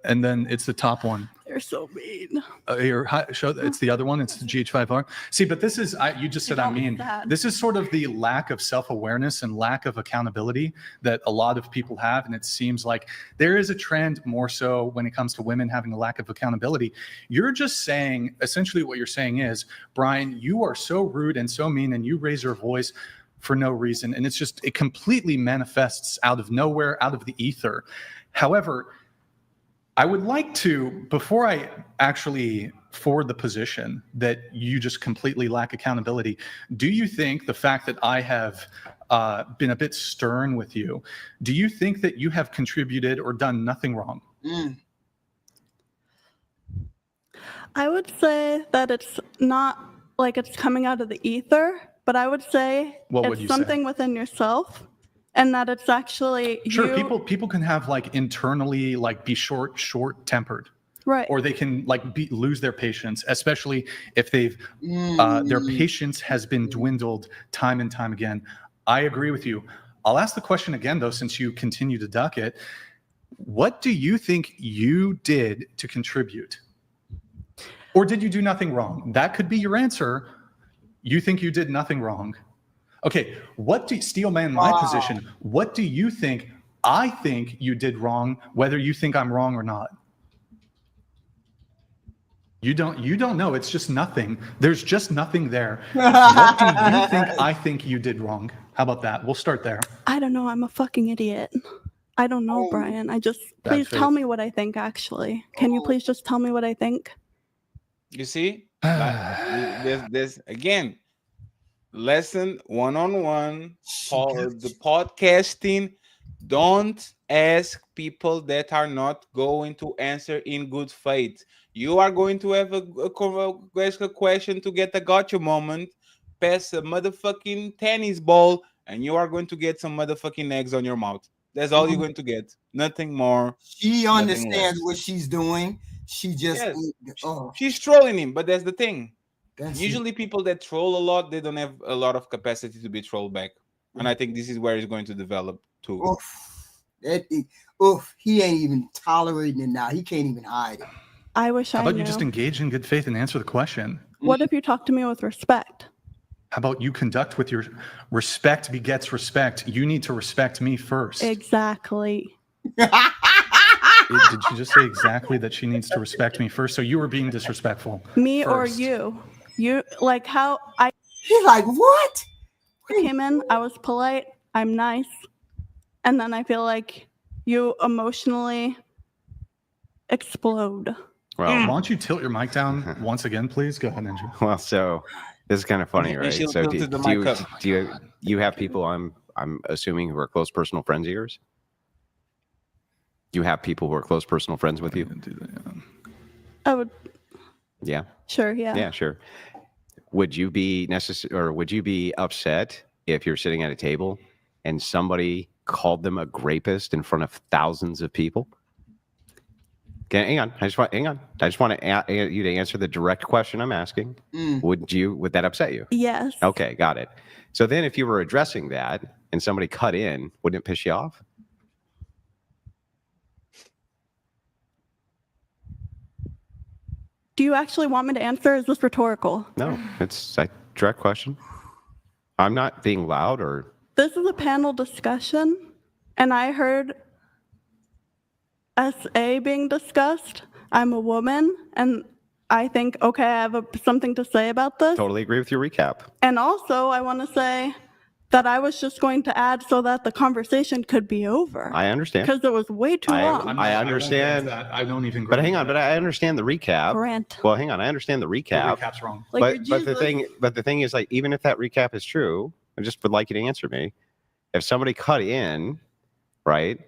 and then it's the top one. They're so mean. It's the other one. It's the GH5R. See, but this is, you just said I mean. This is sort of the lack of self-awareness and lack of accountability that a lot of people have. And it seems like there is a trend more so when it comes to women having a lack of accountability. You're just saying, essentially what you're saying is, Brian, you are so rude and so mean, and you raise your voice for no reason. And it completely manifests out of nowhere, out of the ether. However, I would like to, before I actually forward the position that you just completely lack accountability, do you think the fact that I have been a bit stern with you, do you think that you have contributed or done nothing wrong? I would say that it's not like it's coming out of the ether, but I would say it's something within yourself. And that it's actually sure. People can have internally be short-tempered, right? Or they can lose their patience, especially if they've their patience has been dwindled time and time again. I agree with you. I'll ask the question again though, since you continue to duck it. What do you think you did to contribute, or did you do nothing wrong? That could be your answer. You think you did nothing wrong. Okay, Steelman, my position, what do you think I think you did wrong, whether you think I'm wrong or not? You don't know. It's just nothing. There's just nothing there. What do you think I think you did wrong? How about that? We'll start there. I don't know. I'm a fucking idiot. I don't know, Brian. Please tell me what I think, actually. Can you please just tell me what I think? You see? This again. Lesson 101 for the podcasting. Don't ask people that are not going to answer in good faith. You are going to have ask a question to get a gotcha moment. pass a motherfucking tennis ball, and you are going to get some motherfucking eggs on your mouth. That's all you're going to get. Nothing more. She understands what she's doing. She just she's trolling him, but that's the thing. That's Usually people that troll a lot, they don't have a lot of capacity to be trolled back. And I think this is where it's going to develop too. He ain't even tolerating it now. He can't even hide it. I wish How I about knew. you just engage in good faith and answer the question? What if you talk to me with respect? How about you conduct with your respect begets respect? You need to respect me first. Exactly. Did you just say exactly that she needs to respect me first? So you were being disrespectful. Me first. or you? You like how I. He's like, what? I came in. I was polite. I'm nice, and then I feel like you emotionally explode. Well, why don't you tilt your mic down once again, please? Go ahead, Andrew. Well, so this is kind of funny, right? she'll So tilt the mic up. do you have people I'm assuming who are close personal friends of yours? You have people who are close personal friends with you? I would. Yeah. Sure. Yeah. Yeah, sure. Would you be would you be upset if you're sitting at a table and somebody called them a rapist in front of thousands of people? Okay, hang on. I just want you to answer the direct question I'm asking. Would that upset you? Yes. Okay, got it. So then if you were addressing that and somebody cut in, wouldn't it piss you off? Do you actually want me to answer? Is this rhetorical? No, it's a direct question. I'm not being loud or. This is a panel discussion, and I heard SA being discussed. I'm a woman, and I think, okay, I have something to say about this. Totally agree with your recap. And also, I want to say that I was just going to add so that the conversation could be over. I understand. Because it was way too long. I understand. I don't even. But hang on. But I understand the recap. Grant. Well, hang on. I understand the recap. The recap's wrong. Like But the thing is, like, even if that recap is true, I just would like you to answer me. If somebody cut in, right,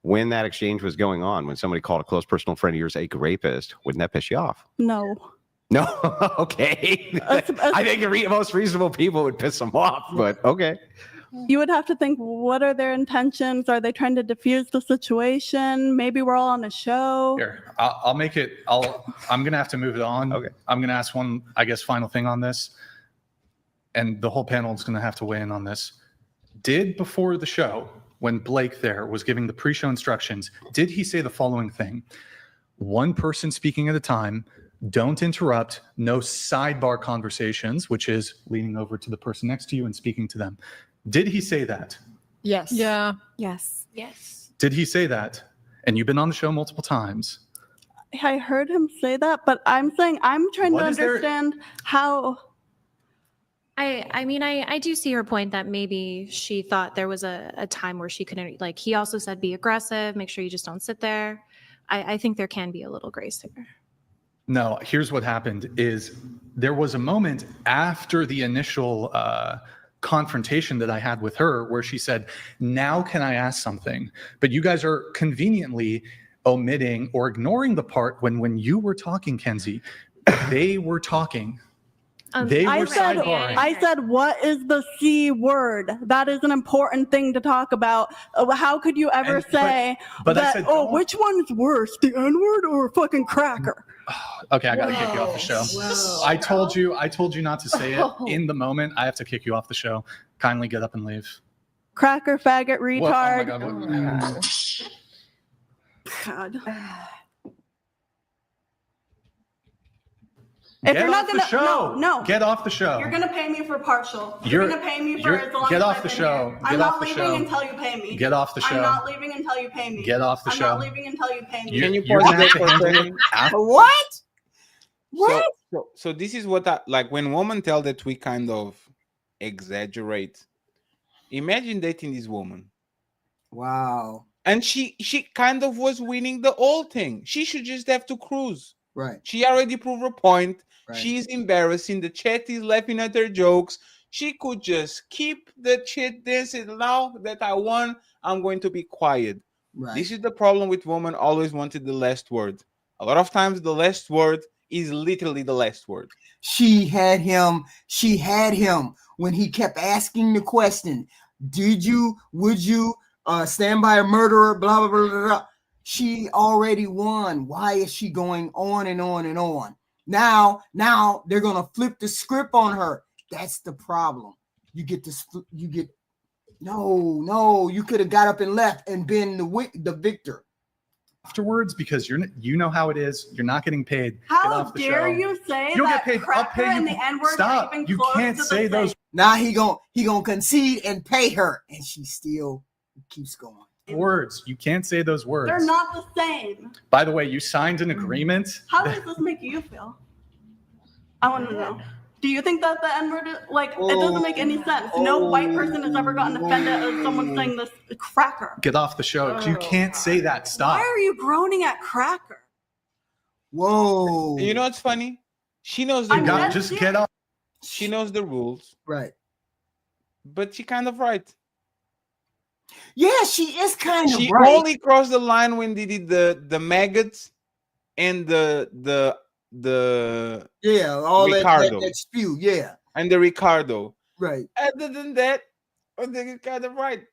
when that exchange was going on, when somebody called a close personal friend of yours a rapist, wouldn't that piss you off? No. No. Okay. I think the most reasonable people would piss them off, but okay. You would have to think, what are their intentions? Are they trying to diffuse the situation? Maybe we're all on a show. Here, I'll make it. I'm gonna have to move it on. Okay. I'm gonna ask one, I guess, final thing on this, and the whole panel is gonna have to weigh in on this. Did before the show, when Blake there was giving the pre-show instructions, did he say the following thing? One person speaking at a time. Don't interrupt. No sidebar conversations, which is leaning over to the person next to you and speaking to them. Did he say that? Yes. Yeah. Yes. Yes. Did he say that? And you've been on the show multiple times. I heard him say that, but I'm saying I'm trying to understand how. I mean, I do see her point that maybe she thought there was a time where she couldn't, like, he also said be aggressive, make sure you just don't sit there. I think there can be a little grace here. No, here's what happened is there was a moment after the initial confrontation that I had with her where she said, now can I ask something? But you guys are conveniently omitting or ignoring the part when you were talking, Kenzie, they were talking. I said, what is the C word? That is an important thing to talk about. How could you ever say but that, I said, which one is worse, the N-word or fucking cracker? Okay, I gotta kick you off the show. I told you not to say it in the moment. I have to kick you off the show. Kindly get up and leave. Cracker, faggot, retard. God. If Get you're not off the gonna, show. no, Get off the show. You're gonna pay me for partial. You're gonna pay me for as long Get as off I've the been show. here. Get I'm off not the leaving show. until you pay me. Get off the show. I'm not leaving until you pay me. Get off the show. I'm not leaving until you pay me. Can you You're pause gonna it have to for a handle second? it after- What? What? So this is what like when women tell that we kind of exaggerate. Imagine dating this woman. Wow. And she kind of was winning the whole thing. She should just have to cruise. Right. She already proved her point. Right. She's embarrassing. The chat is laughing at her jokes. She could just keep the shit dancing. Now that I won, I'm going to be quiet. Right. This is the problem with women always wanted the last word. A lot of times the last word is literally the last word. She had him when he kept asking the question, would you stand by a murderer, blah, blah, blah, blah, blah. She already won. Why is she going on and on and on? Now they're going to flip the script on her. That's the problem. You could have got up and left and been the victor. Afterwards, because you know how it is. You're not getting paid. How dare you say You'll that get paid. cracker I'll pay you. and the N-word Stop. are even You close can't to say the those. same? Now he gonna concede and pay her, and she still keeps going. Words. You can't say those words. They're not the same. By the way, you signed an agreement. How does this make you feel? I want to know. Do you think that the N-word, it doesn't make any sense? No white person has ever gotten offended at someone saying this cracker. Get off the show. You can't say that. Stop. Why are you groaning at cracker? Whoa. You know what's funny? She knows the rules. Just get off. She knows the rules. Right. But she kind of right. Yeah, she is kind of She right. only crossed the line when they did the maggots and the all Ricardo. that spew, yeah. And the Ricardo. Right. Other than that, I think it's kind of right.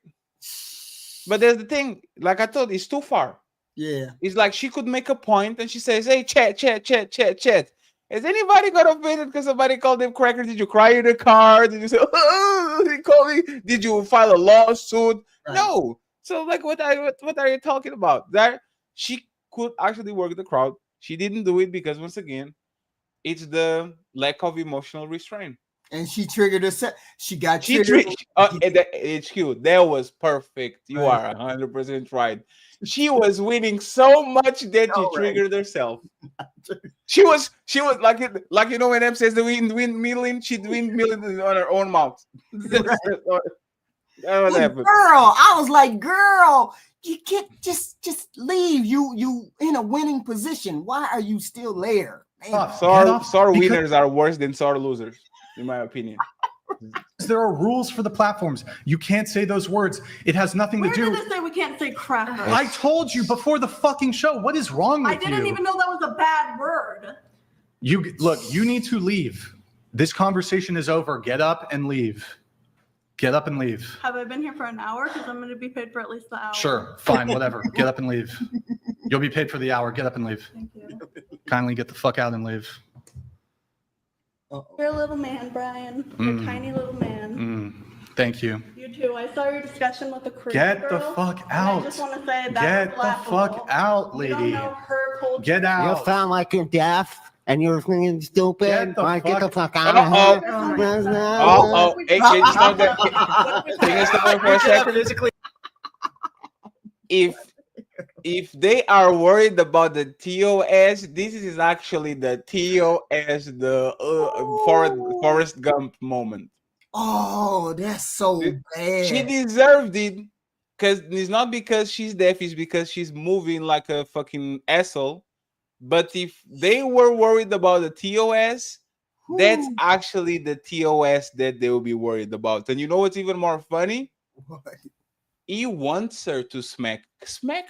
But there's the thing, like I told, it's too far. Yeah. It's like she could make a point and she says, hey, chat. Has anybody got offended because somebody called them crackers? Did you cry in the car? Did you say, oh, he called me? Did you file a lawsuit? Right. No. So like, what are you talking about? That she could actually work the crowd. She didn't do it because once again, it's the lack of emotional restraint. And she triggered herself. She got triggered. HQ, that was perfect. You are 100% right. She was winning so much that she triggered herself. She was like you know when M says the windmilling, she'd windmilling on her own mouth. That was happened. Girl, I was like, girl, you can't just leave. You in a winning position. Why are you still there? Sore winners are worse than sore losers, in my opinion. There are rules for the platforms. You can't say those words. It has nothing to do. Where did it say we can't say cracker? I told you before the fucking show. What is wrong with you? I didn't even know that was a bad word. You need to leave. This conversation is over. Get up and leave. Get up and leave. Have I been here for an hour? Because I'm going to be paid for at least the hour. Sure, fine, whatever. Get up and leave. You'll be paid for the hour. Get up and leave. Thank you. Kindly get the fuck out and leave. You're a little man, Brian. You're a tiny little man. Thank you. You too. I saw your discussion with the crew. Get the fuck out. I just want to say that Get the fuck out, lady. You don't know her culture. Get out. You sound like you're deaf. And you're fucking stupid. Get the fuck out of here. Hey, can you stop that? Can you stop for a second? If they are worried about the TOS, this is actually the TOS, the Forrest Gump moment. Oh, that's so bad. She deserved it because it's not because she's deaf, it's because she's moving like a fucking asshole. But if they were worried about the TOS, that's actually the TOS that they will be worried about. And you know what's even more funny? What? He wants her to smack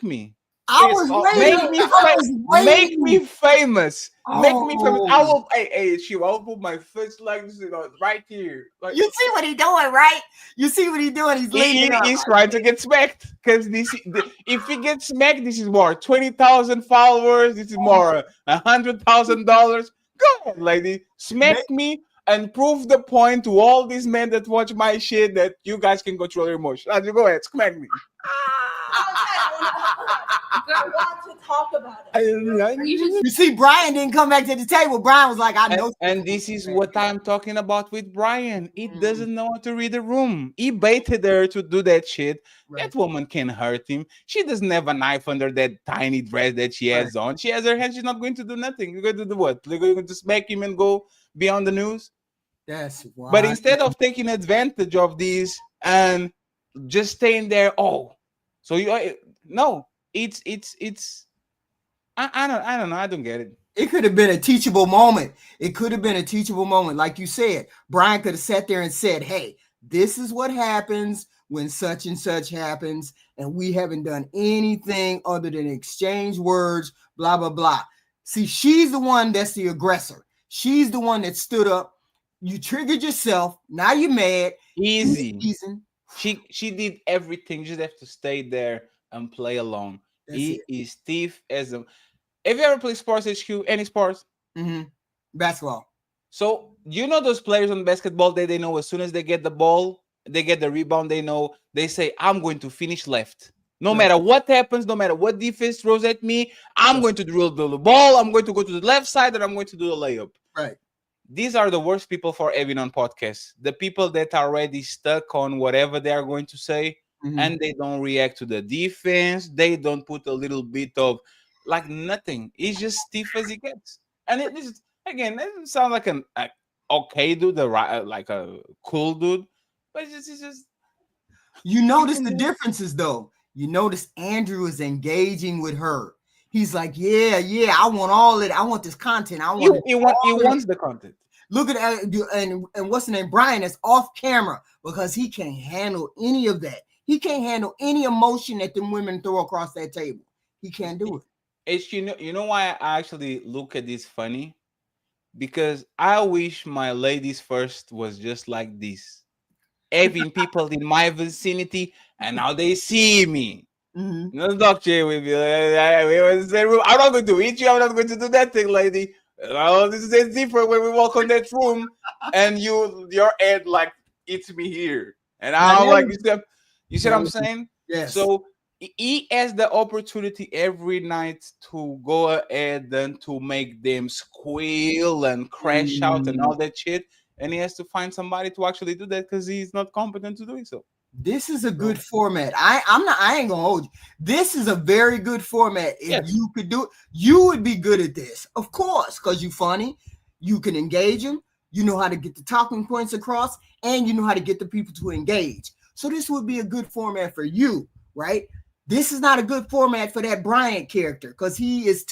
me. Make me famous. Oh. Make me famous. I will. Hey, I will put my foot like this, right here. Like, you see what he's doing, right? You see what he's doing. He's trying to get smacked because if he gets smacked, this is more 20,000 followers. This is more $100,000. Go ahead, lady, smack me and prove the point to all these men that watch my shit that you guys can control your emotions. Go ahead, smack me. I want to talk about it. You see, Brian didn't come back to the table. Brian was like, I know. And this is what I'm talking about with Brian. He doesn't know how to read the room. He baited her to do that shit. Right. That woman can hurt him. She doesn't have a knife under that tiny dress that she has on. She has her hand. She's not going to do nothing. You're going to do what? You're going to smack him and go be on the news? That's why. But instead of taking advantage of these and just staying there, so you no. It's I don't know. I don't get it. It could have been a teachable moment. Like you said, Brian could have sat there and said, hey, this is what happens when such and such happens. And we haven't done anything other than exchange words, blah, blah, blah. See, she's the one that's the aggressor. She's the one that stood up. You triggered yourself. Now you're mad. Easy. She did everything. You just have to stay there and play along. He is stiff as a. Have you ever played Sports HQ? Any sports? Mm-hmm. Basketball. So you know those players on basketball, they know as soon as they get the ball, they get the rebound, they say, I'm going to finish left. No matter what happens, no matter what defense throws at me, I'm going to drill the ball, I'm going to go to the left side, and I'm going to do the layup. Right. These are the worst people for having on podcasts. The people that are already stuck on whatever they are going to say, and they don't react to the defense. They don't put a little bit of like nothing. It's just stiff as it gets. And it is, again, it doesn't sound like an okay dude, like a cool dude, but it's just. You notice the differences though. You notice Andrew is engaging with her. He's like, yeah, I want all it. I want this content. I want. He wants the content. Look at that, and what's the name? Brian is off camera because he can't handle any of that. He can't handle any emotion that them women throw across that table. He can't do it. It's you know why I actually look at this funny? Because I wish my ladies first was just like this. Having people in my vicinity and now they see me. Mm-hmm. No doctor will be like, I'm not going to eat you, I'm not going to do that thing, lady. This is different when we walk on that room and your head like eats me here. And I'm like, you see what I'm saying? Yes. So he has the opportunity every night to go ahead and to make them squeal and crash out and all that shit. And he has to find somebody to actually do that because he's not competent to doing so. This is a good format. I ain't gonna hold you. This is a very good format. If you could do it, you would be good at this, of course, because you're funny. You can engage them. You know how to get the talking points across, and you know how to get the people to engage. So this would be a good format for you, right? This is not a good format for that Bryant character because he's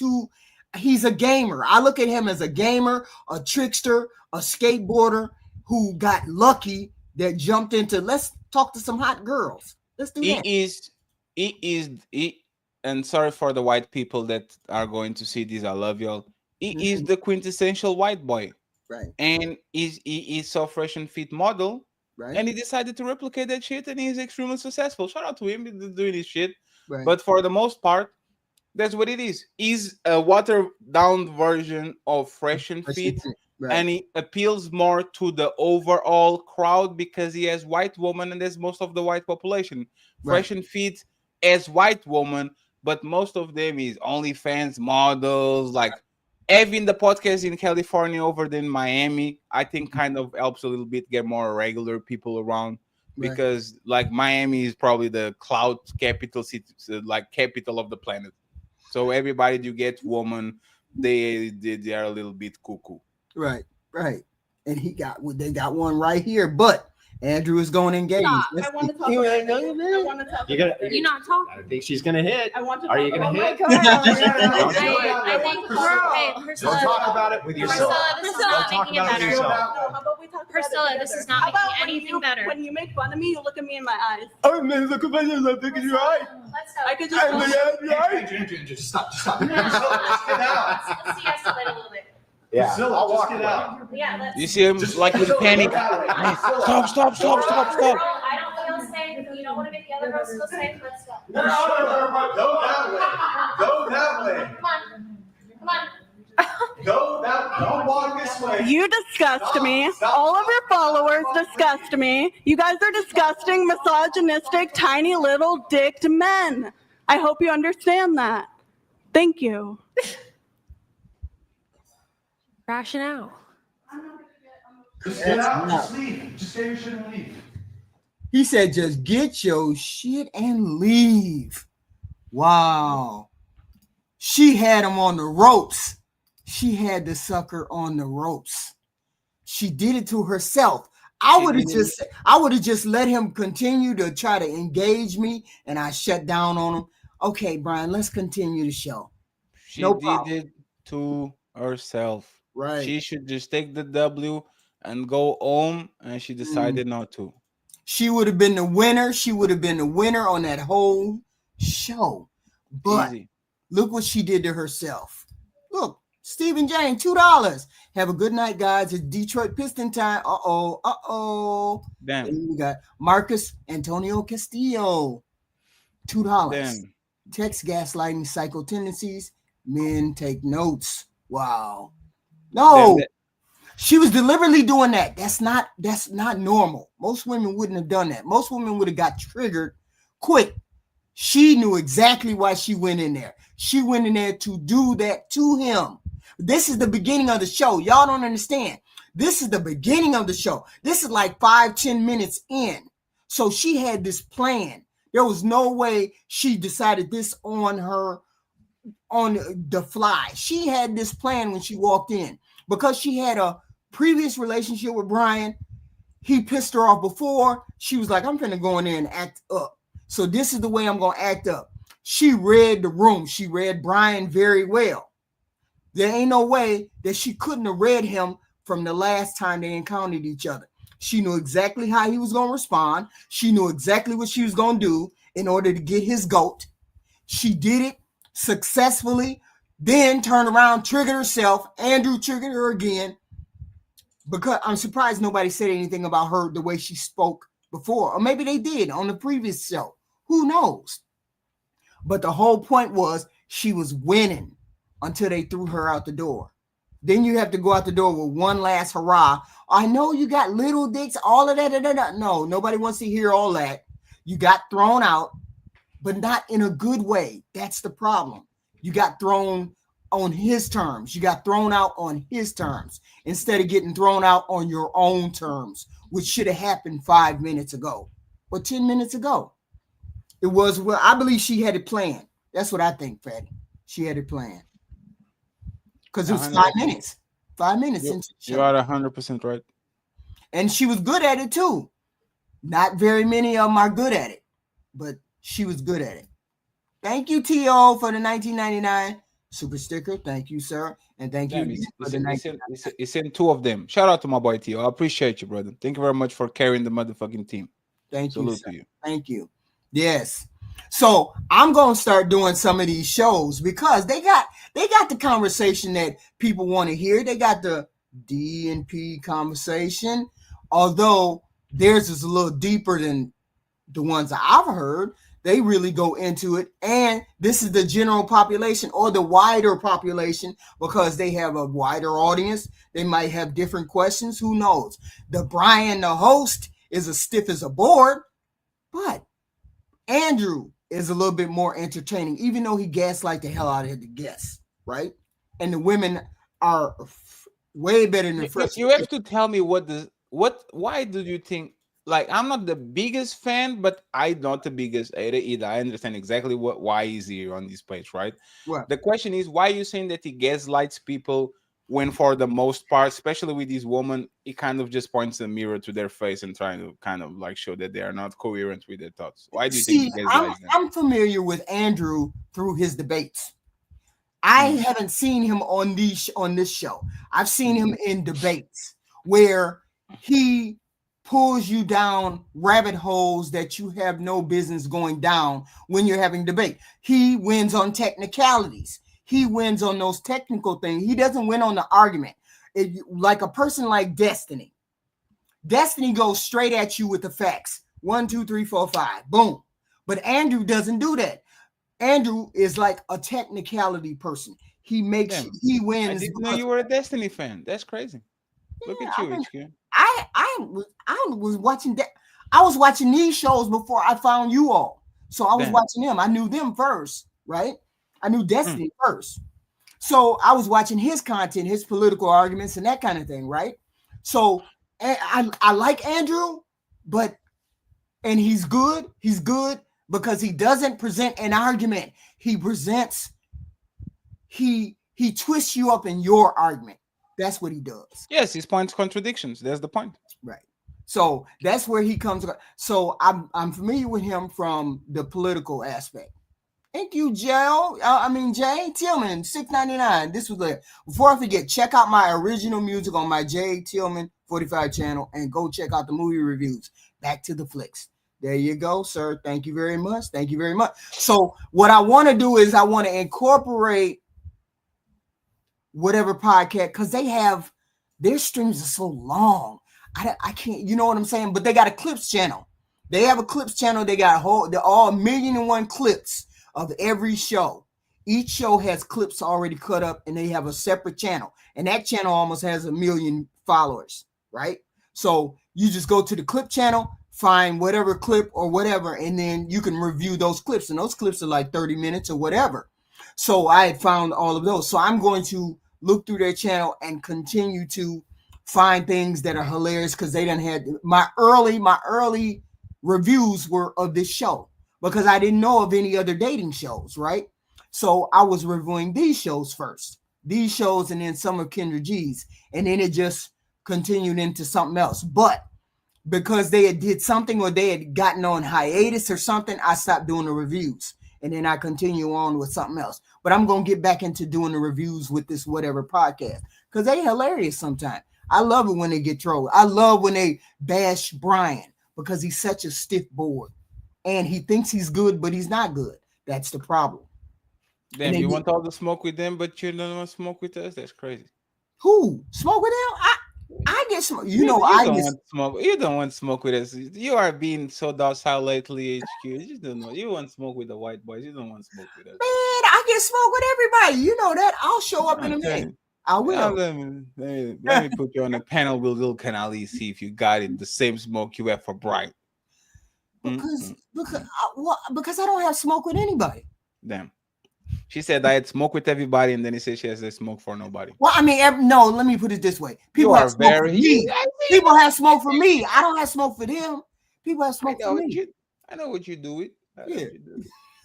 a gamer. I look at him as a gamer, a trickster, a skateboarder who got lucky that jumped into let's talk to some hot girls. Let's do that. And sorry for the white people that are going to see this. I love y'all. He is the quintessential white boy. Right. And he is so fresh and fit model. Right. And he decided to replicate that shit and he's extremely successful. Shout out to him doing this shit. Right. But for the most part, that's what it is. He's a watered down version of fresh and fit. Right. And he appeals more to the overall crowd because he has white woman and there's most of the white population. Right. Fresh and fit as white woman, but most of them is OnlyFans models, like having the podcast in California over than Miami, I think kind of helps a little bit get more regular people around. Right. Because like Miami is probably the cloud capital city, like capital of the planet. So everybody you get woman, they are a little bit cuckoo. Right. And they got one right here, but Andrew is going to engage. I want to talk. You're not talking. I think she's gonna hit. I want to Are you gonna hit? I think Priscilla, Don't talk about it with yourself. This is not making it better. Priscilla, this is not making anything better. When you make fun of me, you look at me in my eyes. Oh man, look at my eyes. I'm thinking your eyes. I could just. Andrew, stop. Let's de-escalate a little bit. Yeah, I'll walk away. Yeah, you see him like with panic. Stop. Girl, I don't feel safe. If you don't want to make the other girls feel safe, let's go. No, go that way. Come on. Don't walk this way. You disgust me. All of your followers disgust me. You guys are disgusting, misogynistic, tiny little dicked men. I hope you understand that. Thank you. Rationale. Just get out. Just leave. Just get your shit and leave. He said, just get your shit and leave. Wow. She had him on the ropes. She had the sucker on the ropes. She did it to herself. I would have just let him continue to try to engage me and I shut down on him. Okay, Brian, let's continue the show. She did it to herself. Right. She should just take the W and go home, and she decided not to. She would have been the winner. She would have been the winner on that whole show. But look what she did to herself. Look, Stephen Jane, $2. Have a good night, guys. It's Detroit Piston time. Damn. And we got Marcus Antonio Castillo, $2. Damn. Text gaslighting psycho tendencies. Men take notes. Wow. No. She was deliberately doing that. That's not normal. Most women wouldn't have done that. Most women would have got triggered quick. She knew exactly why she went in there. She went in there to do that to him. This is the beginning of the show. Y'all don't understand. This is the beginning of the show. This is like 5-10 minutes in. So she had this plan. There was no way she decided this on the fly. She had this plan when she walked in because she had a previous relationship with Brian. He pissed her off before. She was like, I'm finna go in there and act up. So this is the way I'm going to act up. She read the room. She read Brian very well. There ain't no way that she couldn't have read him from the last time they encountered each other. She knew exactly how he was going to respond. She knew exactly what she was going to do in order to get his goat. She did it successfully, then turned around, triggered herself. Andrew triggered her again. Because I'm surprised nobody said anything about her the way she spoke before. Or maybe they did on the previous show. Who knows? But the whole point was she was winning until they threw her out the door. Then you have to go out the door with one last hurrah. I know you got little dicks, all of that. No, nobody wants to hear all that. You got thrown out, but not in a good way. That's the problem. You got thrown on his terms. You got thrown out on his terms instead of getting thrown out on your own terms, which should have happened 5 minutes ago or 10 minutes ago. It was, well, I believe she had it planned. That's what I think, Fatty. She had it planned. Because it was 5 minutes. 5 minutes into the show. You are 100% right. And she was good at it too. Not very many of them are good at it, but she was good at it. Thank you, T.O., for the 1999 super sticker. Thank you, sir. And thank you for the It's in 2 of them. Shout out to my boy T.O. I appreciate you, brother. Thank you very much for carrying the motherfucking team. Thank you. Salute to you. Thank you. Yes. So I'm going to start doing some of these shows because they got the conversation that people want to hear. They got the D&P conversation, although theirs is a little deeper than the ones that I've heard. They really go into it. And this is the general population or the wider population because they have a wider audience. They might have different questions. Who knows? The Brian, the host, is as stiff as a board, but Andrew is a little bit more entertaining, even though he gaslight the hell out of the guests, right? And the women are way better than the first. You have to tell me why do you think, like, I'm not the biggest fan, but I'm not the biggest hater either. I understand exactly why he's here on this page, right? Right. The question is, why are you saying that he gaslights people when for the most part, especially with these women, he kind of just points a mirror to their face and trying to kind of like show that they are not coherent with their thoughts? Why do you think he gaslights them? I'm familiar with Andrew through his debates. I haven't seen him on this show. I've seen him in debates where he pulls you down rabbit holes that you have no business going down when you're having debate. He wins on technicalities. He wins on those technical things. He doesn't win on the argument. Like a person like Destiny. Destiny goes straight at you with the facts. 1, 2, 3, 4, 5. Boom. But Andrew doesn't do that. Andrew is like a technicality person. He makes he wins. I didn't know you were a Destiny fan. That's crazy. Look at you, HQ. I was watching that. I was watching these shows before I found you all. So I was watching them. I knew them first, right? I knew Destiny first. So I was watching his content, his political arguments, and that kind of thing, right? So I like Andrew, and he's good. He's good because he doesn't present an argument. He presents, he twists you up in your argument. That's what he does. Yes, he points contradictions. That's the point. Right. So that's where he comes. So I'm familiar with him from the political aspect. Thank you, Jay Tillman, $6.99. This was there. Before I forget, check out my original music on my Jay Tillman 45 channel and go check out the movie reviews. Back to the flicks. There you go, sir. Thank you very much. Thank you very much. So what I want to do is I want to incorporate whatever podcast, because they have their streams are so long. I can't, you know what I'm saying? But they got a clips channel. They have a clips channel. They got they're all 1,000,001 clips of every show. Each show has clips already cut up, and they have a separate channel. And that channel almost has 1,000,000 followers, right? So you just go to the clip channel, find whatever clip or whatever, and then you can review those clips. And those clips are like 30 minutes or whatever. So I had found all of those. So I'm going to look through their channel and continue to find things that are hilarious, because they done had my early reviews were of this show, because I didn't know of any other dating shows, right? So I was reviewing these shows first, and then some of Kendra G's, and then it just continued into something else. But because they had did something, or they had gotten on hiatus or something, I stopped doing the reviews, and then I continue on with something else. But I'm going to get back into doing the reviews with this whatever podcast, because they hilarious sometimes. I love it when they get trolled. I love when they bash Brian, because he's such a stiff board, and he thinks he's good, but he's not good. That's the problem. Damn, you want all the smoke with them, but you don't want to smoke with us? That's crazy. Who? Smoke with them? I get smoke. You don't want smoke. You don't want smoke with us. You are being so docile lately, HQ. You just don't know. You want smoke with the white boys. You don't want smoke with us. Man, I get smoke with everybody. You know that. I'll show up in a minute. I will. Let me put you on a panel with Lil Canali, see if you got it. The same smoke you have for Brian. Because I don't have smoke with anybody. Damn. She said I had smoke with everybody, and then he said she has a smoke for nobody. Well, I mean, no. Let me put it this way: people have smoke for me. People have smoke for me. I don't have smoke for them. People have smoke for me. I know what you do it. Yeah.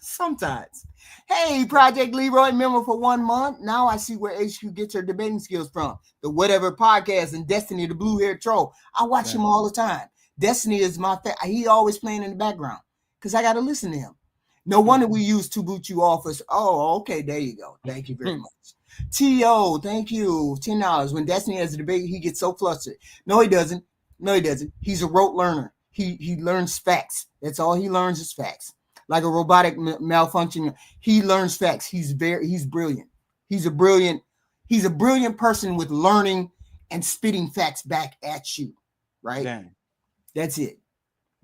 Sometimes. Hey, Project Leroy, member for 1 month. Now I see where HQ gets her debating skills from. The whatever podcast and Destiny, the blue-haired troll. I watch him all the time. Destiny is my he always playing in the background, because I got to listen to him. No wonder we use To Boot You Offers. Oh, okay. There you go. Thank you very much. T.O., thank you. $10. When Destiny has a debate, he gets so flustered. No, he doesn't. He's a rote learner. He learns facts. That's all he learns is facts. Like a robotic malfunction. He learns facts. He's brilliant. He's a brilliant person with learning and spitting facts back at you. Right? Damn. That's it.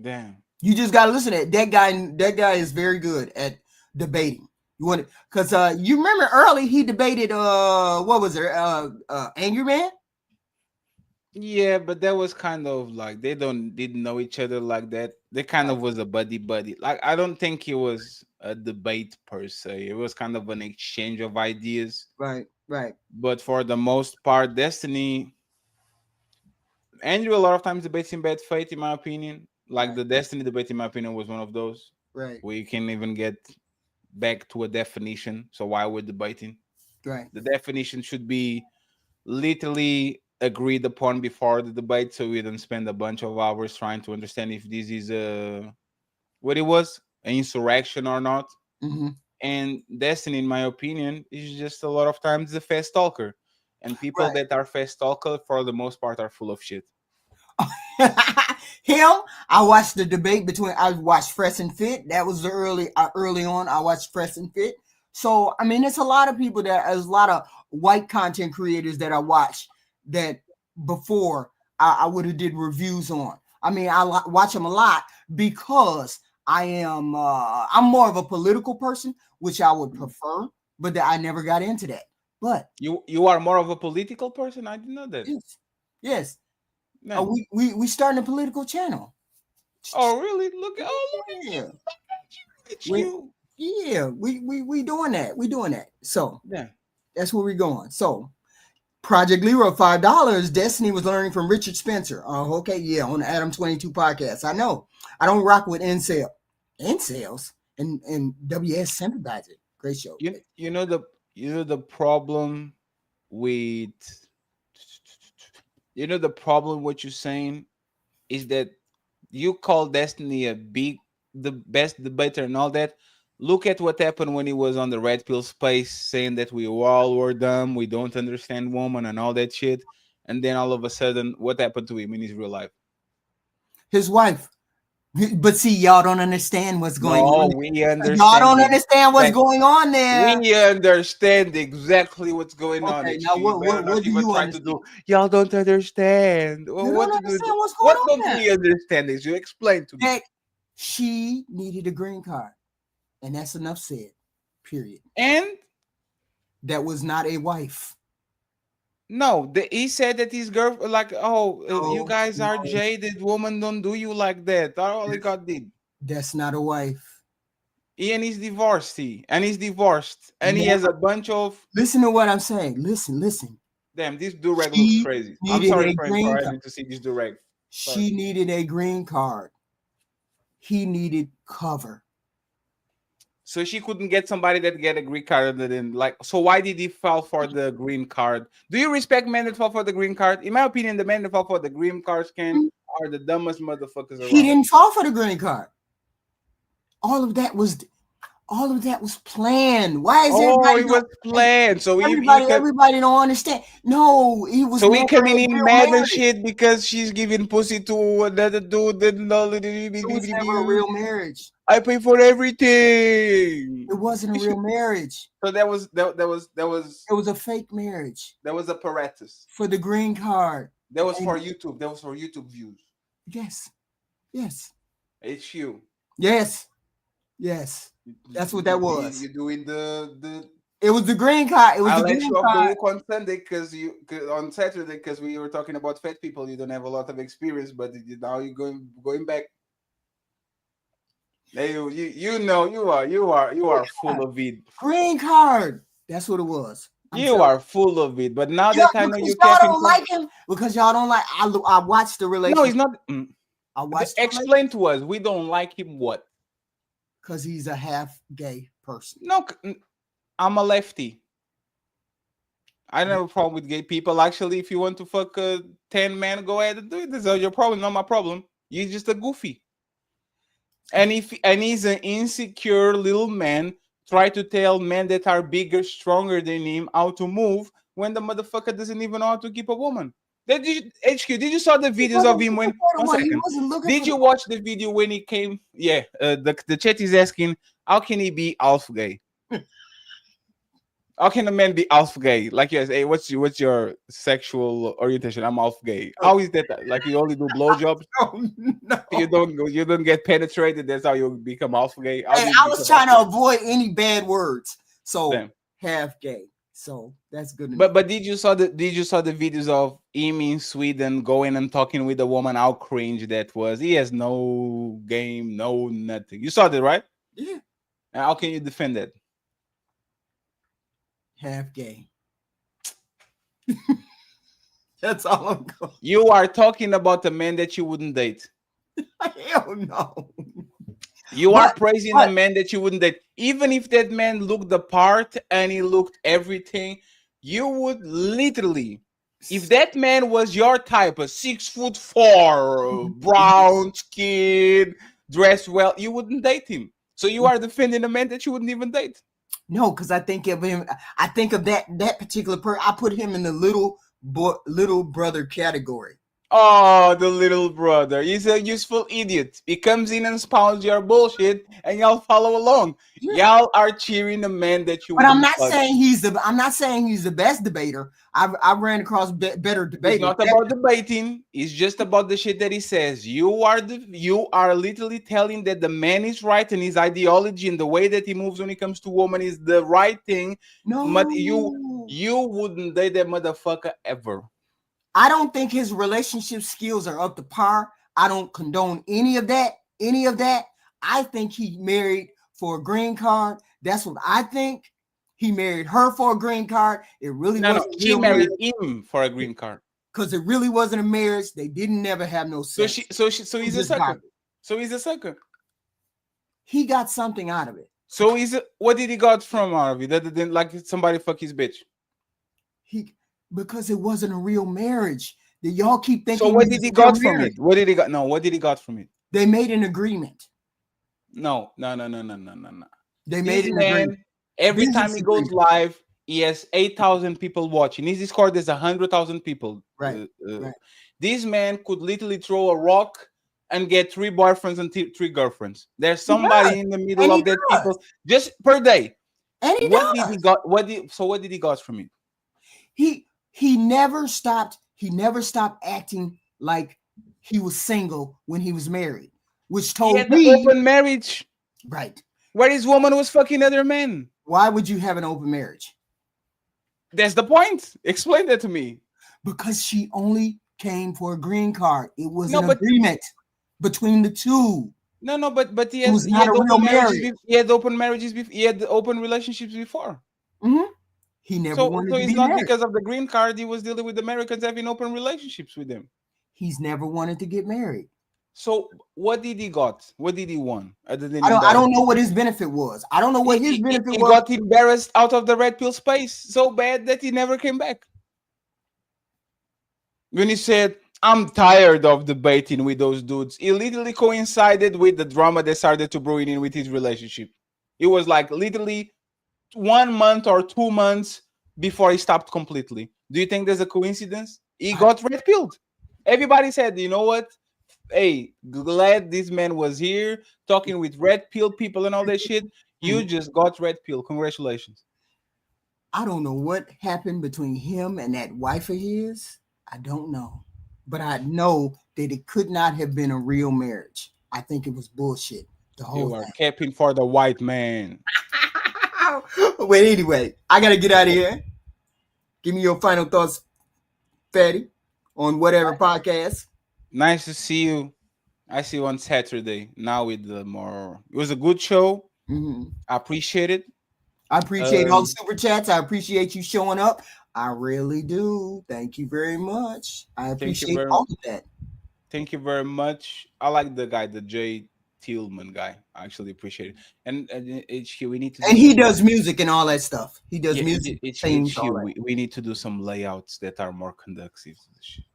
Damn. You just gotta listen to it. That guy is very good at debating. You want it because you remember early he debated what was there? Angry Man? Yeah, but that was kind of like they didn't know each other like that. They kind of was a buddy. Like I don't think it was a debate per se. It was kind of an exchange of ideas. Right. But for the most part, Destiny, Andrew a lot of times debates in bad faith, in my opinion. Like the Destiny debate, in my opinion, was one of those. Right. Where you can't even get back to a definition. So why we're debating? Right. The definition should be literally agreed upon before the debate, so we don't spend a bunch of hours trying to understand if this is an insurrection or not. Mm-hmm. And Destiny, in my opinion, is just a lot of times a fast talker, and people that are fast talker for the most part are full of shit. Him, I watched the debate I watched Fresh and Fit. That was the early on. I watched Fresh and Fit. So I mean, it's a lot of people there's a lot of white content creators that I watch that before I would have did reviews on. I mean, I watch them a lot because I'm more of a political person, which I would prefer, but I never got into that. But you are more of a political person? I didn't know that. Yes. We starting a political channel. Oh, really? Look at you. We doing that. We doing that. So that's where we're going. So Project Leroy, $5. Destiny was learning from Richard Spencer. Oh, okay, yeah, on the Adam 22 podcast. I know. I don't rock with incels and WS sympathizer. Great show. You know the problem with what you're saying is that you call Destiny the best debater and all that. Look at what happened when he was on the Red Pill Space saying that we all were dumb, we don't understand women and all that shit. And then all of a sudden, what happened to him in his real life? His wife But see, y'all don't understand what's going on. No, we understand. Y'all don't understand what's going on there. We understand exactly what's going on. Okay, now what do you try understand? to do? Y'all don't understand. You don't understand what's going on don't there. we understand? Is you explain to me? That she needed a green card, and that's enough said. Period. And that was not a wife. No, he said that his girl, like, you guys are jaded. Woman don't do you like that. That's all God did. That's not a wife. And he's divorced. And he's divorced. And he has a bunch of. Listen to what I'm saying. Listen. Damn, this durag looks crazy. I'm sorry for having to see this durag. She needed a green card. He needed cover. So she couldn't get somebody that get a green card other than so why did he fall for the green card? Do you respect men that fall for the green card? In my opinion, the men that fall for the green card are the dumbest motherfuckers around. He didn't fall for the green card. All of that was planned. Why is everybody? It was planned. So everybody don't understand. No, he was. So he coming in mad and shit because she's giving pussy to another dude. It was never a real marriage. I pay for everything. It wasn't a real marriage. So that was. It was a fake marriage. That was apparatus for the green card. That was for YouTube. That was for YouTube views. Yes. It's you. Yes. That's what that was. You're doing the. It was the green card. It was I'll the let green you off card. the hook on Sunday on Saturday because we were talking about fat people. You don't have a lot of experience, but now you're going back. You know you are full of it. Green card. That's what it was. You are full of it. But now that I know you y'all don't like him because y'all don't like. I watched the relationship. No, he's not. I watched. Explain to us. We don't like him. What? Because he's a half gay person. No, I'm a lefty. I don't have a problem with gay people. Actually, if you want to fuck 10 men, go ahead and do it. This is your problem, not my problem. You're just a goofy. And he's an insecure little man, try to tell men that are bigger, stronger than him how to move when the motherfucker doesn't even know how to keep a woman. HQ, did you saw the videos of him when? Did you watch the video when he came? Yeah, the chat is asking, how can he be half gay? How can a man be half gay? Like, yes, hey, what's your sexual orientation? I'm half gay. How is that? Like, you only do blowjobs? No. You don't get penetrated. That's how you become half gay. Hey, I was trying to avoid any bad words. So half gay. So that's good. But did you saw the videos of him in Sweden going and talking with a woman? How cringe that was. He has no game, no nothing. You saw that, right? Yeah. And how can you defend that? Half gay. That's all I'm going. You are talking about a man that you wouldn't date. Hell no. You are praising a man that you wouldn't date. Even if that man looked the part and he looked everything, you would literally, if that man was your type, a 6'4", brown skin, dressed well, you wouldn't date him. So you are defending a man that you wouldn't even date. No, because I think of him. I think of that particular person. I put him in the little brother category. Oh, the little brother. He's a useful idiot. He comes in and spouts your bullshit, and y'all follow along. Yeah. Y'all are cheering the man that you. But I'm not saying he's the best debater. I ran across better debaters. It's not about debating. It's just about the shit that he says. You are literally telling that the man is right and his ideology and the way that he moves when it comes to women is the right thing. No, but you wouldn't date that motherfucker ever. I don't think his relationship skills are up to par. I don't condone any of that. I think he married for a green card. That's what I think. He married her for a green card. It really wasn't. She married him for a green card. Because it really wasn't a marriage. They didn't never have no sex. So he's a sucker. So he's a sucker. He got something out of it. So what did he got from out of it? That didn't like somebody fuck his bitch. Because it wasn't a real marriage. That y'all keep thinking. So what did he got from it? What did he got? No, what did he got from it? They made an agreement. No. They made an agreement. Every time he goes live, he has 8,000 people watching. His Discord, there's 100,000 people. Right. This man could literally throw a rock and get 3 boyfriends and 3 girlfriends. There's somebody in the middle of that people just per day. And he what does. did he got? What did he got from you? He never stopped. He never stopped acting like he was single when he was married, which told he had me the open marriage. Right. Where his woman was fucking other men. Why would you have an open marriage? That's the point. Explain that to me. Because she only came for a green card. It was an agreement between the two. No, but he It was not a real marriage. He had open marriages. He had open relationships before. Mm-hmm. He never wanted to be it's not married. because of the green card. He was dealing with Americans having open relationships with them. He's never wanted to get married. So what did he got? What did he want? Other than I don't know what his benefit was. I don't know what his benefit was. He got embarrassed out of the red pill space so bad that he never came back. When he said, "I'm tired of debating with those dudes," it literally coincided with the drama that started to brew in with his relationship. It was like literally 1 month or 2 months before he stopped completely. Do you think there's a coincidence? He got red pilled. Everybody said, "You know what? Hey, glad this man was here talking with red pill people and all that shit. You just got red pill. Congratulations." I don't know what happened between him and that wife of his. I don't know. But I know that it could not have been a real marriage. I think it was bullshit. The whole You are capping for the white man. Wait, anyway, I got to get out of here. Give me your final thoughts, Fatty, on whatever podcast. Nice to see you. I see you on Saturday. Now with the more. It was a good show. Mm-hmm. I appreciate it. I appreciate all the super chats. I appreciate you showing up. I really do. Thank you very much. I appreciate all of that. Thank you very much. I like the guy, the Jay Tillman guy. I actually appreciate it. And HQ, we need to. And he does music and all that stuff. He does music. We need to do some layouts that are more conducive to the shit.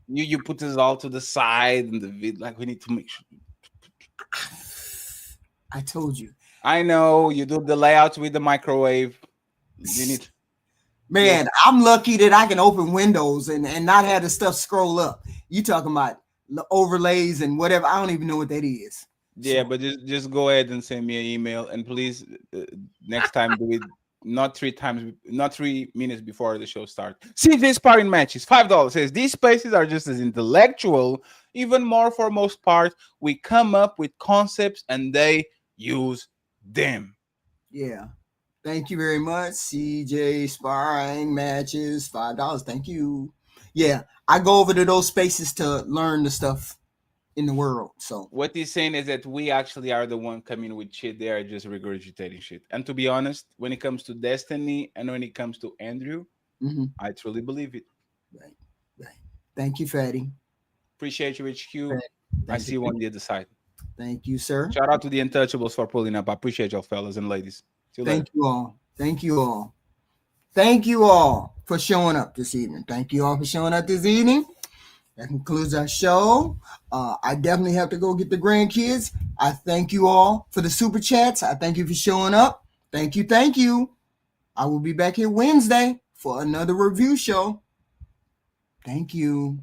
You put this all to the side and the vid, like we need to make sure. I told you. I know you do the layouts with the microwave. You need. Man, I'm lucky that I can open Windows and not have the stuff scroll up. You talking about the overlays and whatever? I don't even know what that is. Yeah, but just go ahead and send me an email, and please next time do it not 3 minutes before the show starts. CJ sparring matches, $5 says these spaces are just as intellectual, even more for most part. We come up with concepts and they use them. Yeah. Thank you very much. CJ sparring matches, $5. Thank you. Yeah, I go over to those spaces to learn the stuff in the world. So what he's saying is that we actually are the one coming with shit. They are just regurgitating shit. And to be honest, when it comes to Destiny and when it comes to Andrew, I truly believe it. Right. Thank you, Fatty. Appreciate you, HQ. I see you on the other side. Thank you, sir. Shout out to the Untouchables for pulling up. I appreciate y'all, fellas and ladies. Thank you all. Thank you all. Thank you all for showing up this evening. Thank you all for showing up this evening. That concludes our show. I definitely have to go get the grandkids. I thank you all for the super chats. I thank you for showing up. Thank you. Thank you. I will be back here Wednesday for another review show. Thank you.